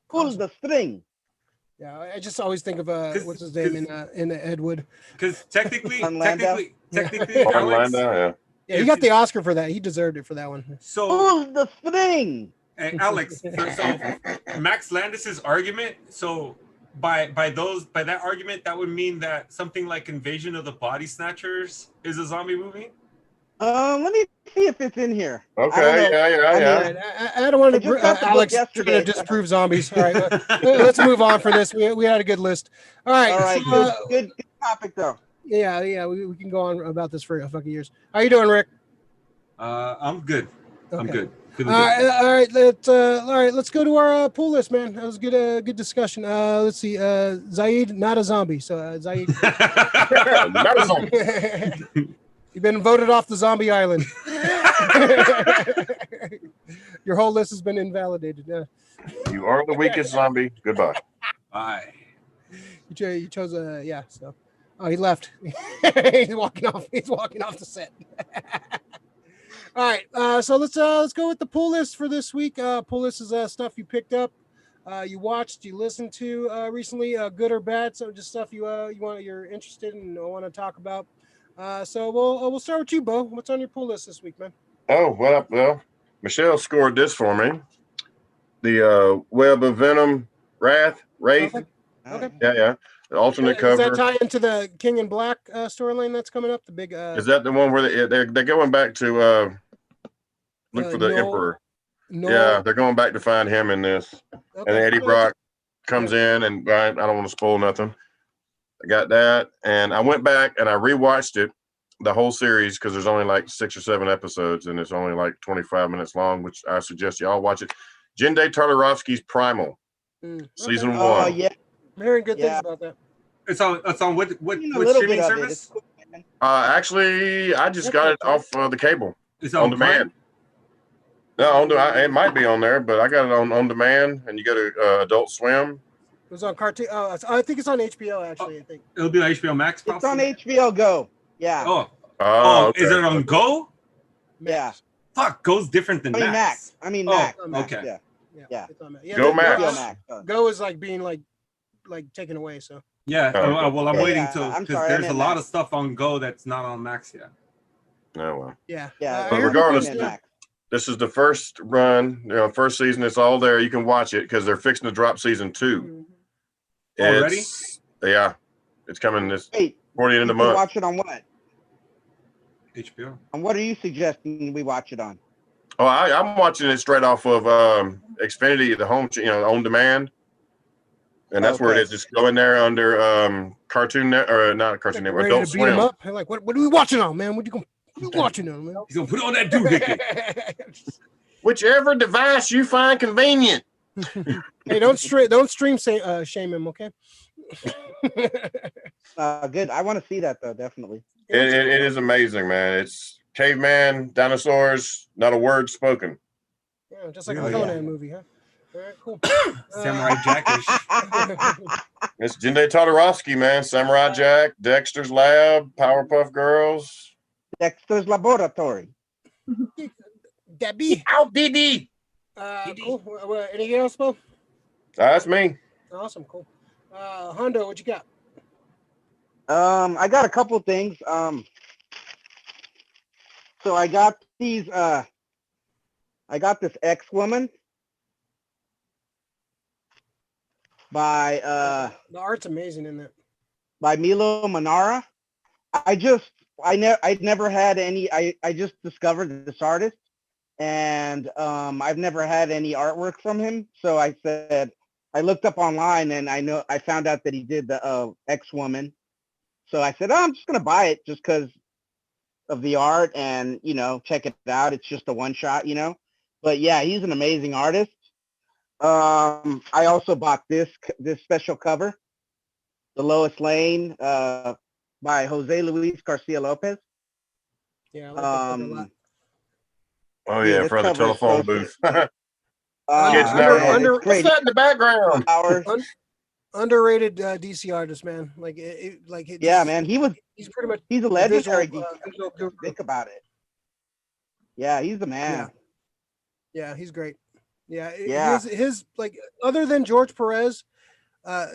Pull the string. Yeah, I just always think of what's his name in Ed Wood. Because technically, On Landau? technically, On Alex, Landau, yeah. Yeah, he got the Oscar for that. He deserved it for that one. so Pull the string. Hey, Alex, so Max Landis's argument. So by that argument, that would mean that something like Invasion of the Body Snatchers is a zombie movie. Let me see if it's in here. I don't Okay, know. yeah. I All mean, right, I don't want I just to got the book Alex trying yesterday. to disprove zombies. All right, let's move on for this. We had a good list. All right, All right, so, good topic though. yeah, we can go on about this for a fucking years. How you doing, Rick? I'm good. I'm Okay. good. All Feeling right, let's go to our pool list, man. That was good. Good discussion. Let's see. Zaid, not a zombie. So Zaid, Not a zombie. you've been voted off the zombie island. Your whole list has been invalidated. Yeah. You are the weakest zombie. Goodbye. Bye. You chose yeah. So, Oh, he left. He's walking off. He's walking off the set. All right. So let's go with the pull list for this week. Pull list is stuff you picked up, you watched, you listened to recently, good or bad. So just stuff you're interested in and want to talk about. So we'll start with you, Bo. What's on your pull list this week, man? Oh, well, Michelle scored this for me. The Web of Venom, Wraith. Okay. Yeah. The alternate Does that cover. tie into the King in Black storyline that's coming up? The big. Is that the one where they're going back to look for the Emperor? No. Yeah, they're going back to find him in this. Okay. And Eddie Brock comes in, and I don't want to spoil nothing. I got that, and I went back and I rewatched it, the whole series, because there's only like 6 or 7 episodes, and it's only like 25 minutes long, which I suggest y'all watch it. Jindai Tartarovsky's Primal, season 1. Oh yeah, I'm hearing good things about that. It's on what little streaming bit of it. service? It's cool, man. Actually, I just got it off the cable. It's on demand. No, it might be on there, but I got it on demand, and you go to Adult Swim. It was on cartoon. Oh, I think it's on HBO actually. I think It'll be on HBO Max. It's on HBO Go. Yeah. Okay. Is it on Go? Yeah. Fuck, Go's different than Max. I mean Max. Okay. Yeah. It's on Max. Go HBO Max. Go is like being like taken away. So Yeah. Well, I'm waiting till because there's a lot Max. of stuff on Go that's not on Max yet. Oh well. yeah. Yeah. But regardless, this is the first run, first season. It's all there. You can watch it because they're fixing to drop season 2. Already? Yeah, it's coming this 40 end of the You month. watch it on what? HBO. And what are you suggesting we watch it on? Oh, I'm watching it straight off of Xfinity, the home, on demand, and that's where it is. Just go in there under Cartoon Net or not Cartoon Network, ready Adult to beat him Swim. up. Like, what are we watching on, man? What are you watching on, man? He's gonna put on that doohickey. Whichever device you find convenient. Hey, don't stream shame him, okay? Good. I want to see that though, definitely. It is amazing, man. It's caveman, dinosaurs, not a word spoken. Yeah, just like a Conan movie, huh? All right, cool. Samurai Jackish. It's Jindai Tartarovsky, man. Samurai Jack, Dexter's Lab, Powerpuff Girls. Dexter's Laboratory. Debbie. Ow, Diddy. Cool. Anything else, Bo? That's me. Awesome, cool. Hondo, what you got? I got a couple things. So I got these. I got this X-Woman by The art's amazing in that. by Milo Manara. I'd never had any. I just discovered this artist, and I've never had any artwork from him. So I said, I looked up online, and I found out that he did the X-Woman. So I said, oh, I'm just gonna buy it just because of the art and check it out. It's just a one shot, But yeah, he's an amazing artist. I also bought this special cover, the Lois Lane by Jose Luis Garcia Lopez. Yeah, I like that cover a lot. Oh yeah, this for the cover is telephone so booth. Kids now under- what's that in the background? Underrated DC artist, man. Yeah, man, he's pretty much he's a legendary visual, DC. visual guru. Think about it. Yeah, he's the man. Yeah, he's great. Yeah, Yeah. his like other than George Perez,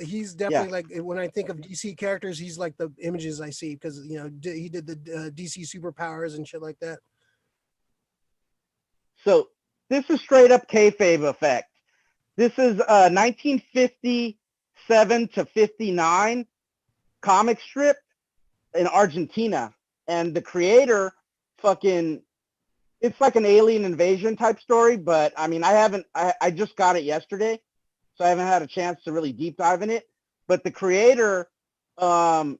he's definitely like when I think of DC characters, he's like the images I see because he did the DC superpowers and shit like that. So this is straight up kayfabe effect. This is 1957 to 59 comic strip in Argentina, and the creator it's like an alien invasion type story, but I mean, I just got it yesterday, so I haven't had a chance to really deep dive in it. But the creator, in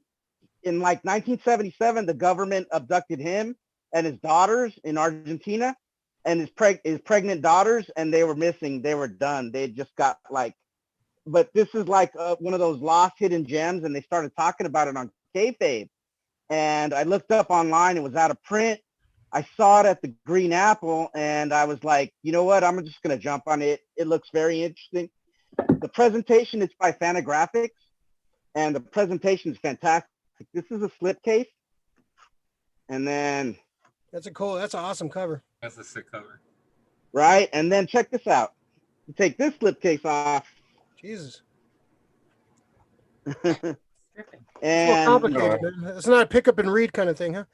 like 1977, the government abducted him and his daughters in Argentina, and his pregnant daughters, and they were missing. They were done. They just got but this is like one of those lost hidden gems, and they started talking about it on kayfabe. And I looked up online. It was out of print. I saw it at the Green Apple, and I was like, you know what? I'm just going to jump on it. It looks very interesting. The presentation is by Fantagraphics, and the presentation is fantastic. This is a slipcase, and then That's an awesome cover. That's a sick cover. right, and then check this out. You take this slipcase off, Jesus. It's a and little complicated, man. It's not a pick up and read kind of thing, huh?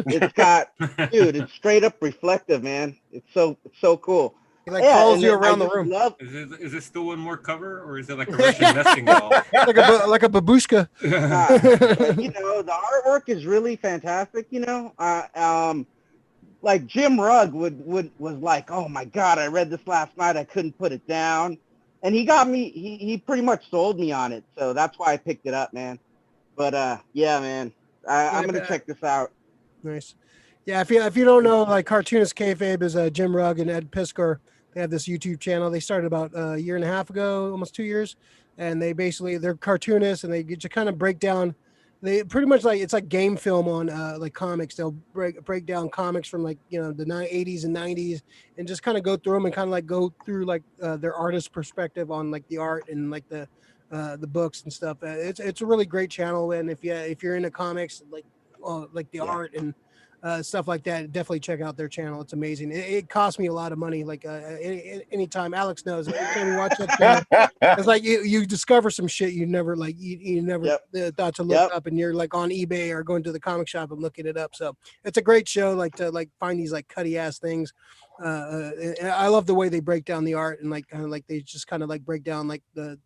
it's got, dude, it's straight up reflective, man. It's so cool. He like follows and you then around I the just room. Is it still one more cover, or is it like a Russian nesting doll? like a babushka. But, you know, the artwork is really fantastic. You know, like Jim Rugg was like, oh my God, I read this last night, I couldn't put it down, and he got me. He pretty much sold me on it, so that's why I picked it up, man. But yeah, man, I'm gonna check this out. Nice. Yeah, if you don't know, like cartoonist kayfabe is Jim Rugg and Ed Piskor. They have this YouTube channel. They started about a year and a half ago, almost 2 years, and they're cartoonists and they get to kind of break down. They pretty much like it's like game film on like comics. They'll break down comics from like the 80s and 90s and just kind of go through them and kind of like go through like their artist perspective on like the art and like the books and stuff. It's a really great channel, and if you're into comics like the art and stuff like that, definitely check out their channel. It's amazing. It cost me a lot of money. Like anytime, Alex knows, anytime you watch that channel, it's like you discover some shit you never thought to look up, and you're like on eBay or going to the comic shop and looking it up. So it's a great show, like to like find these like cutty ass things. I love the way they break down the art and like they just kind of like break down like the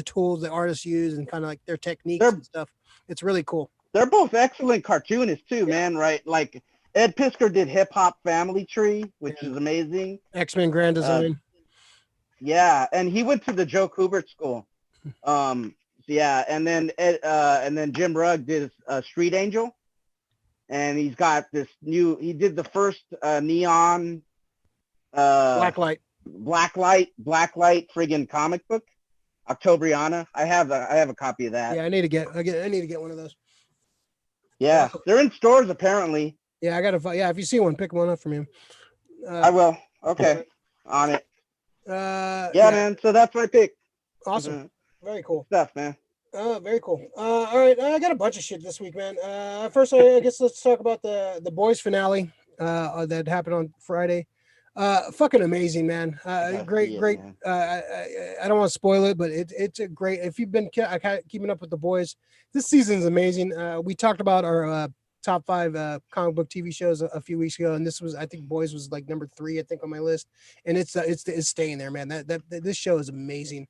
tools the artists use and kind of like their techniques and stuff. It's really cool. They're both excellent cartoonists too, man. Right? Like Ed Piskor did Hip Hop Family Tree, which is amazing. X-Men Grand Design. Yeah, and he went to the Joe Kubert School. Yeah, and then Jim Rugg did Street Angel, and he's got this new. He did the first neon Blacklight friggin' comic book, Octobriana. I have a copy of that. Yeah, I need to get one of those. Yeah, they're in stores apparently. Yeah, I gotta. Yeah, if you see one, pick one up from him. I will. Okay, on it. Yeah, man. So that's my pick. Awesome. Very cool Stuff, man. Very cool. All right, I got a bunch of shit this week, man. First, I guess let's talk about the Boys finale that happened on Friday. Fucking amazing, man. Great. Man. I don't want to spoil it, but it's a great. If you've been keeping up with the Boys, this season is amazing. We talked about our top 5 comic book TV shows a few weeks ago, and this was, I think, Boys was like number 3, I think, on my list, and it's staying there, man. That this show is amazing.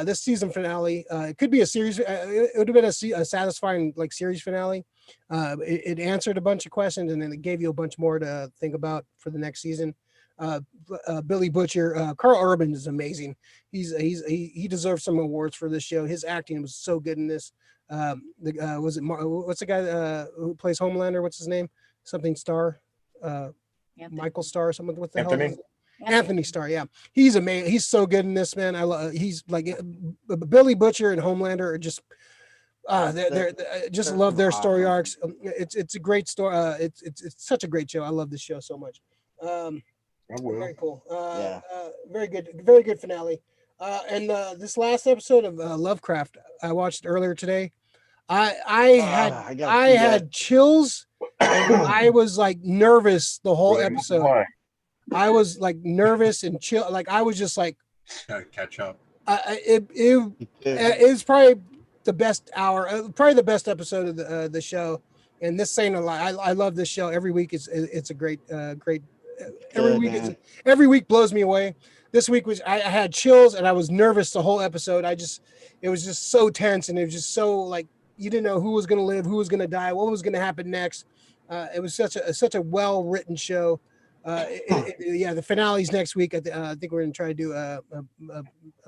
This season finale, it could be a series. It would have been a satisfying like series finale. It answered a bunch of questions, and then it gave you a bunch more to think about for the next season. Billy Butcher, Carl Urban is amazing. He deserves some awards for this show. His acting was so good in this. What's the guy who plays Homelander? What's his name? Something Starr, Michael Starr. Something. What the hell? Anthony Starr. Yeah, he's amazing. He's so good in this, man. He's like Billy Butcher and Homelander are just. They're just love their story arcs. It's a great story. It's such a great show. I love this show so much. Very cool. Very good finale. And this last episode of Lovecraft, I watched earlier today. I had chills, and I was like nervous the whole episode. I was like nervous and chill. Like I was just like, gotta catch up. It's probably the best hour, probably the best episode of the show. And this saying a lot. I love this show. Every week it's a great. Every week blows me away. This week I had chills and I was nervous the whole episode. It was just so tense, and it was just so like you didn't know who was going to live, who was going to die, what was going to happen next. It was such a well written show. The finale's next week. I think we're going to try to do a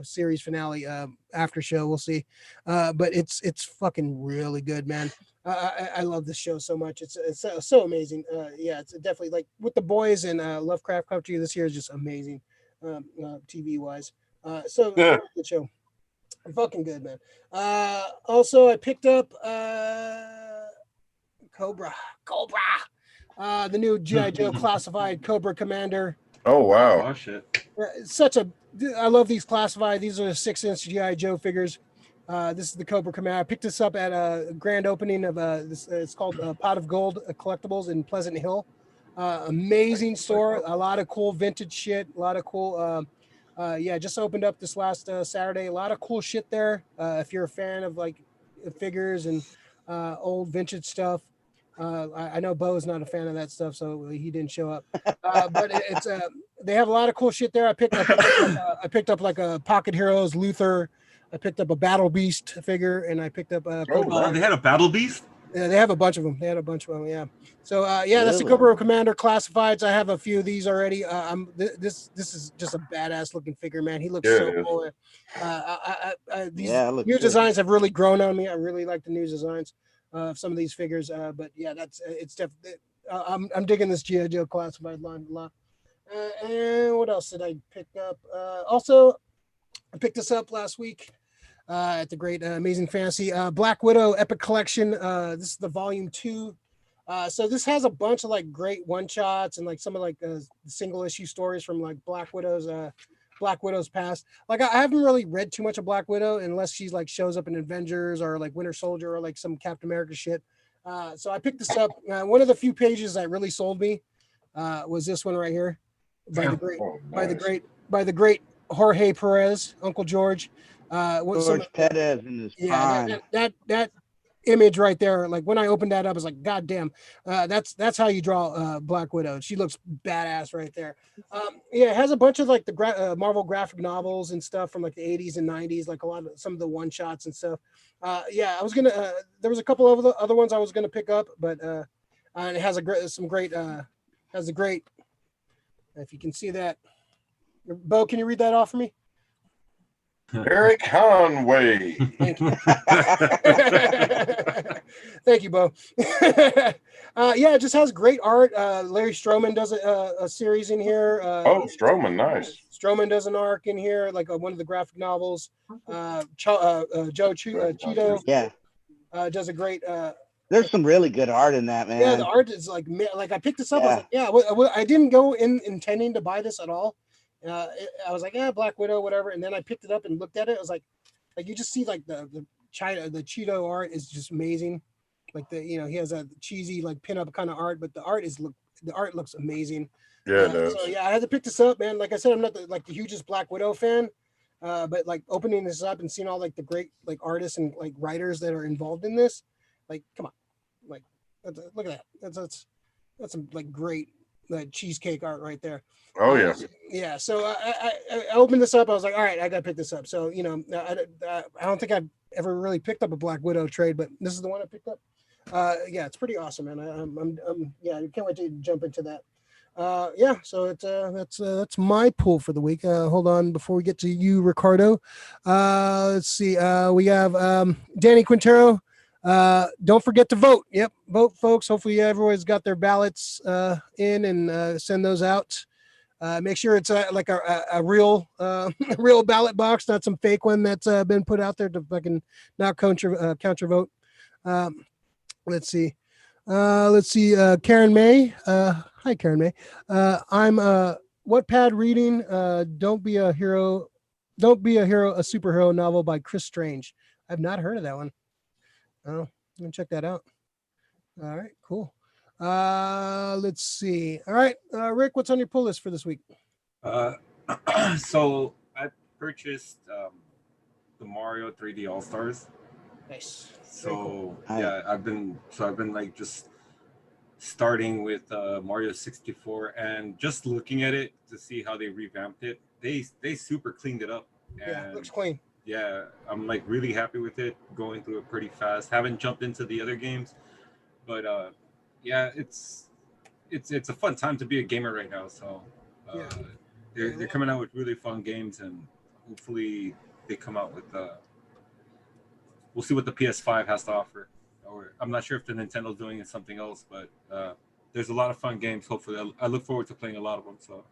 series finale after show. We'll see. But it's fucking really good, man. I love this show so much. It's so amazing. It's definitely like with the Boys and Lovecraft Country. This year is just amazing, TV wise. Good show. Fucking good, man. Also, I picked up Cobra. The new G.I. Joe classified Cobra Commander. Oh wow! Oh shit! I love these classified. These are the 6-inch G.I. Joe figures. This is the Cobra Commander. I picked this up at a grand opening of this. It's called Pot of Gold Collectibles in Pleasant Hill. Amazing store. A lot of cool vintage shit. A lot of cool. Yeah, just opened up this last Saturday. A lot of cool shit there. If you're a fan of like figures and old vintage stuff. I know Bo is not a fan of that stuff, so he didn't show up. But it's they have a lot of cool shit there. I picked up like a Pocket Heroes Luther. I picked up a Battle Beast figure, and I picked up Oh, they had a Battle Beast? Yeah, they have a bunch of them. Yeah. So yeah, that's the Cobra Commander classifieds. I have a few of these already. This is just a badass looking figure, man. He looks so cool. These new designs have really grown on me. I really like the new designs of some of these figures. But yeah, it's definitely. I'm digging this G.I. Joe classified line a lot. And what else did I pick up? Also, I picked this up last week. At the great Amazing Fantasy Black Widow Epic Collection. This is the volume 2. So this has a bunch of like great one shots and like some of like single issue stories from like Black Widow's past. Like I haven't really read too much of Black Widow unless she's like shows up in Avengers or like Winter Soldier or like some Captain America shit. So I picked this up. One of the few pages that really sold me was this one right here by the great Jorge Perez, Uncle George. George Perez in his prime. That image right there, like when I opened that up, I was like, God damn, that's how you draw Black Widow. She looks badass right there. Yeah, it has a bunch of like the Marvel graphic novels and stuff from like the 80s and 90s, like some of the one shots and stuff. Yeah, I was gonna there was a couple of the other ones I was gonna pick up, but and it has a great if you can see that. Bo, can you read that off for me? Eric Conway. Thank you. Thank you, Bo. Yeah, it just has great art. Larry Stroman does a series in here. Stroman, nice. Stroman does an arc in here, like one of the graphic novels. Joe Cheeto does a great. There's some really good art in that, man. Yeah, the art is like I picked this up. Yeah. I was like, I didn't go in intending to buy this at all. I was like, Black Widow, whatever, and then I picked it up and looked at it. I was like you just see like the Cheeto art is just amazing. Like he has a cheesy like pinup kind of art, but the art looks amazing. Yeah, it does. So yeah, I had to pick this up, man. Like I said, I'm not the hugest Black Widow fan, but like opening this up and seeing all like the great like artists and like writers that are involved in this, like come on, like look at that. That's some like great cheesecake art right there. Oh yeah. Yeah. So I opened this up. I was like, all right, I got to pick this up. So I don't think I've ever really picked up a Black Widow trade, but this is the one I picked up. Yeah, it's pretty awesome, man. I can't wait to jump into that. Yeah. So it's that's my pull for the week. Hold on before we get to you, Ricardo. Let's see. We have Danny Quintero. Don't forget to vote. Yep, vote, folks. Hopefully everyone's got their ballots in and send those out. Make sure it's like a real real ballot box, not some fake one that's been put out there to fucking not count your vote. Let's see. Karen May. Hi, Karen May. I'm Wattpad reading Don't Be a Hero, a superhero novel by Chris Strange. I've not heard of that one. Oh, I'm gonna check that out. All right, cool. Let's see. All right, Rick, what's on your pull list for this week? So I purchased the Mario 3D All Stars. Nice. So yeah, I've been like just starting with Mario 64 and just looking at it to see how they revamped it. They super cleaned it up. Yeah, it looks clean. Yeah, I'm like really happy with it. Going through it pretty fast. Haven't jumped into the other games, but yeah, it's a fun time to be a gamer right now. So they're coming out with really fun games, and hopefully they come out with we'll see what the PS5 has to offer. Or I'm not sure if the Nintendo's doing something else, but there's a lot of fun games. Hopefully, I look forward to playing a lot of them. So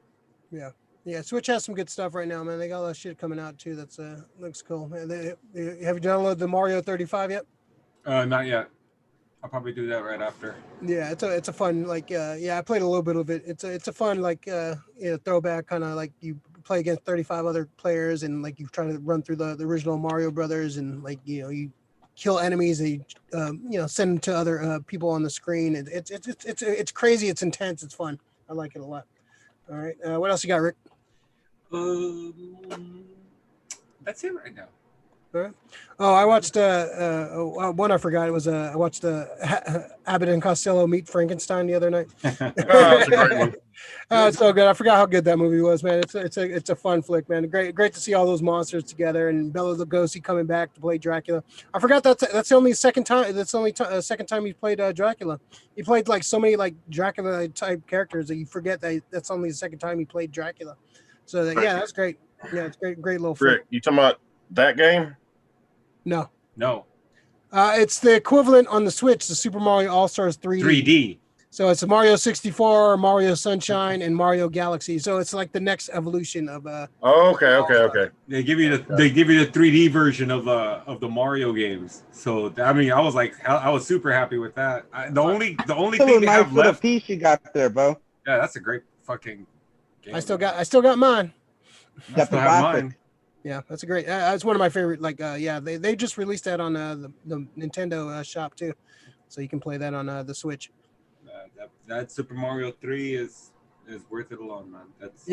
yeah, Switch has some good stuff right now, man. They got a lot of shit coming out too. That's looks cool. Have you downloaded the Mario 35 yet? Not yet. I'll probably do that right after. Yeah, it's a fun I played a little bit of it. It's a fun throwback kind of like you play against 35 other players, and like you're trying to run through the original Mario Brothers, and like you kill enemies, and you send them to other people on the screen. It's crazy. It's intense. It's fun. I like it a lot. All right. What else you got, Rick? That's it right now. All right. Oh, I watched one I forgot. It was I watched Abbott and Costello Meet Frankenstein the other night. Oh, that's a great one. It's so good. I forgot how good that movie was, man. It's a fun flick, man. Great to see all those monsters together, and Bela Lugosi coming back to play Dracula. I forgot that's the only second time. That's the only second time he played Dracula. He played like so many like Dracula type characters that you forget that that's only the second time he played Dracula. So yeah, that's great. Yeah, it's great little flick. Rick, you talking about that game? No. No. It's the equivalent on the Switch, the Super Mario All Stars 3D. 3D. So it's a Mario 64, Mario Sunshine, and Mario Galaxy. So it's like the next evolution of Oh, okay. They give you the 3D version of the Mario games. So I mean, I was super happy with that. The only thing they nice have little left. piece you got there, Bo. Yeah, that's a great fucking game. I still got mine. I still have mine. Yeah, that's a great. It's one of my favorite. Like, they just released that on the Nintendo shop too, so you can play that on the Switch. That Super Mario 3 is worth it alone, man. That's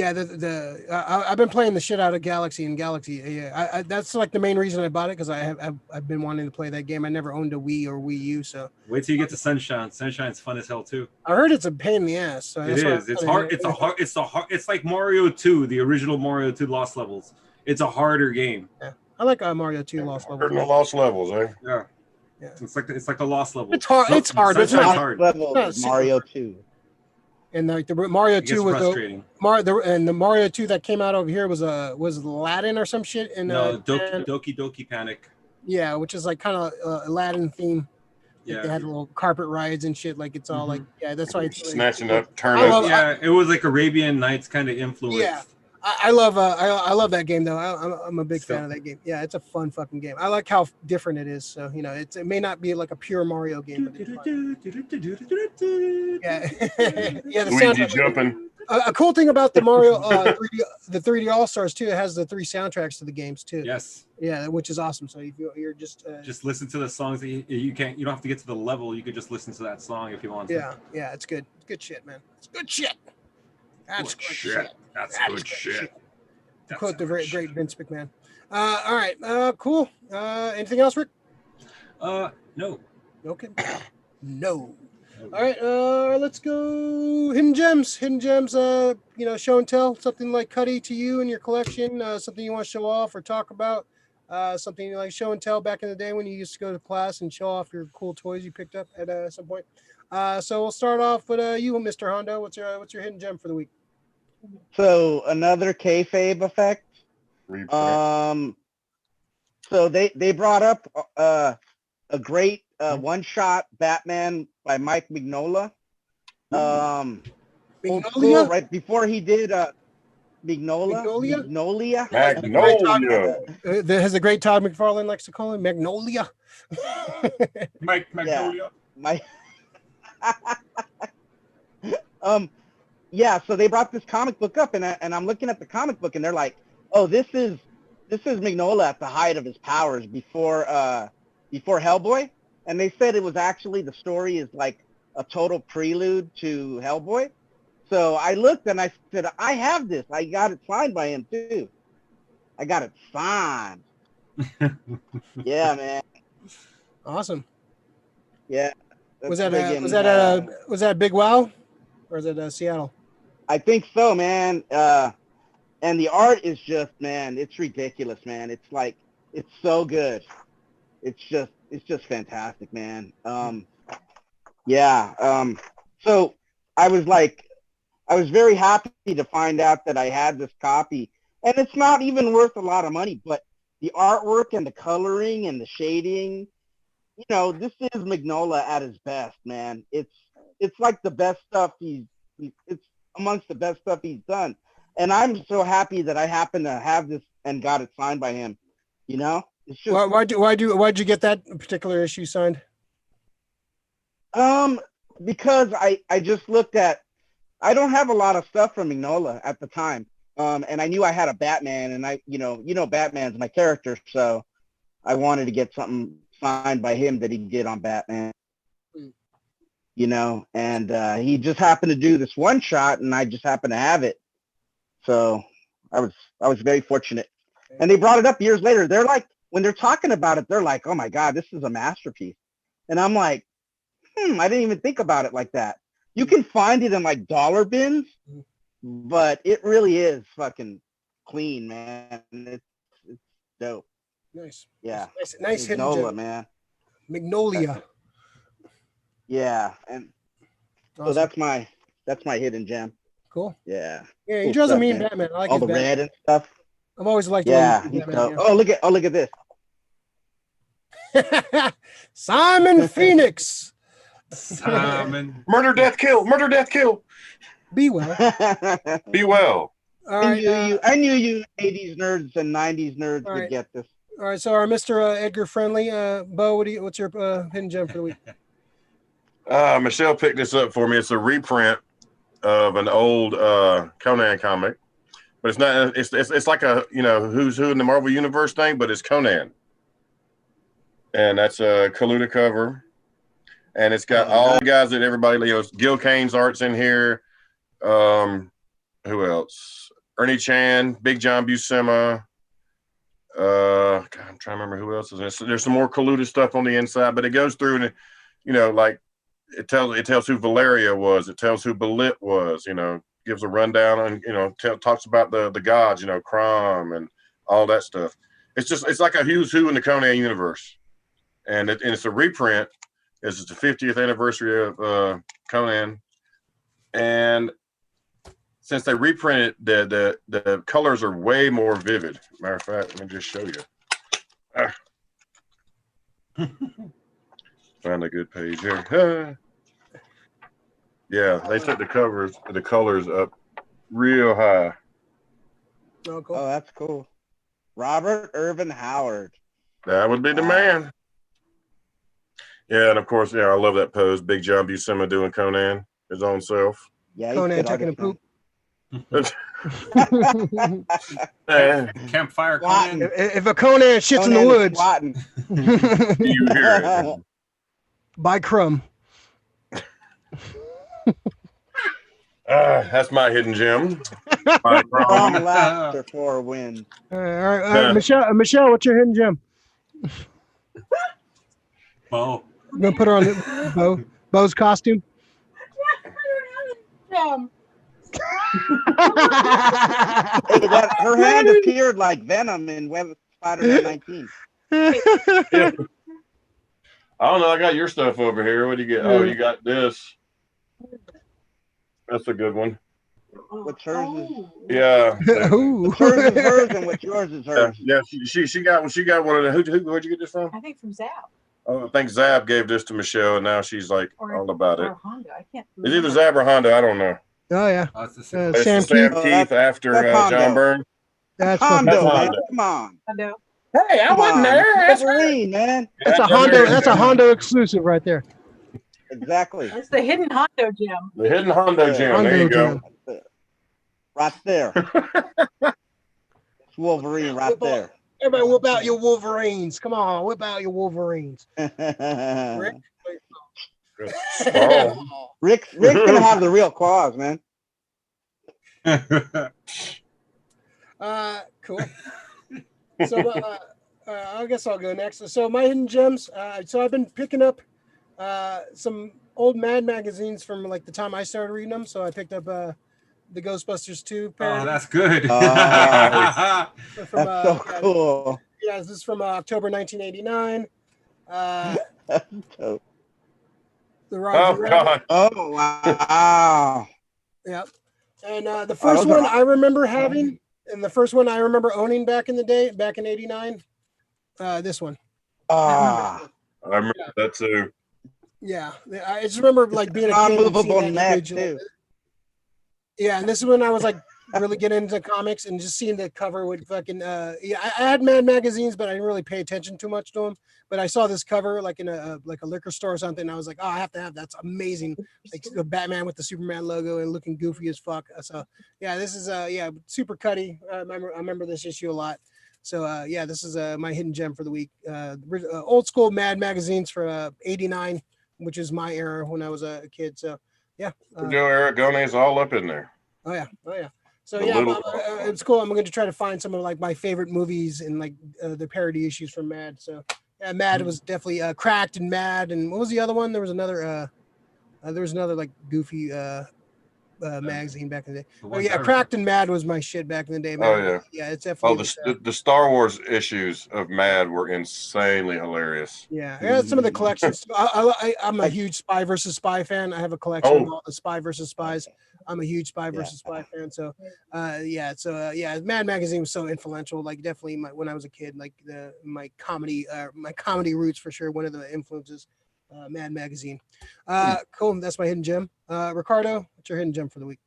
I've been playing the shit out of Galaxy and Galaxy. Yeah, that's like the main reason I bought it, because I've been wanting to play that game. I never owned a Wii or Wii U, so wait till you get to Sunshine. Sunshine's fun as hell too. I heard it's a pain in the ass. So It is. It's hard. It's like Mario 2, the original Mario 2 Lost Levels. It's a harder game. Yeah, I like Mario 2 Lost Levels. No lost levels, eh? Yeah. Yeah. It's like the Lost Level. It's hard. It's hard. It's Sunshine's not hard. Level No, of Mario 2. And like the Mario It gets 2 was frustrating. the Mario 2 that came out over here was Aladdin or some shit in No, Japan. Doki Doki Panic. Yeah, which is like kind of Aladdin theme. Like Yeah. they had little carpet rides and shit. Like it's all like that's why it's Snatching up, I turning. love- Yeah, it was like Arabian Nights kind of influence. Yeah. I love that game though. I'm a big Still. fan of that game. Yeah, it's a fun fucking game. I like how different it is. So it may not be like a pure Mario game, but it's fun. Yeah, yeah. The Luigi soundtrack. jumping. A cool thing about the Mario 3D All Stars too, it has the 3 soundtracks to the games too. Yes. Yeah, which is awesome. So if you're just Listen to the songs that you don't have to get to the level. You could just listen to that song if you want to. yeah, it's good. It's good shit, man. It's good shit. That's Good good shit. shit. That's good shit. That's Quote the good great Vince McMahon. All right, cool. Anything else, Rick? No. Okay. No. All right, let's go hidden gems. Hidden gems. Show and tell. Something like Cuddy to you in your collection. Something you want to show off or talk about. Something like show and tell back in the day when you used to go to class and show off your cool toys you picked up at some point. So we'll start off with you, Mr. Hondo. What's your hidden gem for the week? So another kayfabe effect. So they brought up a great one-shot Batman by Mike Mignola. Old school, right before he did Magnolia. Magnolia. Has the great Todd McFarlane likes to call him Magnolia. Mike Magnolia. Yeah, so they brought this comic book up, and I'm looking at the comic book, and they're like, "Oh, this is Mignola at the height of his powers before Hellboy," and they said it was actually the story is like a total prelude to Hellboy. So I looked and I said, "I have this. I got it signed by him too. I got it signed." Yeah, man. Awesome. Yeah. Was that Big Wow, or is it Seattle? I think so, man. And the art is just, man, it's ridiculous, man. It's like, it's so good. It's just fantastic, man. So I was very happy to find out that I had this copy, and it's not even worth a lot of money, but the artwork and the coloring and the shading, this is Mignola at his best, man. It's like the best stuff it's amongst the best stuff he's done. And I'm so happy that I happen to have this and got it signed by him. It's just why'd you get that particular issue signed? Because I just looked at, I don't have a lot of stuff from Mignola at the time. And I knew I had a Batman, and Batman's my character, so I wanted to get something signed by him that he did on Batman. And he just happened to do this one shot, and I just happened to have it. So I was very fortunate. And they brought it up years later. They're like, when they're talking about it, they're like, "Oh my God, this is a masterpiece." And I'm like, I didn't even think about it like that. You can find it in like dollar bins, but it really is fucking clean, man. It's dope. Nice. Yeah. Nice hidden Magnolia, gem. man. Magnolia. Yeah, and Awesome. so that's my hidden gem. Cool. Yeah. Yeah, he Cool draws a stuff, mean man. Batman. I like All his the Batman. red and stuff. I've always liked Yeah, the way he's you do Batman. dope. Oh, look at this. Yeah. Simon Phoenix. Murder, death, kill. Murder, death, kill. Be well. Be well. All right. I knew you 80s nerds and 90s nerds would get this. All right. So our Mr. Edgar Friendly, Bo, what's your hidden gem for the week? Michelle picked this up for me. It's a reprint of an old Conan comic, but it's not. It's like a who's who in the Marvel Universe thing, but it's Conan, and that's a Kaluta cover, and it's got all the guys that everybody Gil Kane's art's in here. Who else? Ernie Chan, Big John Buscema. God, I'm trying to remember who else is in it. So there's some more Kaluta stuff on the inside, but it goes through and like it tells who Valeria was, it tells who Belit was, gives a rundown on, talks about the gods, Crom and all that stuff. It's like a who's who in the Conan universe, and it's a reprint. It's the 50th anniversary of Conan, and since they reprinted, the colors are way more vivid. Matter of fact, let me just show you. Find a good page here. Yeah, they took the colors up real high. Oh, cool. Oh, that's cool. Robert Irvin Howard. That would be the man. Yeah, and of course, I love that pose. Big John Buscema doing Conan, his own self. Yeah, Conan taking a poop. Campfire Conan. If a Conan shits in the woods, You hear it. by Crumb. That's my hidden gem. From laughter for a win. All right, Michelle, what's your hidden gem? Bo. I'm gonna put her on Bo's costume. Her hand appeared like Venom in Web Spider-Man 19. I don't know. I got your stuff over here. What do you get? Oh, you got this. That's a good one. What's hers is Yeah. what's hers is hers, and what's yours is hers. Yeah. She got one of the. Where'd you get this from? I think from Zap. Oh, I think Zab gave this to Michelle, and now she's like all about it. Or Honda. I can't It's either Zab or Honda. I don't know. Oh yeah, Oh, it's the same. It's Sam Sam Keith. Keith after that's John Byrne. That's Hondo, fucking man. Honda. Come on. Honda. Hey, I Come wasn't on. there. That's Wolverine, man. That's a Hondo. That's a Hondo exclusive right there. Exactly. That's the hidden Hondo gem. The hidden Hondo gem. Hondo There you go. gem. Right there. It's Wolverine right there. Everybody, whip out your Wolverines. Come on, whip out your Wolverines. Rick, Oh. Rick's gonna have the real claws, man. Cool. So I guess I'll go next. So my hidden gems. So I've been picking up some old Mad magazines from like the time I started reading them. So I picked up the Ghostbusters 2 parody. Oh, that's good. From, That's so cool. Yeah, this is from October 1989. That's dope. The Roger Rabbit. God. Oh wow. Yep. And the first one I remember having, and the first one I remember owning back in the day, back in '89, this one. Ah. I remember that too. Yeah, I just remember like being a kid. and seeing Unmovable that neck image, too. Yeah, and this is when I was like really get into comics, and just seeing the cover would fucking yeah, I had Mad magazines, but I didn't really pay attention too much to them. But I saw this cover like in a liquor store or something. And I was like, oh, I have to have that's amazing. Like the Batman with the Superman logo and looking goofy as fuck. So yeah, this is yeah, super cutty. I remember this issue a lot. So yeah, this is my hidden gem for the week. Old school Mad magazines for '89, which is my era when I was a kid. So yeah, Joe Aragone's all up in there. oh yeah. So The yeah, little- it's cool. I'm going to try to find some of like my favorite movies and like the parody issues from Mad. So yeah, Mad was definitely Cracked and Mad. And what was the other one? There was another like goofy magazine back in the day. Oh yeah, Cracked and Mad was my shit back in the day, man. Oh, yeah. Yeah, it's Oh, definitely the Star Wars issues of Mad were insanely hilarious. yeah. I got some of the collections. I'm a huge Spy versus Spy fan. I have a collection of all the Spy versus Spies. I'm a huge Spy versus Spy fan. So yeah, Mad magazine was so influential. Like definitely when I was a kid, like my comedy roots for sure. One of the influences, Mad magazine. Cool. That's my hidden gem. Ricardo, what's your hidden gem for the week?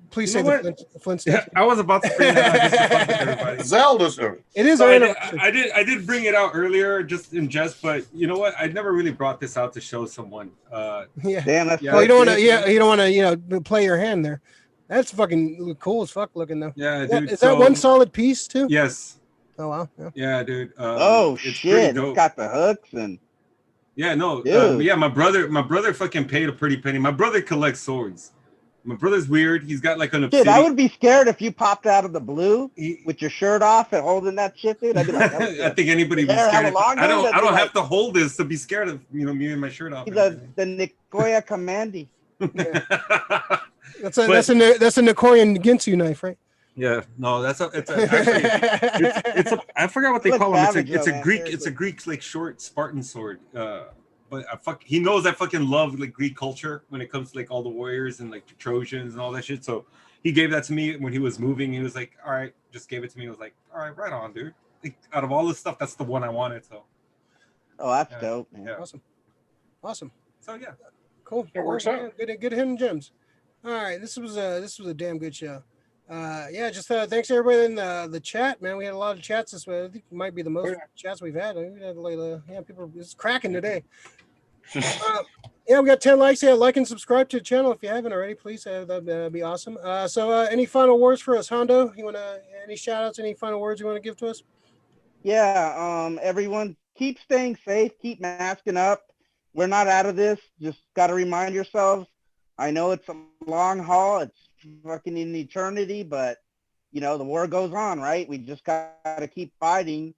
Please say the Flintstones. Yeah, I was about to bring that up just to fuck with everybody. Zelda's. It is. So our I did bring it out earlier just in jest, but you know what? I never really brought this out to show someone. Yeah. Damn, that's Yeah. Well, you don't want to. good. Yeah, you don't want to. Play your hand there. That's fucking cool as fuck looking though. Yeah, Is that- dude. is that one solid piece too? Yes. Oh wow. Yeah. Yeah, dude. Oh it's pretty shit! dope. It's got the hooks and Yeah, no. Dude. Yeah, my brother fucking paid a pretty penny. My brother collects swords. My brother's weird. He's got like an shit. obsidian. I would be scared if you popped out of the blue He- with your shirt off and holding that shit, dude. I'd be like, I think anybody would be Yeah, scared. how long, I don't. dude? I don't I'd be have to hold this to be scared of me and my shirt off. and the everything. Nikoya Commandi. That's a Nikoyan Ginsu knife, right? Yeah, no, actually it's a I forgot what they Looks call them. savage, It's a man, Greek seriously. like short Spartan sword. But he knows I fucking love like Greek culture when it comes to like all the warriors and like the Trojans and all that shit. So he gave that to me when he was moving. He was like, "All right," just gave it to me. He was like, "All right, right on, dude." Like, out of all this stuff, that's the one I wanted. So Oh, that's Yeah. dope, man. yeah. Awesome. So yeah. Cool. It works out. Good hidden gems. All right, this was a damn good show. Yeah, just thanks to everybody in the chat, man. We had a lot of chats this way. I think it might be the most chats we've had. We had like people. It's cracking today. Yeah, we got 10 likes. Yeah, like and subscribe to the channel if you haven't already, please. That'd be awesome. So any final words for us, Hondo? You wanna any shout outs, any final words you want to give to us? Yeah, everyone keep staying safe, keep masking up. We're not out of this. Just got to remind yourselves. I know it's a long haul. It's fucking in eternity, but you know, the war goes on, right? We just got to keep fighting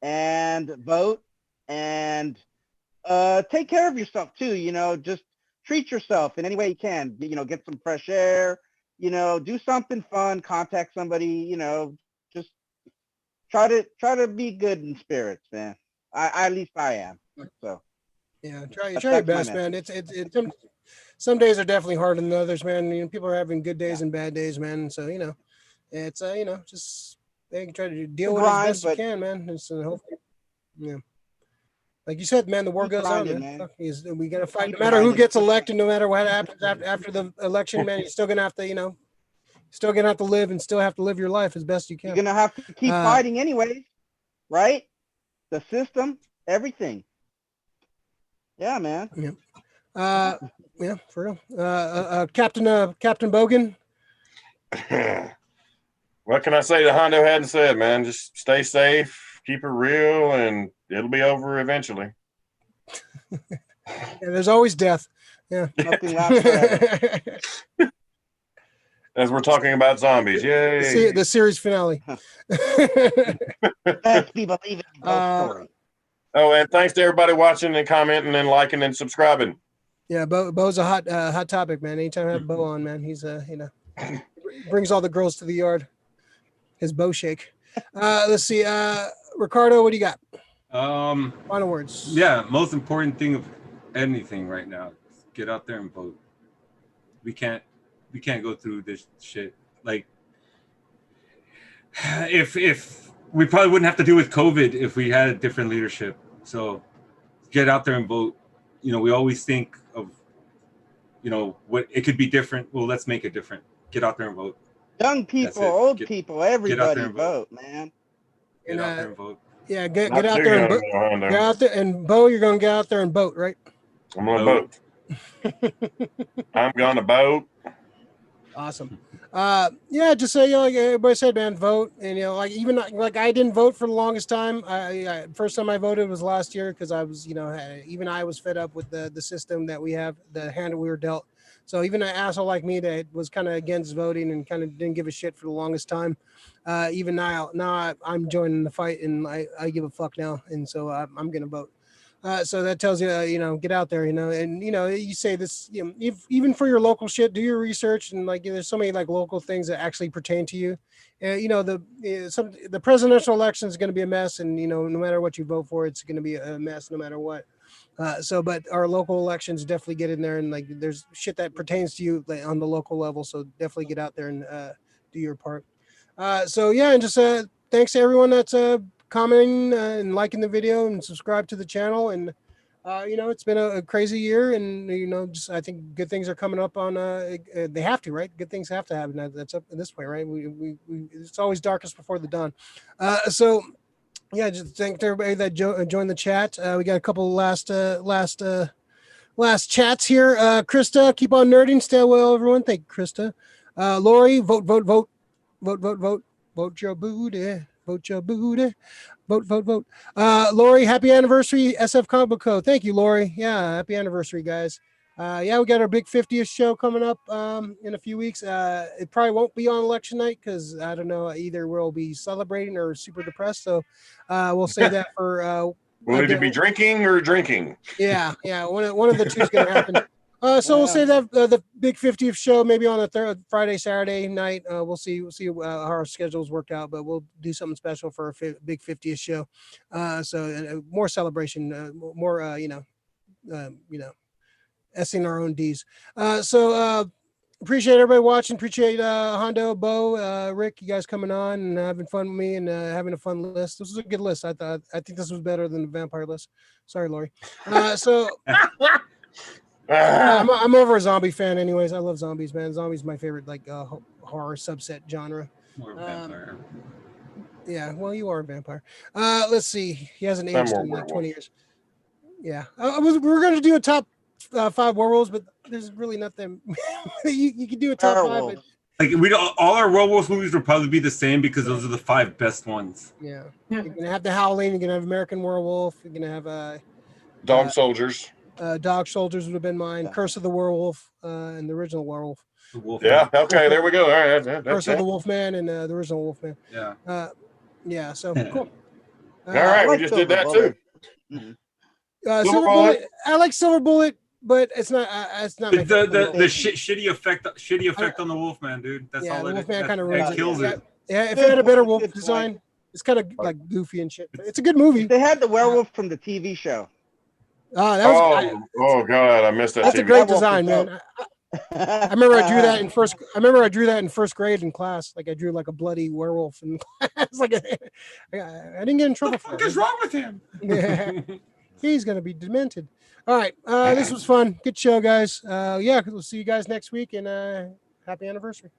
and vote and take care of yourself too. You know, just treat yourself in any way you can. You know, get some fresh air, you know, do something fun, contact somebody, you know, just try to be good in spirits, man. At least I am. So Yeah, try That's your my best, man. It's some days are definitely harder than others, man. You know, people are having good days and bad days, man. So you know, it's just they can try to deal with it as grind, best you but- can, man. It's hopefully, yeah. Like you said, man, the war Keep goes on, grinding, man. man. Fuck, we gotta fight. Keep No matter who grinding. gets elected, no matter what happens after the election, man, you're still gonna have to, still gonna have to live and still have to live your life as best you you're can. gonna have to keep Uh, fighting anyways, right? The system, everything. Yeah, man. Yeah, for real. Captain Bogan. What can I say that Hondo hadn't said, man? Just stay safe, keep it real, and it'll be over eventually. Yeah, there's always death. Yeah. Nothing lasts forever. As we're talking about zombies. Yay. The series finale. Let's be believing in ghost story. Oh, and thanks to everybody watching and commenting and liking and subscribing. Yeah, Bo's a hot topic, man. Anytime I have Bo on, man, he's brings all the girls to the yard. His Bo shake. Let's see. Ricardo, what do you got? Final words. Yeah, most important thing of anything right now is get out there and vote. We can't go through this shit. Like, if we probably wouldn't have to deal with COVID if we had a different leadership. So get out there and vote. You know, we always think of you know, what it could be different. Well, let's make it different. Get out there and vote. Young people, it. old Get- people, there everybody and vote, vote. man. Get And, out there and vote. Yeah, get Not out too there and young, boat. though, Hondo. Get out there and Bo, you're gonna get out there and boat, right? I'm gonna Boat. boat. I'm gonna boat. Awesome. Yeah, just say, you know, like everybody said, man, vote. And you know, like even like I didn't vote for the longest time. I first time I voted was last year because I was, you know, even I was fed up with the system that we have, the hand we were dealt. So even an asshole like me that was kind of against voting and kind of didn't give a shit for the longest time, even now I'm joining the fight and I give a fuck now, and so I'm gonna vote. So that tells you, you know, get out there, you know, and you know, you say this, you know, even for your local shit, do your research, and like, there's so many like local things that actually pertain to you. You know, the presidential election is going to be a mess, and you know, no matter what you vote for, it's going to be a mess, no matter what. But our local elections definitely get in there, and like, there's shit that pertains to you like, on the local level. So definitely get out there and do your part. So yeah, and just thanks to everyone that's commenting and liking the video and subscribe to the channel. And you know, it's been a crazy year, and you know, just I think good things are coming up on. They have to, right? Good things have to happen. That's up this way, right? We it's always darkest before the dawn. So yeah, just thank everybody that joined the chat. We got a couple last chats here. Krista, keep on nerding. Stay well, everyone. Thank you, Krista. Lori, vote, vote, vote, vote, vote, vote, vote your booty, vote your booty, vote, vote, vote. Lori, happy anniversary, SF Comic Book Co. Thank you, Lori. Yeah, happy anniversary, guys. Yeah, we got our big 50th show coming up in a few weeks. It probably won't be on election night because I don't know, either we'll be celebrating or super depressed. So we'll save that for. Will it be drinking or drinking? Yeah, one of the two is going to happen. So we'll say that the big 50th show maybe on a Friday, Saturday night. We'll see how our schedules work out, but we'll do something special for our big 50th show. So more celebration, more you know, essing our own D's. So appreciate everybody watching. Appreciate Hondo, Bo, Rick, you guys coming on and having fun with me and having a fun list. This was a good list. I think this was better than the vampire list. Sorry, Lori. I'm over a zombie fan anyways. I love zombies, man. Zombies my favorite like horror subset genre. Or vampire. Yeah, well, you are a vampire. Let's see. He hasn't aged in like 20 years. Yeah. We were going to do a top 5 werewolves, but there's really nothing. you could do a top 5. But, like we don't, all our werewolf movies will probably be the same because those are the 5 best ones. Yeah. You're going to have the Howling. You're going to have American Werewolf. You're going to have Dog Soldiers. Dog Soldiers would have been mine. Curse of the Werewolf and the original Werewolf. The Wolf. Yeah. Okay. There we go. All right. Curse of the Wolfman and the original Wolfman. Yeah. Yeah. So cool. All right. We just did that too. Silver Bullet. I like Silver Bullet, but it's not. It's not. The shitty effect on the Wolfman, dude. That's all. The Wolfman kind of ruins it. Kills it. Yeah. If it had a better wolf design, it's kind of like goofy and shit. It's a good movie. They had the werewolf from the TV show. That was. Oh God, I missed that. That's a great design, man. I remember I drew that in first. I remember I drew that in first grade in class. Like I drew like a bloody werewolf in class. Like I didn't get in trouble for What that. is wrong with him? Yeah. He's gonna be demented. All right, this was fun. Good show, guys. Yeah, we'll see you guys next week, and happy anniversary.